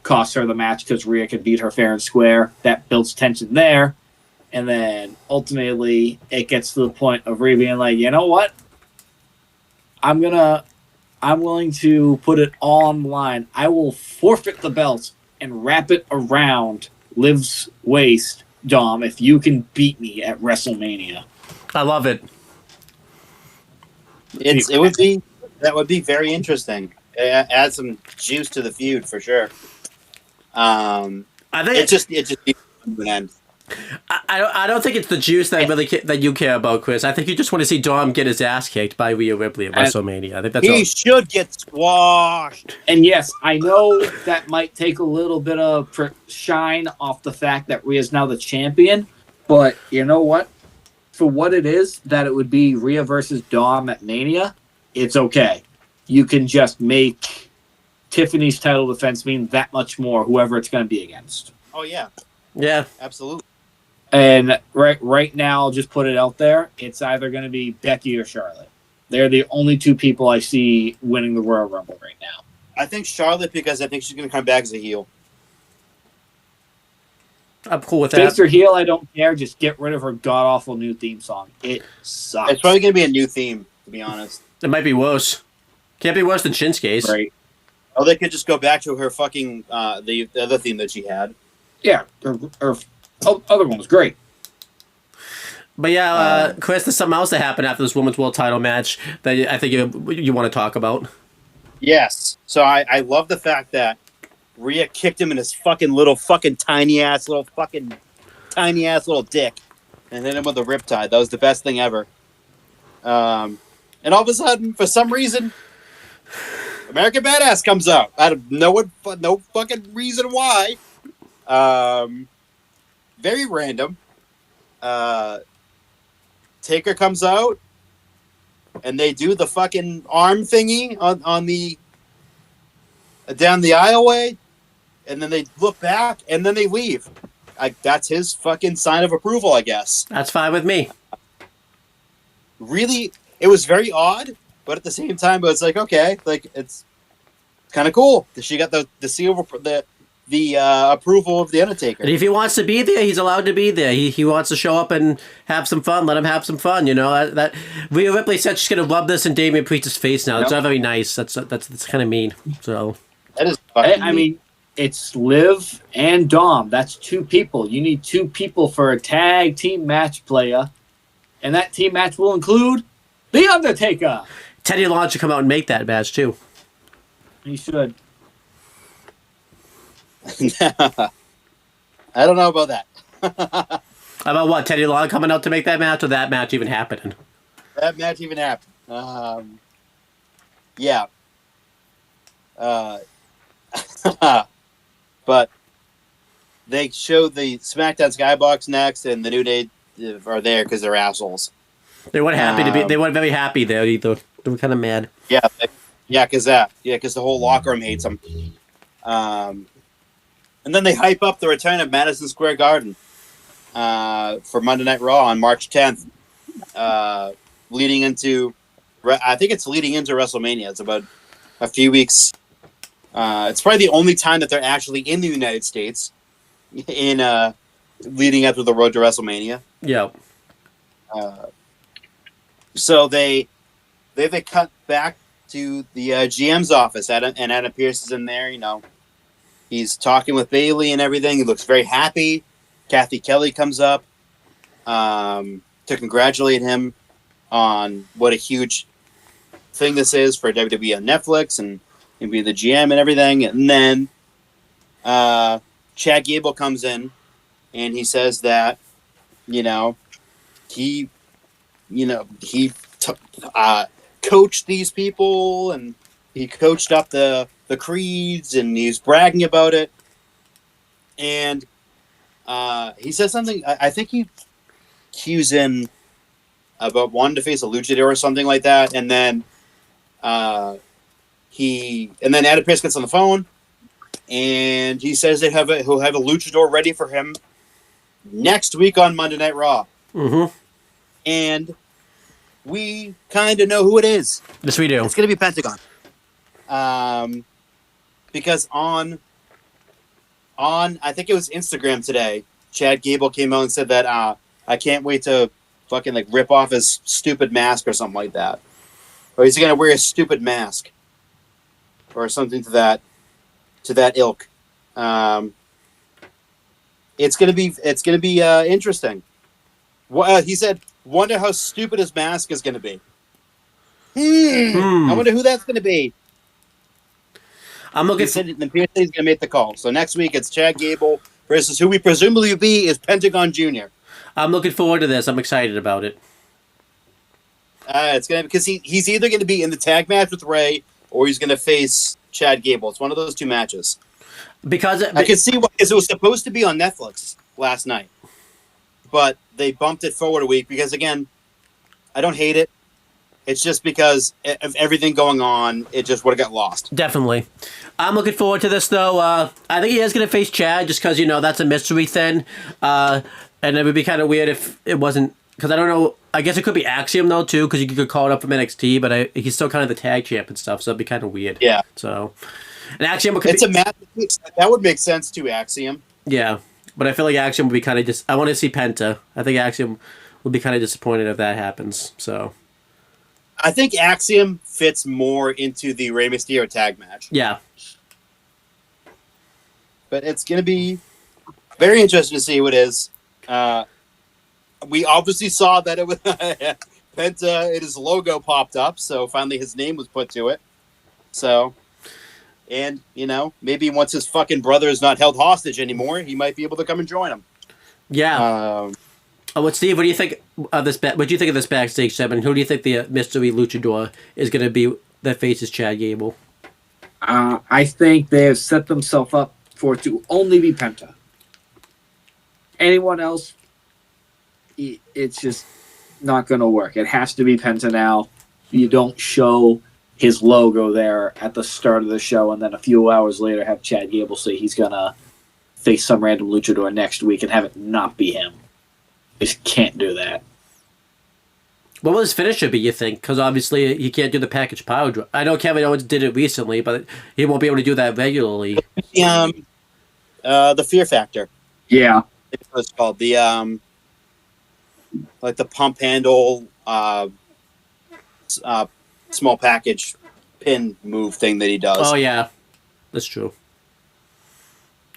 costs her the match because Rhea can beat her fair and square. That builds tension there. And then ultimately it gets to the point of Rhea being like, you know what? I'm willing to put it all on the line. I will forfeit the belt and wrap it around Liv's waist, Dom, if you can beat me at WrestleMania. I love it. That would be very interesting. Add some juice to the feud for sure. I think it just needs to an end. I don't think it's the juice that that you care about, Chris. I think you just want to see Dom get his ass kicked by Rhea Ripley at WrestleMania. I think that's He should get squashed. And yes, I know that might take a little bit of shine off the fact that Rhea's now the champion, but you know what? For what it is, that it would be Rhea versus Dom at Mania, it's okay. You can just make Tiffany's title defense mean that much more, whoever it's going to be against. Oh yeah, Yeah. absolutely. And right now, I'll just put it out there. It's either going to be Becky or Charlotte. They're the only two people I see winning the Royal Rumble right now. I think Charlotte, because I think she's going to come back as a heel. I'm cool with that. Face or heel, I don't care. Just get rid of her god-awful new theme song. It sucks. It's probably going to be a new theme, to be honest. It might be worse. Can't be worse than Shinsuke's. Right. Oh, they could just go back to her fucking the other theme that she had. Yeah, her other one was great. But yeah, Chris, there's something else that happened after this Women's World Title match that I think you want to talk about. Yes. So I love the fact that Rhea kicked him in his fucking tiny ass little dick and hit him with a riptide. That was the best thing ever. And all of a sudden, for some reason, American Badass comes out out of no fucking reason why. Very random. Taker comes out, and they do the fucking arm thingy on the down the aisleway, and then they look back, and then they leave. That's his fucking sign of approval, I guess. That's fine with me. Really, it was very odd, but at the same time, it was like, okay, like it's kind of cool that she got the seal of the approval of the Undertaker. And if he wants to be there, he's allowed to be there. He wants to show up and have some fun. Let him have some fun. That Rhea Ripley said she's gonna rub this in Damian Priest's face now. It's not very nice. That's kind of mean. So That is fucking I mean, it's Liv and Dom. That's two people. You need two people for a tag team match, playa. And that team match will include The Undertaker. Teddy Long should come out and make that match too. He should. I don't know about that. About what? Teddy Long coming out to make that match, or that match even happening? That match even happened. Yeah. But they showed the SmackDown Skybox next, and the New Day are there because they're assholes. They weren't happy to be. They weren't very happy there either. They were kind of mad. Yeah, because the whole locker room hates them. And then they hype up the return of Madison Square Garden for Monday Night Raw on March 10th, leading into WrestleMania. It's about a few weeks. It's probably the only time that they're actually in the United States in leading up to the road to WrestleMania. Yeah. So they cut back to the GM's office, and Adam Pearce is in there. You know, he's talking with Bayley and everything. He looks very happy. Kathy Kelly comes up to congratulate him on what a huge thing this is for WWE on Netflix and be the GM and everything. And then Chad Gable comes in and he says that, he coached these people and he coached up the creeds and he's bragging about it. And he says something, I think he cues in about wanting to face a luchador or something like that. And then Adam Pearce gets on the phone and he says he'll have a luchador ready for him next week on Monday Night Raw. Mm-hmm. And we kind of know who it is. Yes, we do. It's going to be Pentagon. Because on I think it was Instagram today, Chad Gable came out and said that I can't wait to fucking rip off his stupid mask or something like that. Or he's going to wear a stupid mask. Or something to that ilk. It's gonna be interesting. He said, "Wonder how stupid his mask is gonna be." I wonder who that's gonna be. I'm looking. Then Pearce said he's gonna make the call. So next week it's Chad Gable versus who we presumably be is Pentagon Jr. I'm looking forward to this. I'm excited about it. It's gonna because he's either gonna be in the tag match with Ray or he's gonna face Chad Gable. It's one of those two matches. Because I can see why, because it was supposed to be on Netflix last night, but they bumped it forward a week because, again, I don't hate it. It's just because of everything going on, it just would have got lost. Definitely. I'm looking forward to this, though. I think he is going to face Chad just because, that's a mystery thing. And it would be kind of weird if it wasn't, because I don't know. I guess it could be Axiom, though, too, because you could call it up from NXT, but he's still kind of the tag champ and stuff, so it'd be kind of weird. Yeah. So, and Axiom could it's a match that would make sense to Axiom. Yeah, but I feel like Axiom would be kind of just. I want to see Penta. I think Axiom would be kind of disappointed if that happens. So, I think Axiom fits more into the Rey Mysterio tag match. Yeah. But it's going to be very interesting to see who it is. We obviously saw that it was Penta, his logo popped up, so finally his name was put to it. So, and, maybe once his fucking brother is not held hostage anymore, he might be able to come and join him. Yeah. Steve, what do you think of this? What do you think of this backstage segment? Who do you think the mystery luchador is going to be that faces Chad Gable? I think they have set themselves up for it to only be Penta. Anyone else, it's just not going to work. It has to be Penta now. You don't show his logo there at the start of the show and then a few hours later have Chad Gable say he's going to face some random luchador next week and have it not be him. Just can't do that. What will his finisher be, you think? Because obviously he can't do the package power drive. I know Kevin Owens did it recently, but he won't be able to do that regularly. The Fear Factor. Yeah. It's what it's called. The the pump handle small package pin move thing that he does. Oh yeah, that's true.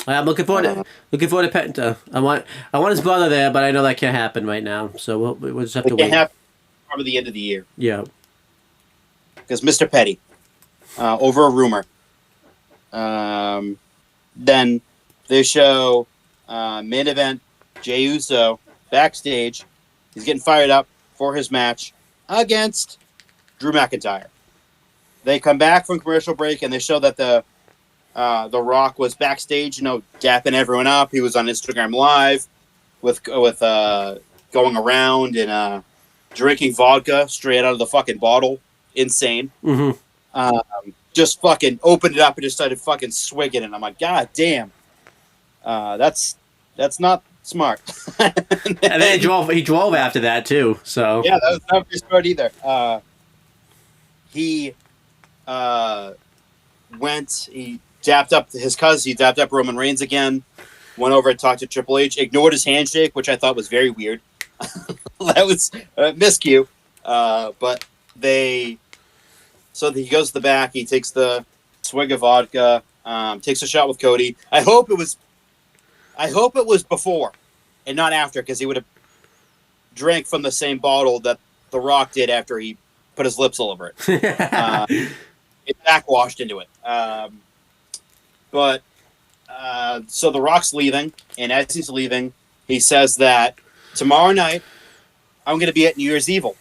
I'm looking forward to Penta. I want his brother there, but I know that can't happen right now. So we'll just have to wait. probably the end of the year. Yeah. Because Mr. Petty, over a rumor. Then they show main event Jey Uso backstage. He's getting fired up for his match against Drew McIntyre. They come back from commercial break and they show that the Rock was backstage, dapping everyone up. He was on Instagram Live with going around and drinking vodka straight out of the fucking bottle. Insane. Mm-hmm. Just fucking opened it up and just started fucking swigging, and I'm like, God damn, that's not smart. And then he drove after that too. So yeah, that was not very smart either. He he dapped up his cousin. He dapped up Roman Reigns again. Went over and talked to Triple H. Ignored his handshake, which I thought was very weird. That was miscue. But so he goes to the back. He takes the swig of vodka. Takes a shot with Cody. I hope it was before and not after, because he would have drank from the same bottle that The Rock did after he put his lips all over it. It backwashed into it. So The Rock's leaving, and as he's leaving, he says that tomorrow night I'm going to be at New Year's Evil,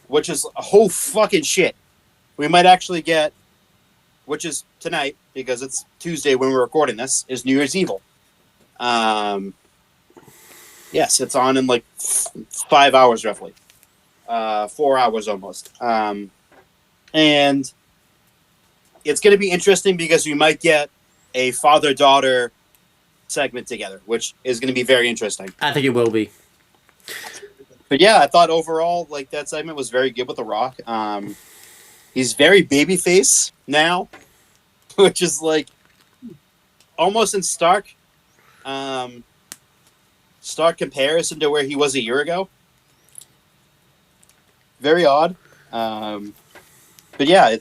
which is a whole fucking shit. We might actually get, which is tonight, because it's Tuesday when we're recording this, is New Year's Evil. Yes, it's on in like 5 hours roughly. 4 hours almost. And it's going to be interesting because we might get a father-daughter segment together, which is going to be very interesting. I think it will be. But yeah, I thought overall, like, that segment was very good with The Rock. He's very babyface now, which is like almost in stark comparison to where he was a year ago. Very odd. But yeah,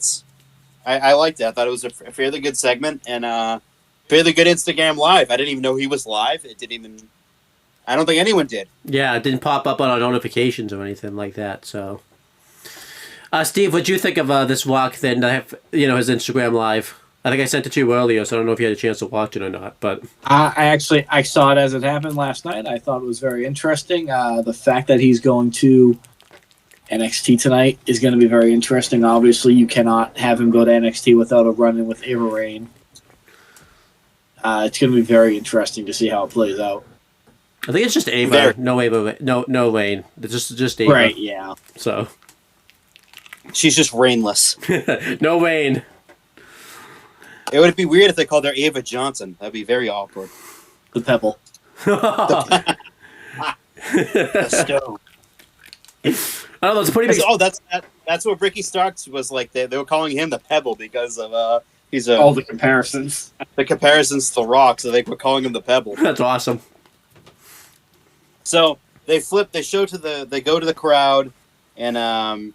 I liked it. I thought it was a fairly good segment and fairly good Instagram Live. I didn't even know he was live. I don't think anyone did. Yeah, it didn't pop up on our notifications or anything like that. So, Steve, what'd you think of this Rock thing? His Instagram Live. I think I sent it to you earlier, so I don't know if you had a chance to watch it or not. But I saw it as it happened last night. I thought it was very interesting. The fact that he's going to NXT tonight is going to be very interesting. Obviously, you cannot have him go to NXT without a run-in with Ava Raine. It's going to be very interesting to see how it plays out. I think it's just Ava. No Ava. No Raine. It's just Ava. Right, yeah. So she's just rainless. No Raine. It would be weird if they called her Ava Johnson. That'd be very awkward. The Pebble. The Stone. I don't know. It's a pretty big. Oh, that's what Ricky Starks was like. They were calling him the Pebble because of all the comparisons. The comparisons to The Rock, so they were calling him the Pebble. That's awesome. So they go to the crowd, and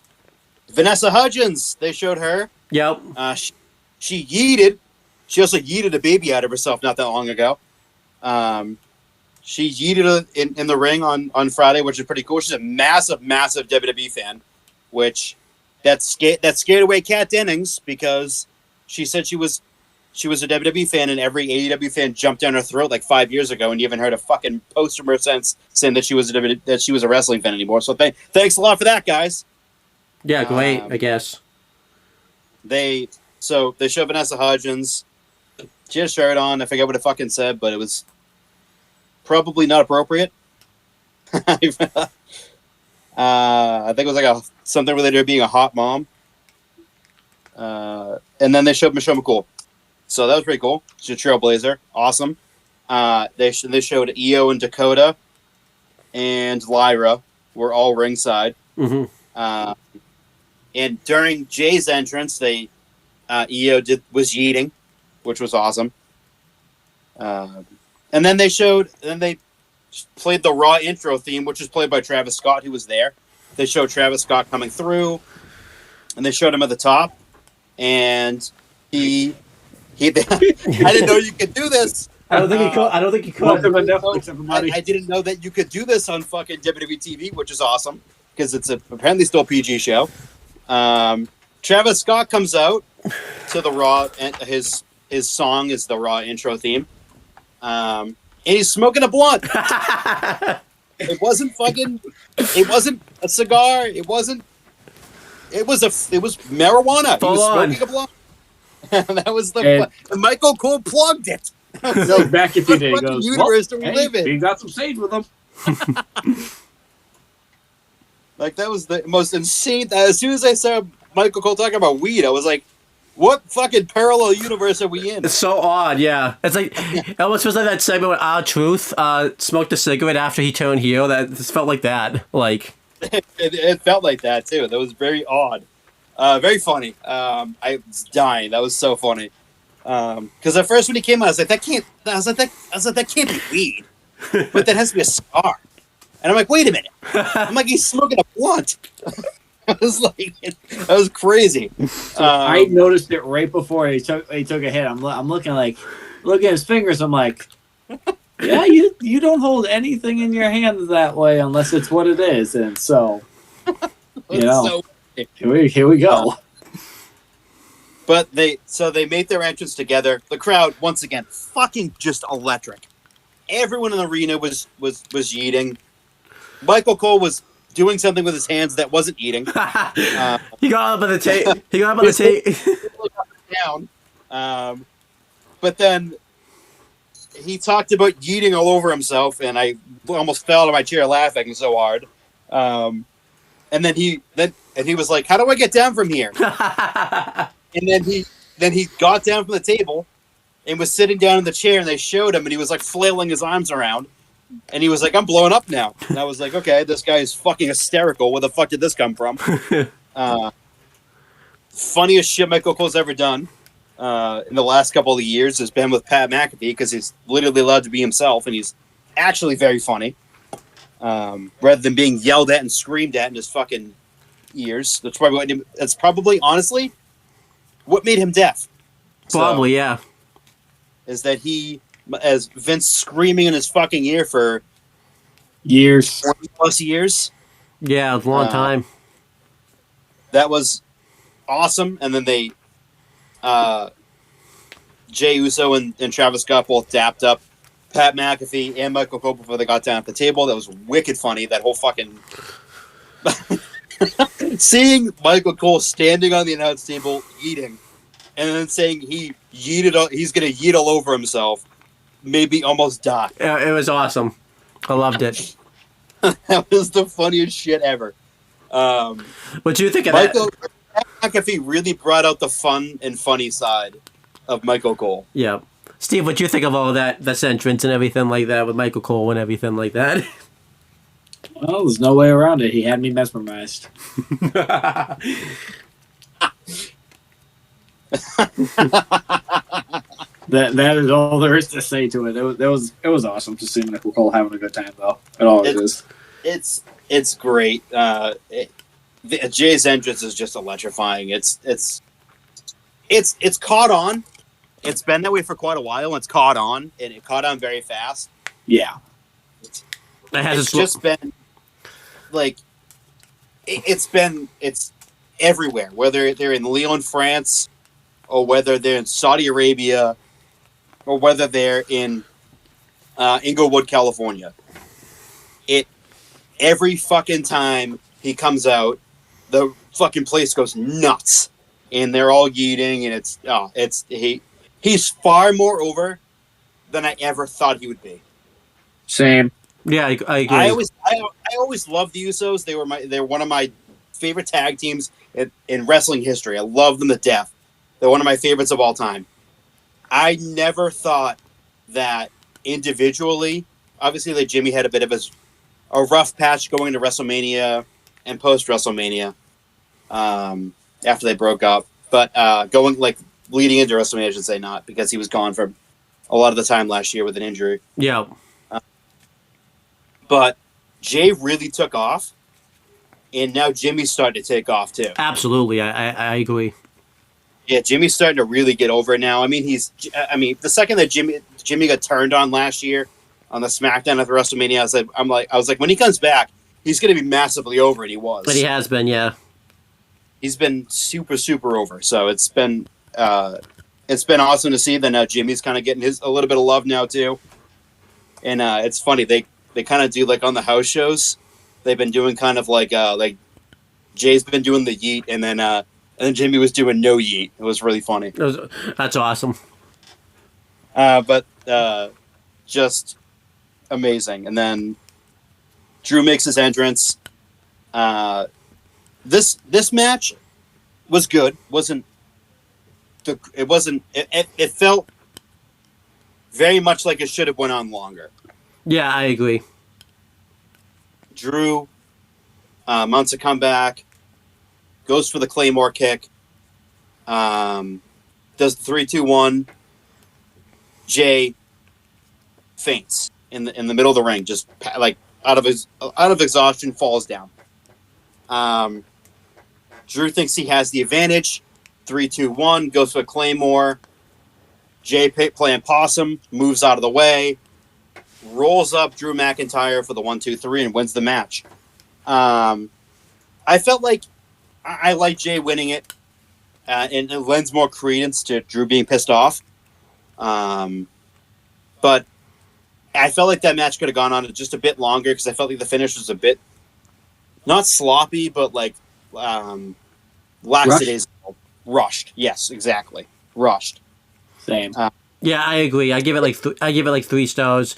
Vanessa Hudgens, they showed her. Yep. She yeeted. She also yeeted a baby out of herself not that long ago. She yeeted in the ring on Friday, which is pretty cool. She's a massive, massive WWE fan, which that scared away Kat Dennings because she said she was a WWE fan and every AEW fan jumped down her throat like 5 years ago, and you haven't heard a fucking post from her since saying that she was a wrestling fan anymore. So thanks a lot for that, guys. Yeah, great. I guess they show Vanessa Hudgens. She had a shirt on. I forget what it fucking said, but it was probably not appropriate. I think it was like something related to being a hot mom. And then they showed Michelle McCool. So that was pretty cool. She's a trailblazer. Awesome. They showed Io and Dakota and Lyra were all ringside. Mm-hmm. And during Jay's entrance, Io was yeeting, which was awesome. And then they played the Raw intro theme, which was played by Travis Scott, who was there. They showed Travis Scott coming through, and they showed him at the top, and he I didn't know you could do this. I don't think he could. I didn't know that you could do this on fucking WWE TV, which is awesome. because it's apparently still a PG show. Travis Scott comes out to the Raw, and his song is the Raw intro theme. And he's smoking a blunt. It wasn't a cigar. It was marijuana. Full he was on. smoking a blunt. That was and Michael Cole plugged it. So back if he did, he What goes, universe well, do we live in? He got some sage with him. Like, that was the most insane. As soon as I saw Michael Cole talking about weed, I was like, what fucking parallel universe are we in? It's so odd, yeah. It's like, it almost was like that segment with R-Truth smoked a cigarette after he turned heel. That just felt like that. Like, it felt like that, too. That was very odd. Very funny. I was dying. That was so funny. Because at first when he came out, I was like, that can't be weed. But that has to be a cigar. And I'm like, wait a minute. I'm like, he's smoking a blunt. I was like, that was crazy. So I noticed it right before he took a hit. I'm looking at his fingers. I'm like, yeah, you don't hold anything in your hand that way unless it's what it is. And so, here we go. But they made their entrance together. The crowd, once again, fucking just electric. Everyone in the arena was yeeting. Michael Cole was doing something with his hands that wasn't eating. he got up on the tape. He got up on the tape. Down. But then he talked about yeeting all over himself, and I almost fell out of my chair laughing so hard. And then he was like, "How do I get down from here?" And then he got down from the table and was sitting down in the chair, and they showed him, and he was like flailing his arms around. And he was like, I'm blowing up now. And I was like, okay, this guy is fucking hysterical. Where the fuck did this come from? Funniest shit Michael Cole's ever done in the last couple of years has been with Pat McAfee, because he's literally allowed to be himself, and he's actually very funny. Rather than being yelled at and screamed at in his fucking ears. That's probably honestly what made him deaf. Probably, yeah. Is that as Vince screaming in his fucking ear for years, 40+ years. Yeah, it was a long time. That was awesome. And then they, Jey Uso and Travis Scott both dapped up Pat McAfee and Michael Cole before they got down at the table. That was wicked funny. That whole fucking seeing Michael Cole standing on the announce table eating, and then saying he's gonna yeet all over himself. Maybe almost die. Yeah, it was awesome. I loved it. That was the funniest shit ever. What do you think of Michael that? McAfee really brought out the fun and funny side of Michael Cole. Yeah. Steve, what do you think of all that, this entrance and everything like that with Michael Cole and everything like that? Well, there's no way around it. He had me mesmerized. That is all there is to say to it. It was awesome to see Michael Cole having a good time, though. It always is. It's great. Jay's entrance is just electrifying. It's caught on. It's been that way for quite a while. And it's caught on, and it caught on very fast. Yeah, it's just been like it's everywhere. Whether they're in Lyon, France, or whether they're in Saudi Arabia, or whether they're in Inglewood, California. Every fucking time he comes out, the fucking place goes nuts, and they're all yeeting, and he's far more over than I ever thought he would be. same. Yeah, I agree. I always loved the Usos. They're one of my favorite tag teams in wrestling history. I love them to death. They're one of my favorites of all time. I never thought that individually, obviously, like Jimmy had a bit of a rough patch going into WrestleMania and post WrestleMania after they broke up. But leading into WrestleMania, I should say not, because he was gone for a lot of the time last year with an injury. Yeah. But Jay really took off, and now Jimmy's starting to take off too. Absolutely, I agree. Yeah, Jimmy's starting to really get over it now. I mean, the second that Jimmy got turned on last year on the SmackDown after WrestleMania, I was like, when he comes back, he's going to be massively over, and he was. But he has been, yeah. He's been super, super over. So it's been awesome to see. Then Jimmy's kind of getting a little bit of love now too. And it's funny, they kind of do like on the house shows. They've been doing kind of like Jay's been doing the yeet, and then Jimmy was doing no yeet. It was really funny. That's awesome. But just amazing. And then Drew makes his entrance. This match was good. It felt very much like it should have went on longer. Yeah, I agree. Drew mounts a comeback, goes for the Claymore kick, does the 3-2-1. Jay faints in the middle of the ring, just like out of exhaustion, falls down. Drew thinks he has the advantage. 3-2-1, goes for a Claymore. Jay playing possum, moves out of the way, rolls up Drew McIntyre for the 1-2-3 and wins the match. I felt like I like Jay winning it, and it lends more credence to Drew being pissed off. But I felt like that match could have gone on just a bit longer because I felt like the finish was a bit not sloppy, but like lackadaisical. Rushed. Yes, exactly. Rushed. Same. Yeah, I agree. I give it like 3 stars.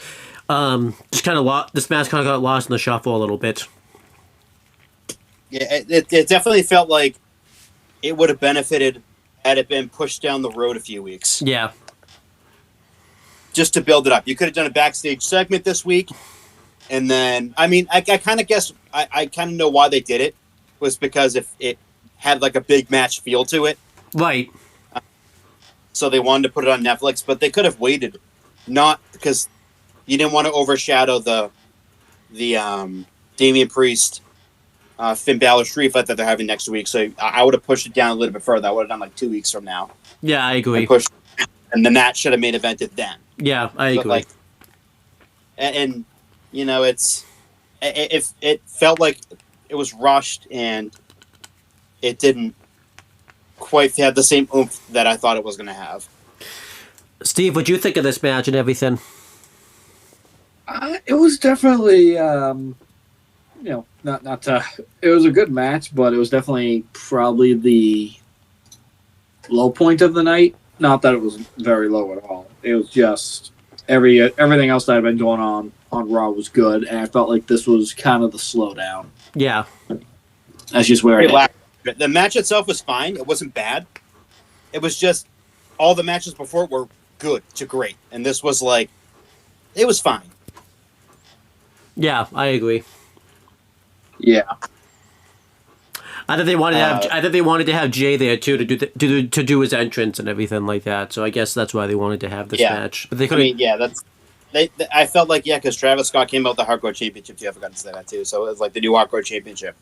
Just kind of this match kind of got lost in the shuffle a little bit. Yeah, it definitely felt like it would have benefited had it been pushed down the road a few weeks. Yeah. Just to build it up. You could have done a backstage segment this week, and then, I mean, I kind of guess, I kind of know why they did it, was because if it had like a big match feel to it. Right. So they wanted to put it on Netflix, but they could have waited, not because you didn't want to overshadow the Damian Priest, Finn Balor street fight that they're having next week. So I would have pushed it down a little bit further. I would have done like 2 weeks from now. Yeah, I agree. And then that should have main evented then. Yeah, I agree. Like, and you know, it felt like it was rushed and it didn't quite have the same oomph that I thought it was going to have. Steve, what'd you think of this match and everything? It was definitely, not to. It was a good match, but it was definitely probably the low point of the night. Not that it was very low at all. It was just everything else that had been going on Raw was good, and I felt like this was kind of the slowdown. Yeah, that's just where it is. The match itself was fine. It wasn't bad. It was just all the matches before were good to great, and this was like it was fine. Yeah, I agree. Yeah. I think they wanted to have Jay there too to do his entrance and everything like that. So I guess that's why they wanted to have this match. But they couldn't. I felt like because Travis Scott came out with the Hardcore Championship too. I forgot to say that too. So it was like the new Hardcore Championship.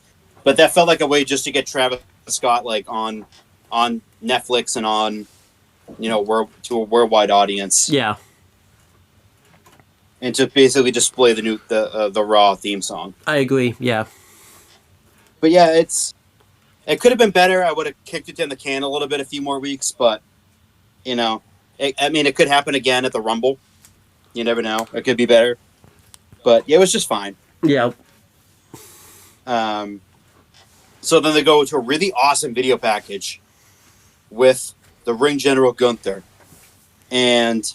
But that felt like a way just to get Travis Scott like on Netflix and on to a worldwide audience. Yeah. And to basically display the Raw theme song. I agree. Yeah. But yeah, it could have been better. I would have kicked it down the can a little bit, a few more weeks. But it could happen again at the Rumble. You never know. It could be better. But yeah, it was just fine. Yeah. So then they go to a really awesome video package with the Ring General Gunther. And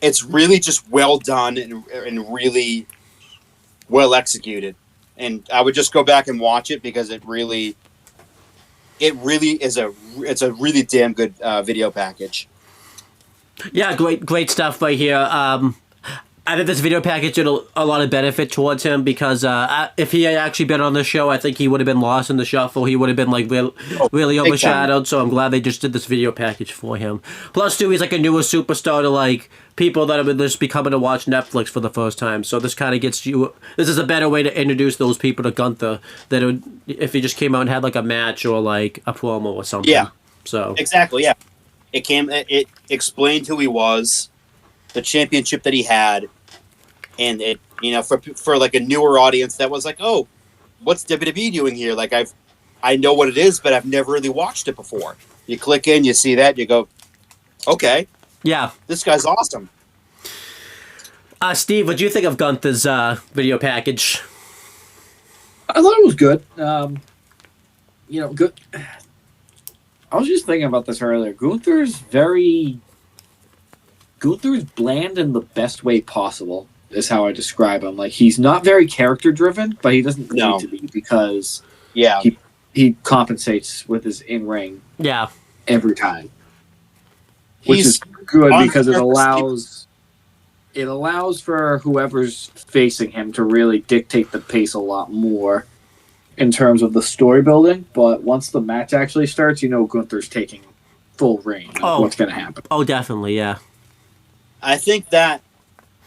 it's really just well done and really well executed. And I would just go back and watch it because it really is it's a really damn good video package. Yeah, great stuff right here. I think this video package did a lot of benefit towards him because if he had actually been on the show, I think he would have been lost in the shuffle. He would have been like really overshadowed. So I'm glad they just did this video package for him. Plus, too, he's like a newer superstar to like people that have just be coming to watch Netflix for the first time. So this kind of gets you. This is a better way to introduce those people to Gunther than if he just came out and had like a match or like a promo or something. Yeah. So exactly. Yeah. It explained who he was, the championship that he had. And it for like a newer audience that was like, oh, what's WWE doing here? Like I know what it is, but I've never really watched it before. You click in, you see that, you go, okay, Yeah. this guy's awesome. Steve, what do you think of Gunther's video package? I thought it was good. Good. I was just thinking about this earlier. Gunther's bland in the best way possible, is how I describe him. Like, he's not very character driven, but he doesn't need to be, because he compensates with his in-ring every time. Which is good, because it allows for whoever's facing him to really dictate the pace a lot more in terms of the story building. But once the match actually starts, Gunther's taking full reign of what's going to happen. Oh, definitely, yeah. I think that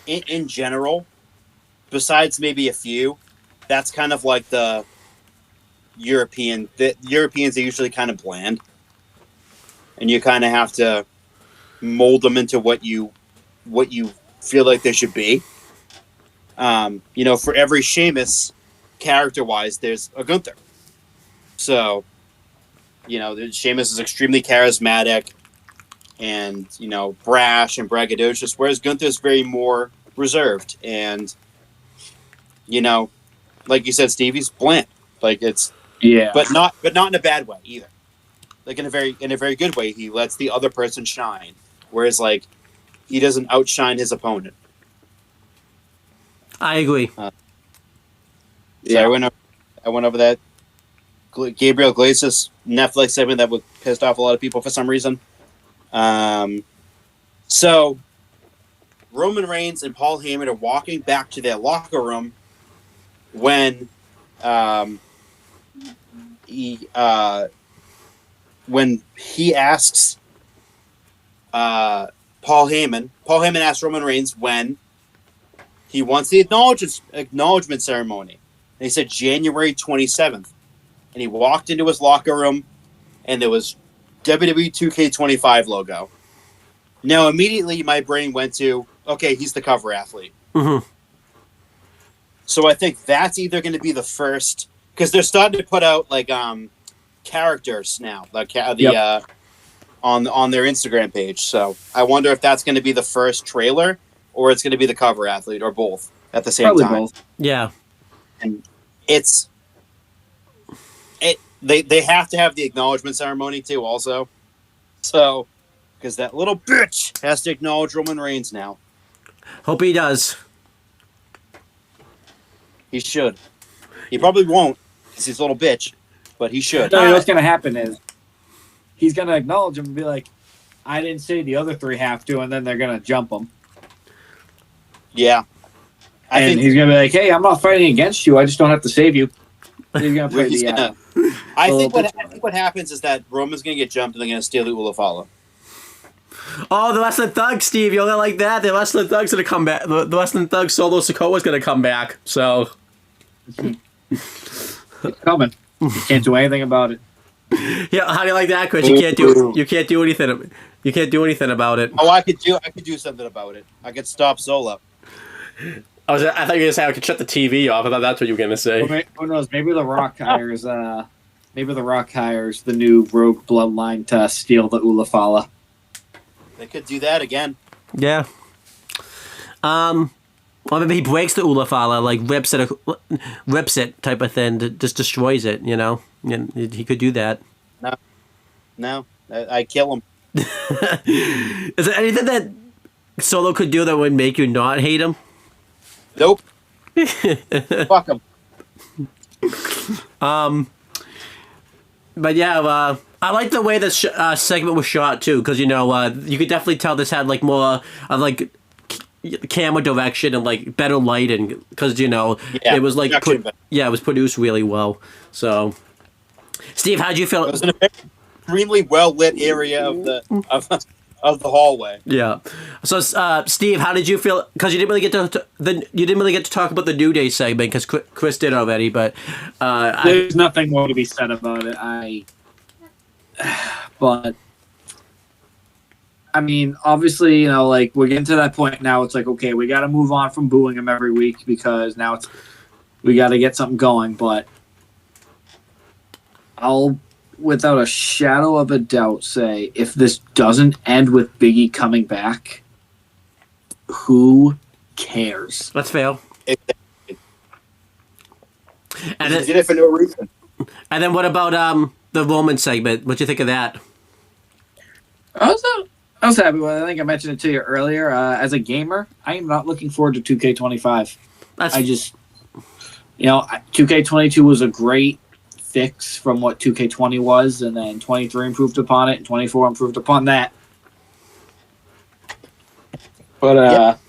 in general, besides maybe a few, that's kind of like the Europeans are usually kind of bland, and you kind of have to mold them into what you feel like they should be. For every Sheamus, character-wise, there's a Gunther. So, Sheamus is extremely charismatic and, brash and braggadocious, whereas Gunther's very more reserved and, like you said, Steve, he's bland. Like, it's but not in a bad way either. Like, in a very good way. He lets the other person shine, whereas like he doesn't outshine his opponent. I agree. I went over that Gabriel Iglesias Netflix segment that would pissed off a lot of people for some reason. So Roman Reigns and Paul Heyman are walking back to their locker room when he asks Paul Heyman asks Roman Reigns when he wants the acknowledgement ceremony. And he said January 27th. And he walked into his locker room, and there was WWE 2K25 logo. Now, immediately my brain went to, okay, he's the cover athlete. Mm-hmm. So I think that's either going to be the first, because they're starting to put out like characters now, like on their Instagram page. So I wonder if that's going to be the first trailer, or it's going to be the cover athlete, or both at the same time. Both. Yeah. And they have to have the acknowledgement ceremony too, also. So, because that little bitch has to acknowledge Roman Reigns now. Hope he does. He should. He probably won't, because he's a little bitch, but he should. No, what's going to happen is he's going to acknowledge him and be like, I didn't say the other three have to, and then they're going to jump him. Yeah. I think he's going to be like, hey, I'm not fighting against you. I just don't have to save you. He's going to play I think what happens is that Roman's going to get jumped and they're going to steal the Ulafala. Oh, the Wrestling Thugs, Steve. You're gonna like that. The Wrestling Thugs gonna come back. The Wrestling Thugs Solo Sikoa's gonna come back. So it's coming. You can't do anything about it. Yeah, how do you like that, Chris? You can't do anything. You can't do anything about it. Oh, I could do something about it. I could stop Solo. I thought you were gonna say I could shut the TV off. I thought that's what you were gonna say. Well, who knows? Maybe The Rock hires. Maybe The Rock hires the new Rogue Bloodline to steal the Ulafala. They could do that again. Yeah. Well, maybe he breaks the Ulafala, like rips it type of thing, just destroys it. And he could do that. No, I kill him. Is there anything that Solo could do that would make you not hate him? Nope. Fuck him. But yeah, I like the way this segment was shot too, because you could definitely tell this had like more of like camera direction and like better lighting, because it was like it was produced really well. So, Steve, how'd you feel? It was in a very extremely well lit area of the hallway. Yeah. So, Steve, how did you feel? Because you didn't really get to talk about the New Day segment, because Chris did already. But there's nothing more to be said about it. But I mean, obviously, like we're getting to that point now. It's like, okay, we got to move on from booing him every week because now we got to get something going. But I'll, without a shadow of a doubt, say if this doesn't end with Biggie coming back, who cares? Let's fail. And He did then, it for no reason. and then what about the Roman segment? What'd you think of that? I was happy with it. I think I mentioned it to you earlier. As a gamer, I am not looking forward to 2K25. That's I just, 2K22 was a great fix from what 2K20 was, and then 23 improved upon it, and 24 improved upon that. But Yep.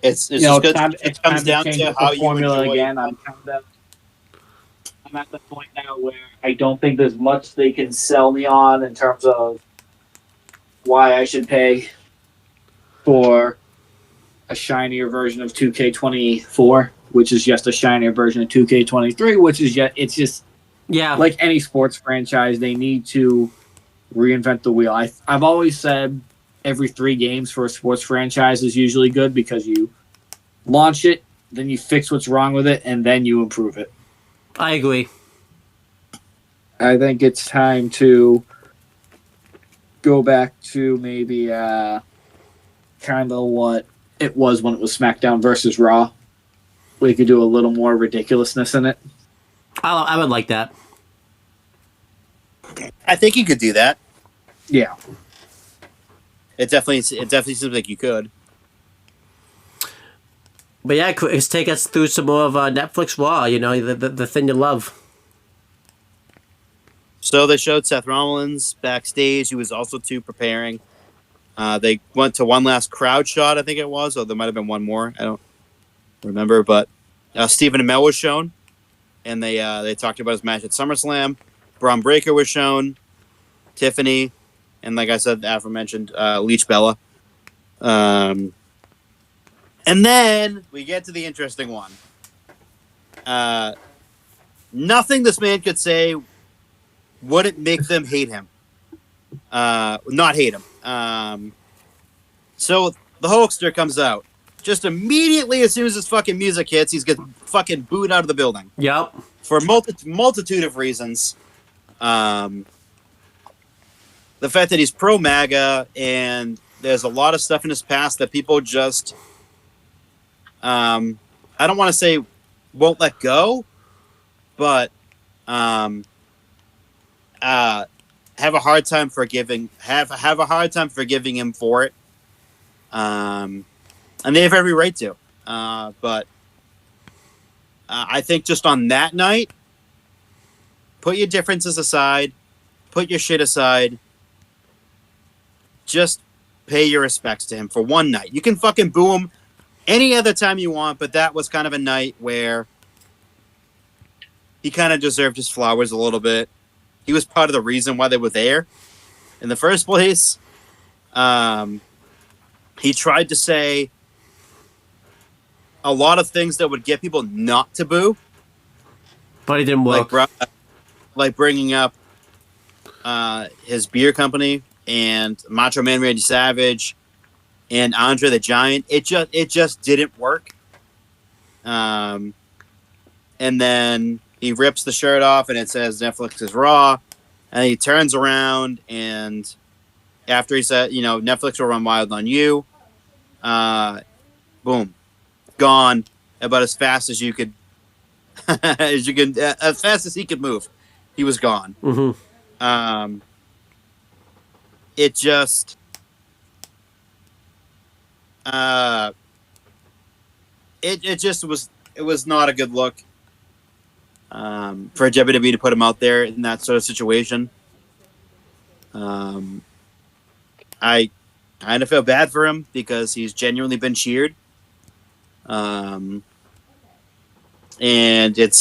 It's just good. It's It comes time down change to the how you formula enjoy. again. I'm at the point now where I don't think there's much they can sell me on in terms of why I should pay for a shinier version of 2K24, which is just a shinier version of 2K23, which is it's just yeah. like any sports franchise, they need to reinvent the wheel. I've always said every 3 games for a sports franchise is usually good because you launch it, then you fix what's wrong with it, and then you improve it. I agree. I think it's time to go back to maybe kind of what it was when it was SmackDown versus Raw. We could do a little more ridiculousness in it. I would like that. I think you could do that. Yeah. It definitely seems like you could. But yeah, Chris, take us through some more of Netflix Raw. The thing you love. So they showed Seth Rollins backstage. He was also preparing. They went to one last crowd shot, I think it was, or there might have been one more. I don't remember, but Stephen Amell was shown, and they talked about his match at SummerSlam. Braun Breaker was shown, Tiffany, and like I said, the aforementioned Leech Bella. And then we get to the interesting one. Nothing this man could say wouldn't make them hate him. Not hate him. So the Hulkster comes out. Just immediately, as soon as his fucking music hits, he's getting fucking booed out of the building. Yep. For a multitude of reasons. The fact that he's pro-MAGA, and there's a lot of stuff in his past that people just, I don't want to say won't let go, but have a hard time forgiving him for it. And they have every right to. But I think just on that night, put your differences aside, put your shit aside, just pay your respects to him for one night. You can fucking boo him any other time you want, but that was kind of a night where he kind of deserved his flowers a little bit. He was part of the reason why they were there in the first place. He tried to say a lot of things that would get people not to boo. But it didn't work. Like bringing up his beer company and Macho Man Randy Savage and Andre the Giant. It just didn't work. And then he rips the shirt off and it says Netflix is Raw. And he turns around and after he said, Netflix will run wild on you. Boom. Gone about as fast as you could, as fast as he could move. He was gone. Mm-hmm. It just, it just was not a good look for WWE to put him out there in that sort of situation. I kind of feel bad for him because he's genuinely been cheered. And it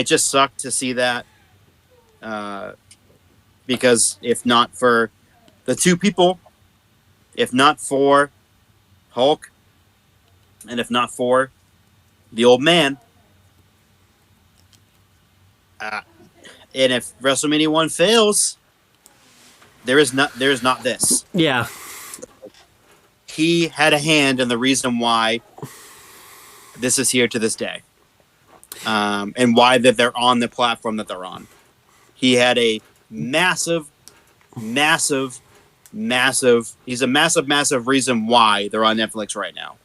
just sucked to see that. Because if not for the two people, if not for Hulk, and if not for the old man, and if WrestleMania 1 fails, there is not this. Yeah. He had a hand in the reason why this is here to this day, and why that they're on the platform that they're on. He had a massive. He's a massive reason why they're on Netflix right now,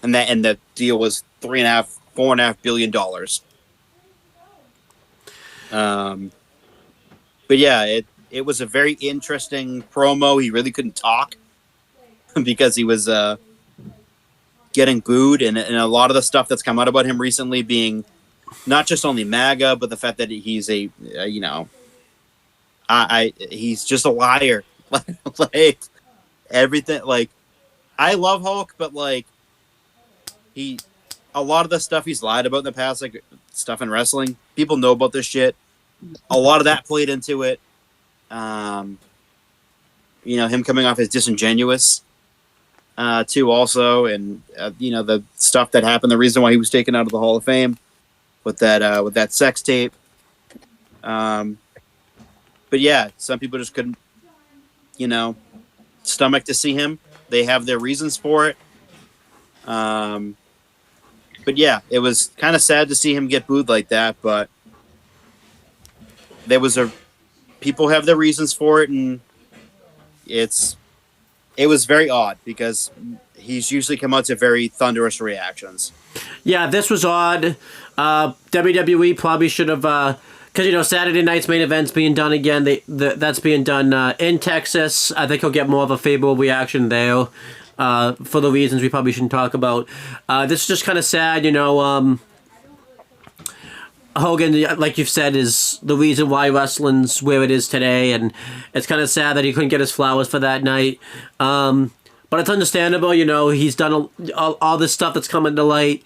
and the deal was $4.5 billion. But yeah, it was a very interesting promo. He really couldn't talk because he was getting booed, and a lot of the stuff that's come out about him recently being not just only MAGA, but the fact that he's a he's just a liar. Like everything. Like I love Hulk, but like a lot of the stuff he's lied about in the past, like stuff in wrestling, people know about this shit. A lot of that played into it. Him coming off as disingenuous, too, also, and the stuff that happened, the reason why he was taken out of the Hall of Fame with that sex tape. But yeah, some people just couldn't, stomach to see him. They have their reasons for it. But yeah, it was kind of sad to see him get booed like that, but people have their reasons for it, and it was very odd because he's usually come out to very thunderous reactions. Yeah, this was odd. WWE probably should have, because Saturday night's main event's being done again. That's being done in Texas. I think he'll get more of a favorable reaction there, for the reasons we probably shouldn't talk about. This is just kind of sad, Hogan, like you've said, is the reason why wrestling's where it is today, and it's kind of sad that he couldn't get his flowers for that night. But it's understandable, he's done all this stuff that's coming to light,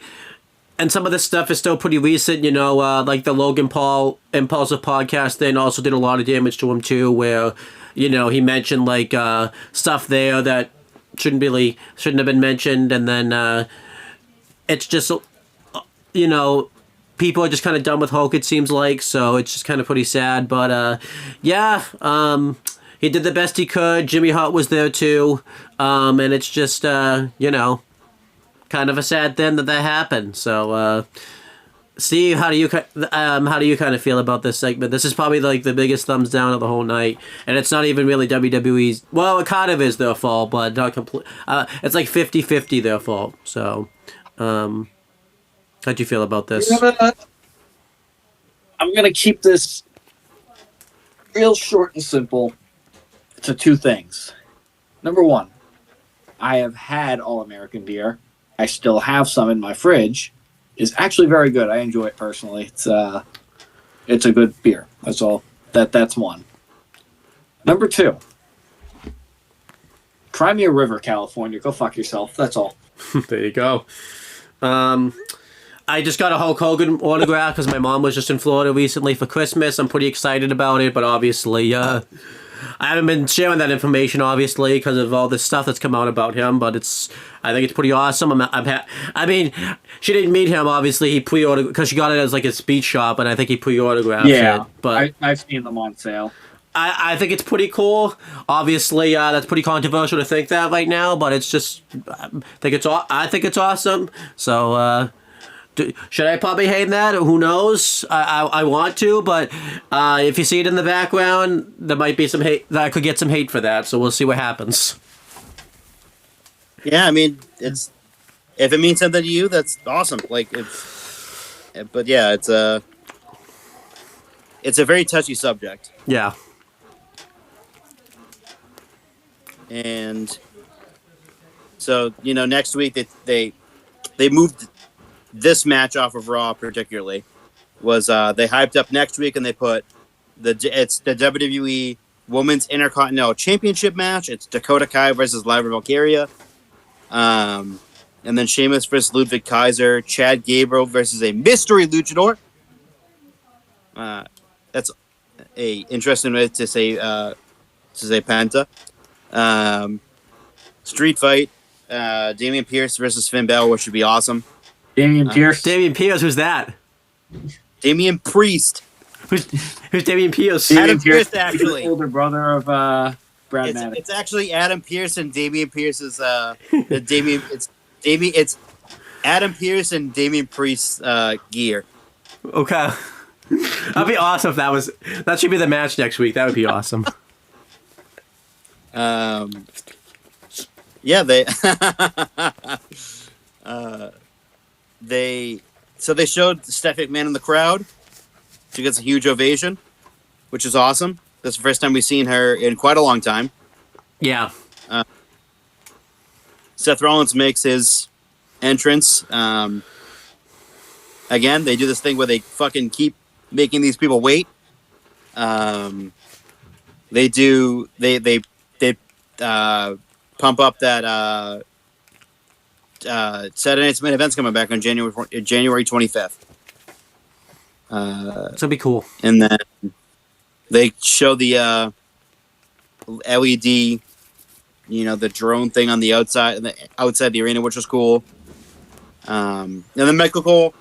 and some of this stuff is still pretty recent, like the Logan Paul Impulsive podcast thing also did a lot of damage to him too, where, he mentioned like stuff there that shouldn't have been mentioned, and then it's just, people are just kind of done with Hulk, it seems like, so it's just kind of pretty sad. But he did the best he could. Jimmy Hart was there too, and it's just kind of a sad thing that happened. So Steve, how do you kind of feel about this segment? This is probably like the biggest thumbs down of the whole night, and it's not even really WWE's. Well, it kind of is their fault, but not complete. It's like 50-50 their fault. So. How'd you feel about this? I'm going to keep this real short and simple to two things. Number one, I have had All-American beer. I still have some in my fridge. It's actually very good. I enjoy it personally. It's a good beer. That's all. That's one. Number two, Crimea River, California. Go fuck yourself. That's all. There you go. I just got a Hulk Hogan autograph because my mom was just in Florida recently for Christmas. I'm pretty excited about it, but obviously, I haven't been sharing that information, obviously, because of all this stuff that's come out about him. But I think it's pretty awesome. I mean, she didn't meet him, obviously. He pre-ordered because she got it as like a speed shop, and I think he pre-autographed it. But I've seen them on sale. I think it's pretty cool. Obviously, that's pretty controversial to think that right now, but it's just I think it's awesome. So. Should I probably hate that? Who knows? I want to, but if you see it in the background, there might be some hate. I could get some hate for that, so we'll see what happens. Yeah, I mean, if it means something to you, that's awesome. But yeah, it's a very touchy subject. Yeah. And so next week they moved this match off of Raw particularly. Was they hyped up next week and they put it's the WWE Women's Intercontinental Championship match. It's Dakota Kai versus Lyra Valkyria. And then Sheamus versus Ludwig Kaiser. Chad Gable versus a mystery luchador. That's a interesting way to say Penta. Street fight. Damian Pierce versus Finn Balor, which would be awesome. Damian Pierce. Damian Pierce, who's that? Damian Priest. Who's Damian Pierce? Adam Pierce, actually. Older brother of Brad Maddox. It's actually Adam Pearce and Damian Pierce's it's Adam Pearce and Damian Priest's gear. Okay. That'd be awesome if that should be the match next week. That would be awesome. Yeah, they they showed Steph McMahon in the crowd. She gets a huge ovation, which is awesome. That's the first time we've seen her in quite a long time. Yeah. Seth Rollins makes his entrance. Again, they do this thing where they fucking keep making these people wait. They pump up that Saturday Night's Main Event's coming back on January 25th. It's gonna be cool. And then they show the LED, the drone thing on the outside the arena, which was cool. And then Michael Cole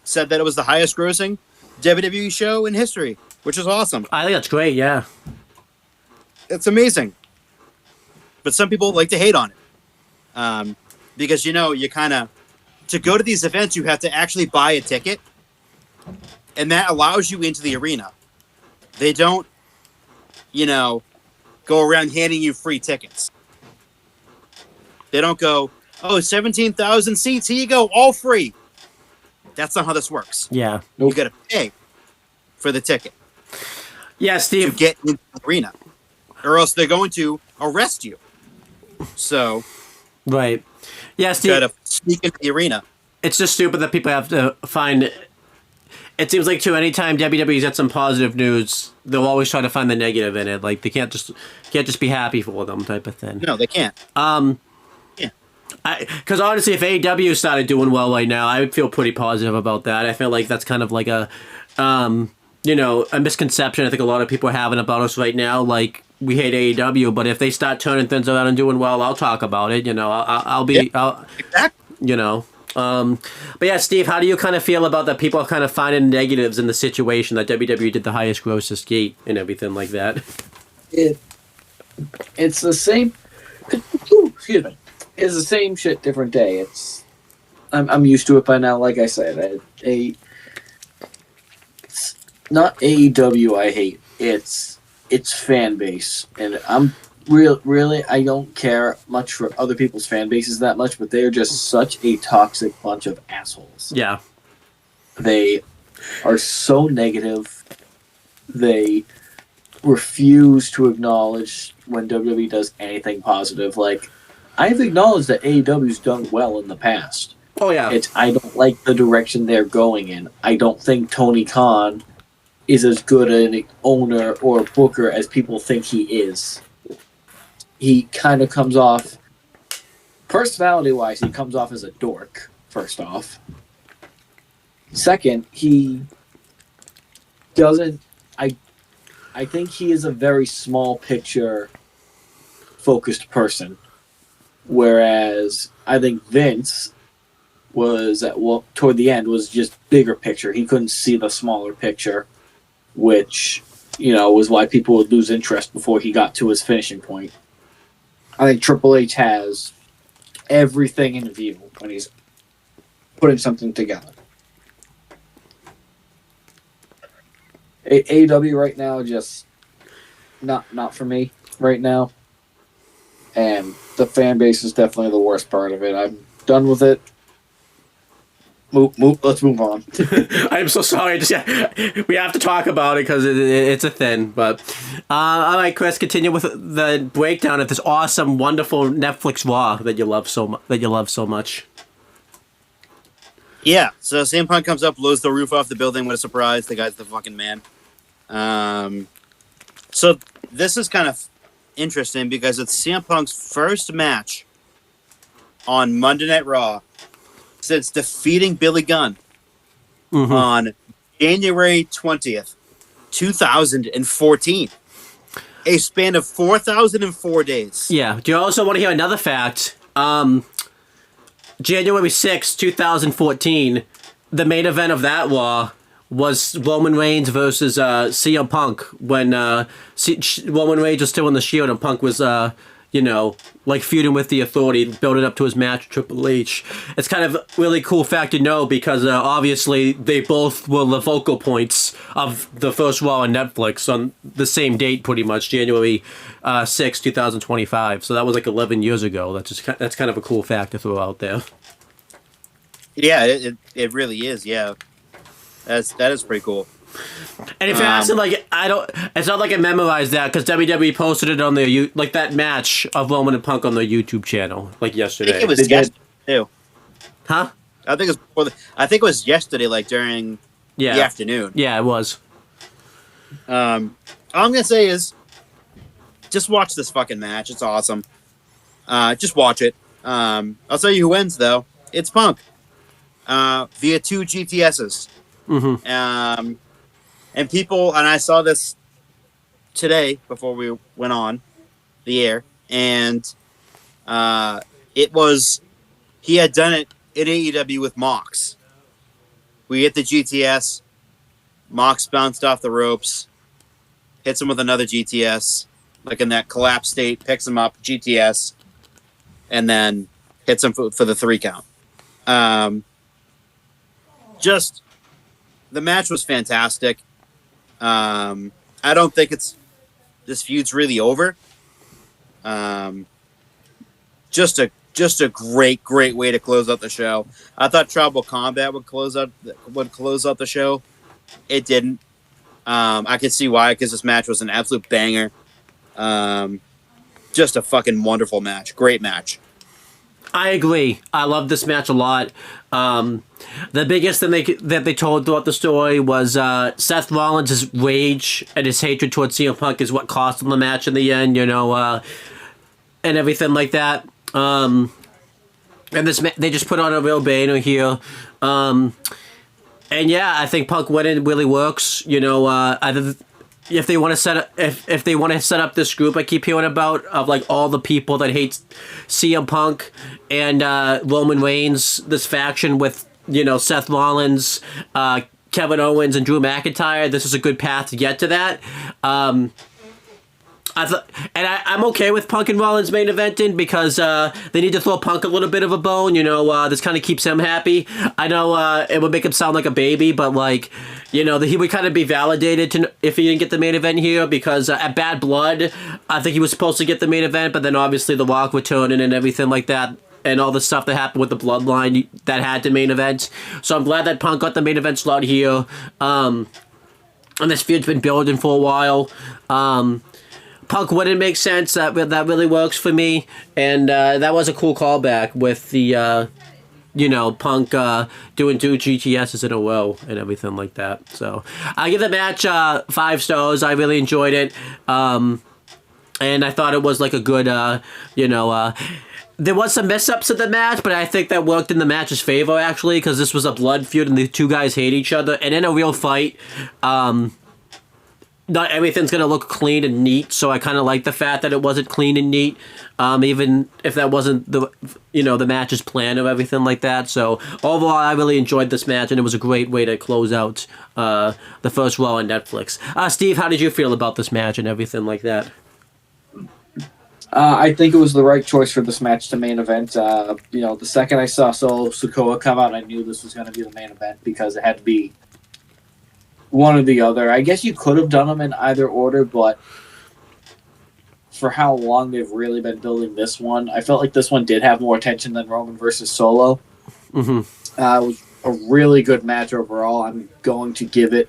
said that it was the highest grossing WWE show in history, which is awesome. I think that's great, yeah. It's amazing. But some people like to hate on it. Because, you kind of, to go to these events, you have to actually buy a ticket. And that allows you into the arena. They don't, go around handing you free tickets. They don't go, 17,000 seats, here you go, all free. That's not how this works. Yeah. You got to pay for the ticket. Yeah, Steve. To get into the arena. Or else they're going to arrest you. So. Right. Yeah, Steve. You got to sneak into the arena. It's just stupid that people have to find. It seems like, too, anytime WWE's got some positive news, they'll always try to find the negative in it. Like, they can't just be happy for them type of thing. No, they can't. Because honestly, if AEW started doing well right now, I would feel pretty positive about that. I feel like that's kind of like a misconception I think a lot of people are having about us right now. Like, we hate AEW, but if they start turning things around and doing well, I'll talk about it. Exactly. But yeah, Steve, how do you kind of feel about that? People are kind of finding negatives in the situation that WWE did the highest grossest gate and everything like that. It's the same. Excuse me. It's the same shit, different day. I'm used to it by now. Like I said, it's not AEW I hate. It's fan base, and I'm really I don't care much for other people's fan bases that much, but they're just such a toxic bunch of assholes. Yeah, they are so negative. They refuse to acknowledge when WWE does anything positive. Like, I've acknowledged that AEW's done well in the past. Oh, yeah. I don't like the direction they're going in. I don't think Tony Khan is as good an owner or booker as people think he is. He kind of comes off, personality-wise, he comes off as a dork, first off. Second, he doesn't... I think he is a very small picture focused person. Whereas I think Vince was toward the end was just bigger picture. He couldn't see the smaller picture, which, was why people would lose interest before he got to his finishing point. I think Triple H has everything in view when he's putting something together. AEW right now, just not for me right now. And the fan base is definitely the worst part of it. I'm done with it. Let's move on. I'm so sorry. We have to talk about it because it's a thing. But all right, Chris, continue with the breakdown of this awesome, wonderful Netflix Raw that you love so much. Yeah. So CM Punk comes up, blows the roof off the building. What a surprise! The guy's the fucking man. So this is kind of interesting because it's CM Punk's first match on Monday Night Raw since defeating Billy Gunn on January 20th, 2014. A span of 4,004 days. Yeah. Do you also want to hear another fact? January 6th, 2014, the main event of that Raw was Roman Reigns versus CM Punk when Roman Reigns was still in the Shield and Punk was, like feuding with the Authority, building up to his match with Triple H. It's kind of a really cool fact to know because obviously they both were the focal points of the first Raw on Netflix on the same date, pretty much, January 6, 2025. So that was like 11 years ago. That's kind of a cool fact to throw out there. Yeah, it really is. Yeah, that is pretty cool. And if you're asking, like, it's not like I memorized that because WWE posted it on their like that match of Roman and Punk on their YouTube channel like yesterday. I think it was yesterday too. Huh? I think it was yesterday, like during the afternoon. Yeah, it was. All I'm gonna say is, just watch this fucking match. It's awesome. Just watch it. I'll tell you who wins though. It's Punk. Via 2 GTSs. Mm-hmm. And I saw this today before we went on the air, and he had done it in AEW with Mox. We hit the GTS, Mox bounced off the ropes, hits him with another GTS, like in that collapse state, picks him up, GTS, and then hits him for the 3 count. Just the match was fantastic. I don't think this feud's really over. Just a great way to close out the show. I thought Tribal Combat would close out the show. It didn't. I could see why, because this match was an absolute banger. Just a fucking wonderful match. Great match. I agree. I love this match a lot. The biggest thing that they told throughout the story was Seth Rollins' rage and his hatred towards CM Punk is what cost him the match in the end, and everything like that. And they just put on a real banner here. And yeah, I think Punk winning really works. If they want to set up this group I keep hearing about of like all the people that hate CM Punk and Roman Reigns, this faction with Seth Rollins, Kevin Owens, and Drew McIntyre, this is a good path to get to that. I'm okay with Punk and Rollins main eventing because they need to throw Punk a little bit of a bone. This kind of keeps him happy. I know it would make him sound like a baby, but he would kind of be validated if he didn't get the main event here because at Bad Blood, I think he was supposed to get the main event, but then obviously The Rock returning and everything like that. And all the stuff that happened with the Bloodline that had the main event. So I'm glad that Punk got the main event slot here. And this feud's been building for a while. Punk wouldn't make sense. That really works for me. And that was a cool callback with the, Punk doing 2 GTSs in a row and everything like that. So I give the match 5 stars. I really enjoyed it. And I thought it was like a good, there was some mess-ups in the match, but I think that worked in the match's favor, actually, because this was a blood feud and the 2 guys hate each other. And in a real fight, not everything's going to look clean and neat, so I kind of like the fact that it wasn't clean and neat, even if that wasn't the match's plan or everything like that. So overall, I really enjoyed this match, and it was a great way to close out the first Raw on Netflix. Steve, how did you feel about this match and everything like that? I think it was the right choice for this match to main event. The second I saw Solo Sikoa come out, I knew this was going to be the main event because it had to be one or the other. I guess you could have done them in either order, but for how long they've really been building this one, I felt like this one did have more attention than Roman versus Solo. Mm-hmm. It was a really good match overall. I'm going to give it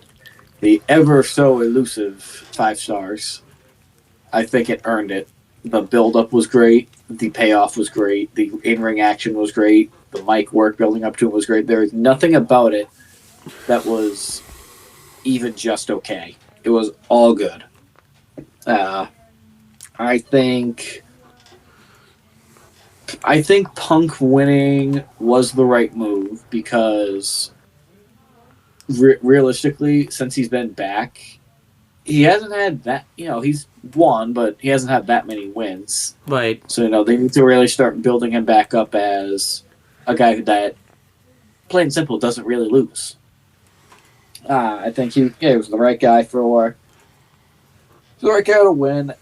the ever so elusive 5 stars. I think it earned it. The build-up was great. The payoff was great. The in-ring action was great. The mic work building up to it was great. There was nothing about it that was even just okay. It was all good. I think Punk winning was the right move because realistically, since he's been back, he hasn't had that, he's won, but he hasn't had that many wins. Right. So, they need to really start building him back up as a guy that, plain and simple, doesn't really lose. I think he was the right guy to win.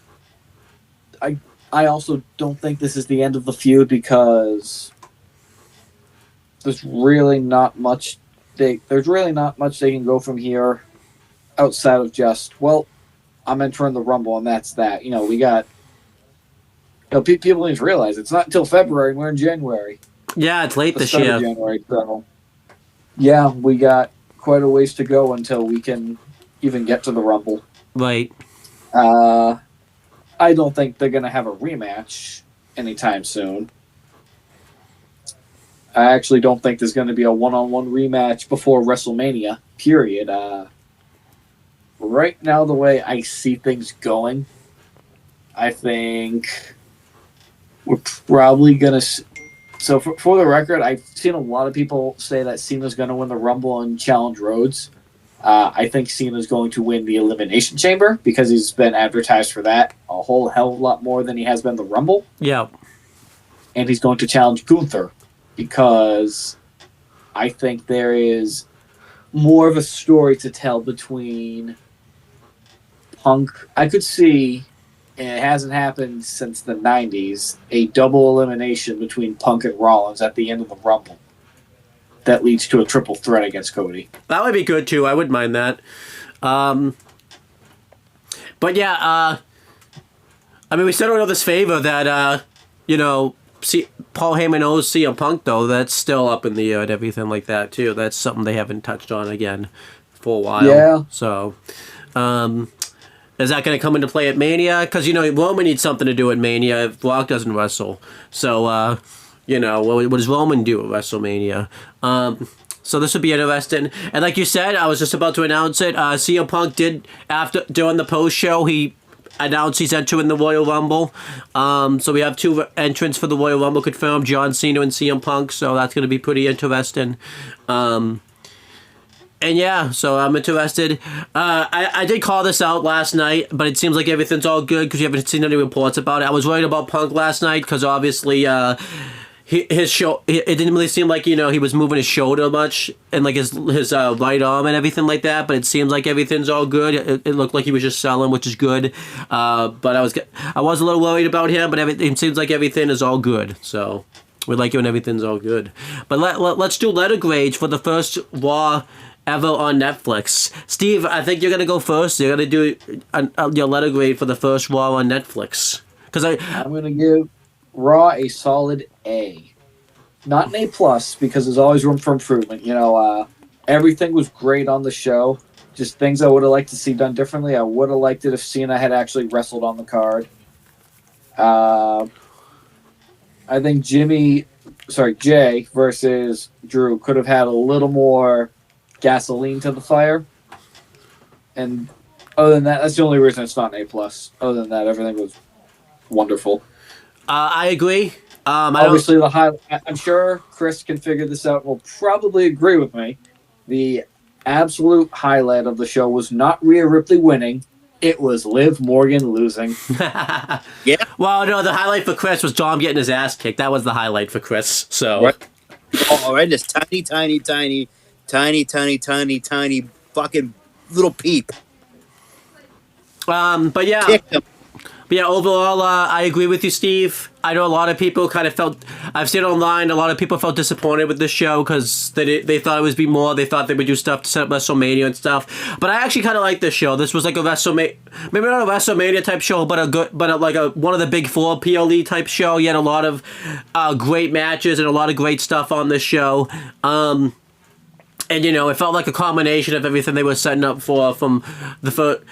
I also don't think this is the end of the feud because there's really not much they can go from here outside of just, well, I'm entering the Rumble and that's that. We got people need to realize it's not until February and we're in January. Yeah, it's late The this start year. of January, so yeah, we got quite a ways to go until we can even get to the Rumble. Right. I don't think they're going to have a rematch anytime soon. I actually don't think there's going to be a one-on-one rematch before WrestleMania, period. Right now, the way I see things going, I think we're probably going to... So, for the record, I've seen a lot of people say that Cena's going to win the Rumble and challenge Rhodes. I think Cena's going to win the Elimination Chamber because he's been advertised for that a whole hell of a lot more than he has been the Rumble. Yeah. And he's going to challenge Gunther because I think there is more of a story to tell between Punk. I could see, and it hasn't happened since the 90s, a double elimination between Punk and Rollins at the end of the Rumble that leads to a triple threat against Cody. That would be good, too. I wouldn't mind that. But, yeah, I mean, we still don't know this favor that, Paul Heyman owes CM Punk, though. That's still up in the air and everything like that, too. That's something they haven't touched on again for a while. Yeah. So, is that going to come into play at Mania? Because, Roman needs something to do at Mania if Rock doesn't wrestle. So, what does Roman do at WrestleMania? So this would be interesting. And like you said, I was just about to announce it. CM Punk did, during the post-show, he announced he's entering the Royal Rumble. So we have 2 entrants for the Royal Rumble confirmed, John Cena and CM Punk. So that's going to be pretty interesting. And yeah, so I'm interested. I did call this out last night, but it seems like everything's all good because you haven't seen any reports about it. I was worried about Punk last night because obviously his show, it didn't really seem like, he was moving his shoulder much and like his right arm and everything like that, but it seems like everything's all good. It looked like he was just selling, which is good. But I was a little worried about him, but it seems like everything is all good. So we like it when everything's all good. But let's do letter grades for the first Raw ever on Netflix. Steve, I think you're going to go first. You're going to do your letter grade for the first Raw on Netflix. I'm going to give Raw a solid A. Not an A+, because there's always room for improvement. Everything was great on the show. Just things I would have liked to see done differently. I would have liked it if Cena had actually wrestled on the card. I think Jay versus Drew could have had a little more gasoline to the fire. And other than that, that's the only reason it's not an A+. Other than that, everything was wonderful. I agree. Obviously, I'm sure Chris can figure this out and will probably agree with me. The absolute highlight of the show was not Rhea Ripley winning. It was Liv Morgan losing. Yeah. Well, no, the highlight for Chris was Dom getting his ass kicked. That was the highlight for Chris. So. Right. All right, this tiny fucking little peep. But yeah. Kicked him. But yeah, overall, I agree with you, Steve. I know a lot of people kind of felt... I've seen online, a lot of people felt disappointed with this show because they thought it would be more. They thought they would do stuff to set up WrestleMania and stuff. But I actually kind of like this show. This was like a WrestleMania... Maybe not a WrestleMania type show, but one of the big 4 PLE type show. You had a lot of great matches and a lot of great stuff on this show. And, it felt like a combination of everything they were setting up for from the first...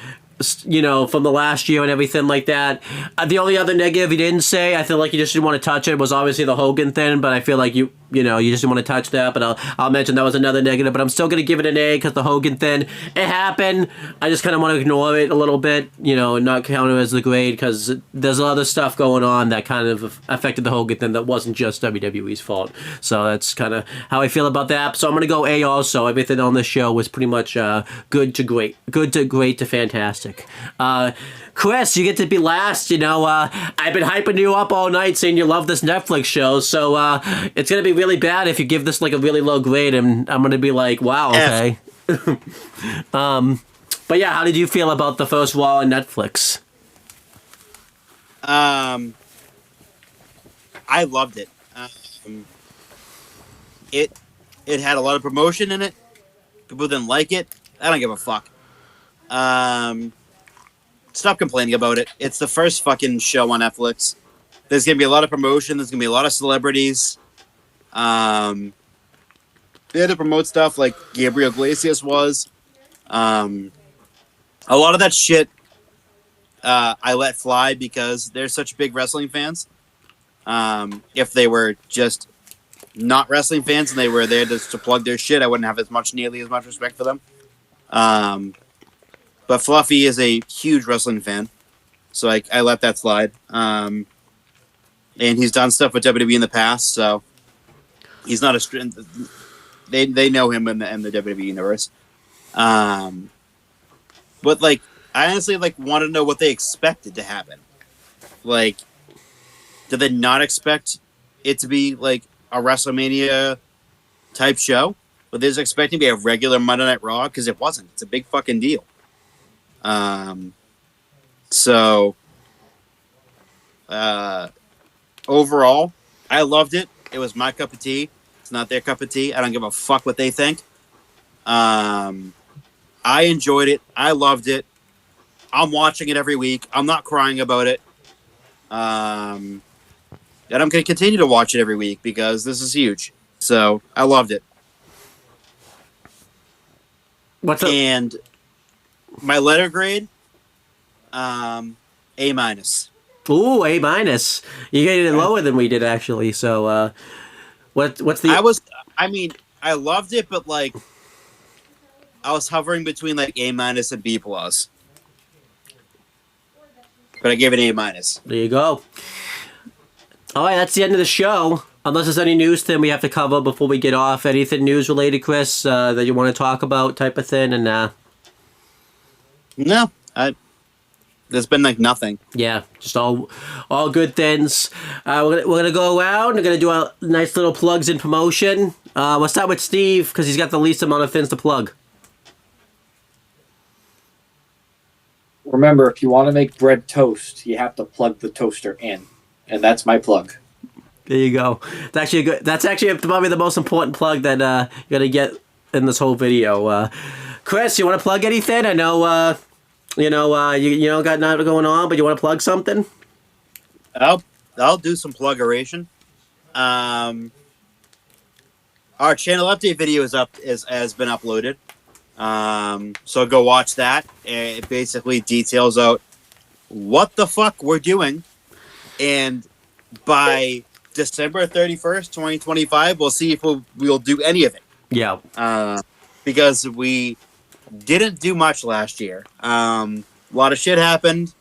from the last year and everything like that. The only other negative he didn't say, I feel like he just didn't want to touch it, was obviously the Hogan thing, but I feel like you just didn't want to touch that, but I'll mention that was another negative, but I'm still going to give it an A because the Hogan thing, it happened. I just kind of want to ignore it a little bit, and not count it as the grade because there's other stuff going on that kind of affected the Hogan thing that wasn't just WWE's fault. So that's kind of how I feel about that. So I'm going to go A also. Everything on this show was pretty much good to great to fantastic. Chris, you get to be last. I've been hyping you up all night saying you love this Netflix show, so it's going to be really bad if you give this like a really low grade, and I'm going to be like, wow, okay. But yeah, how did you feel about the first Raw on Netflix? I loved it. It it had a lot of promotion in it. People didn't like it. I don't give a fuck. Stop complaining about it. It's the first fucking show on Netflix. There's gonna be a lot of promotion. There's gonna be a lot of celebrities. They had to promote stuff like Gabriel Iglesias was. A lot of that shit I let fly because they're such big wrestling fans. If they were just not wrestling fans and they were there just to plug their shit, I wouldn't have nearly as much respect for them. But Fluffy is a huge wrestling fan, so I let that slide. And he's done stuff with WWE in the past, so he's not a they know him in the WWE universe. But like, I honestly want to know what they expected to happen. Like, did they not expect it to be like a WrestleMania type show? But they're just expecting to be a regular Monday Night Raw, because it wasn't. It's a big fucking deal. So overall, I loved it. It was my cup of tea. It's not their cup of tea. I don't give a fuck what they think. I enjoyed it. I loved it. I'm watching it every week. I'm not crying about it. And I'm going to continue to watch it every week because this is huge. So I loved it. What's up? And my letter grade, A-. Ooh, A-. You get it lower than we did, actually. So, what's the... I loved it, but like, I was hovering between like A- and B+. But I gave it A-. There you go. All right, that's the end of the show. Unless there's any news thing we have to cover before we get off. Anything news related, Chris, that you want to talk about, type of thing, and No, there's been like nothing. yeah, just all good things. We're gonna go around. We're gonna do a nice little plugs and promotion. We'll start with Steve because he's got the least amount of things to plug. Remember, if you want to make bread toast, you have to plug the toaster in, and that's my plug. There you go. That's actually probably the most important plug that you're gonna get in this whole video. Chris, you want to plug anything? I know you got nothing going on, but you want to plug something? I'll do some pluggeration. Our channel update video has been uploaded. So go watch that. It basically details out what the fuck we're doing, and by December 31st, 2025, we'll see if we'll do any of it. Yeah. Because we didn't do much last year. A lot of shit happened.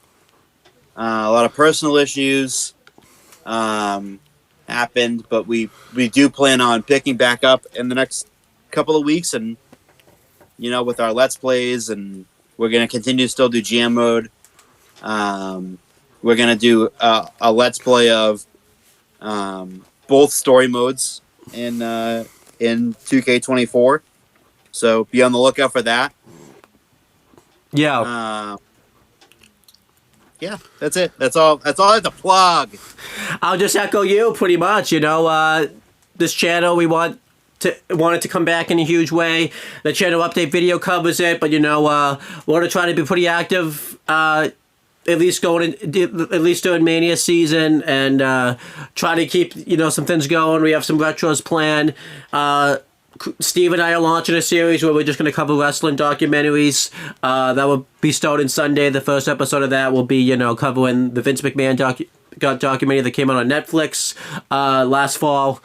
A lot of personal issues happened, but we do plan on picking back up in the next couple of weeks, and with our Let's Plays, and we're gonna continue to still do GM mode. We're gonna do a Let's Play of both story modes in 2K24. So be on the lookout for that. Yeah. Yeah, that's it. That's all I have to plug. I'll just echo you pretty much. This channel we want it to come back in a huge way. The channel update video covers it, but we're gonna try to be pretty active. At least during Mania season, and try to keep some things going. We have some retros planned. Steve and I are launching a series where we're just going to cover wrestling documentaries. That will be starting Sunday. The first episode of that will be covering the Vince McMahon documentary that came out on Netflix last fall.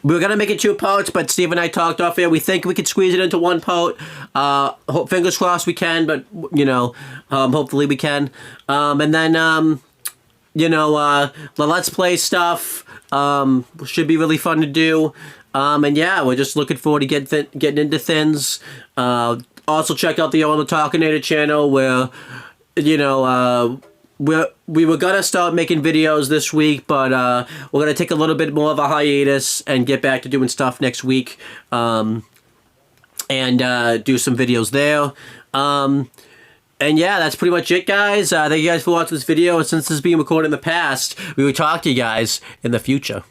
We're going to make it 2 parts, but Steve and I talked off air. We think we could squeeze it into 1 part. Fingers crossed we can, but, hopefully we can. And then, the Let's Play stuff should be really fun to do. And yeah, we're just looking forward to getting into things. Also check out the All the Talkinator channel where, we were gonna start making videos this week, but we're gonna take a little bit more of a hiatus and get back to doing stuff next week, and do some videos there. And yeah, that's pretty much it, guys. Thank you guys for watching this video. And since this is being recorded in the past, we will talk to you guys in the future.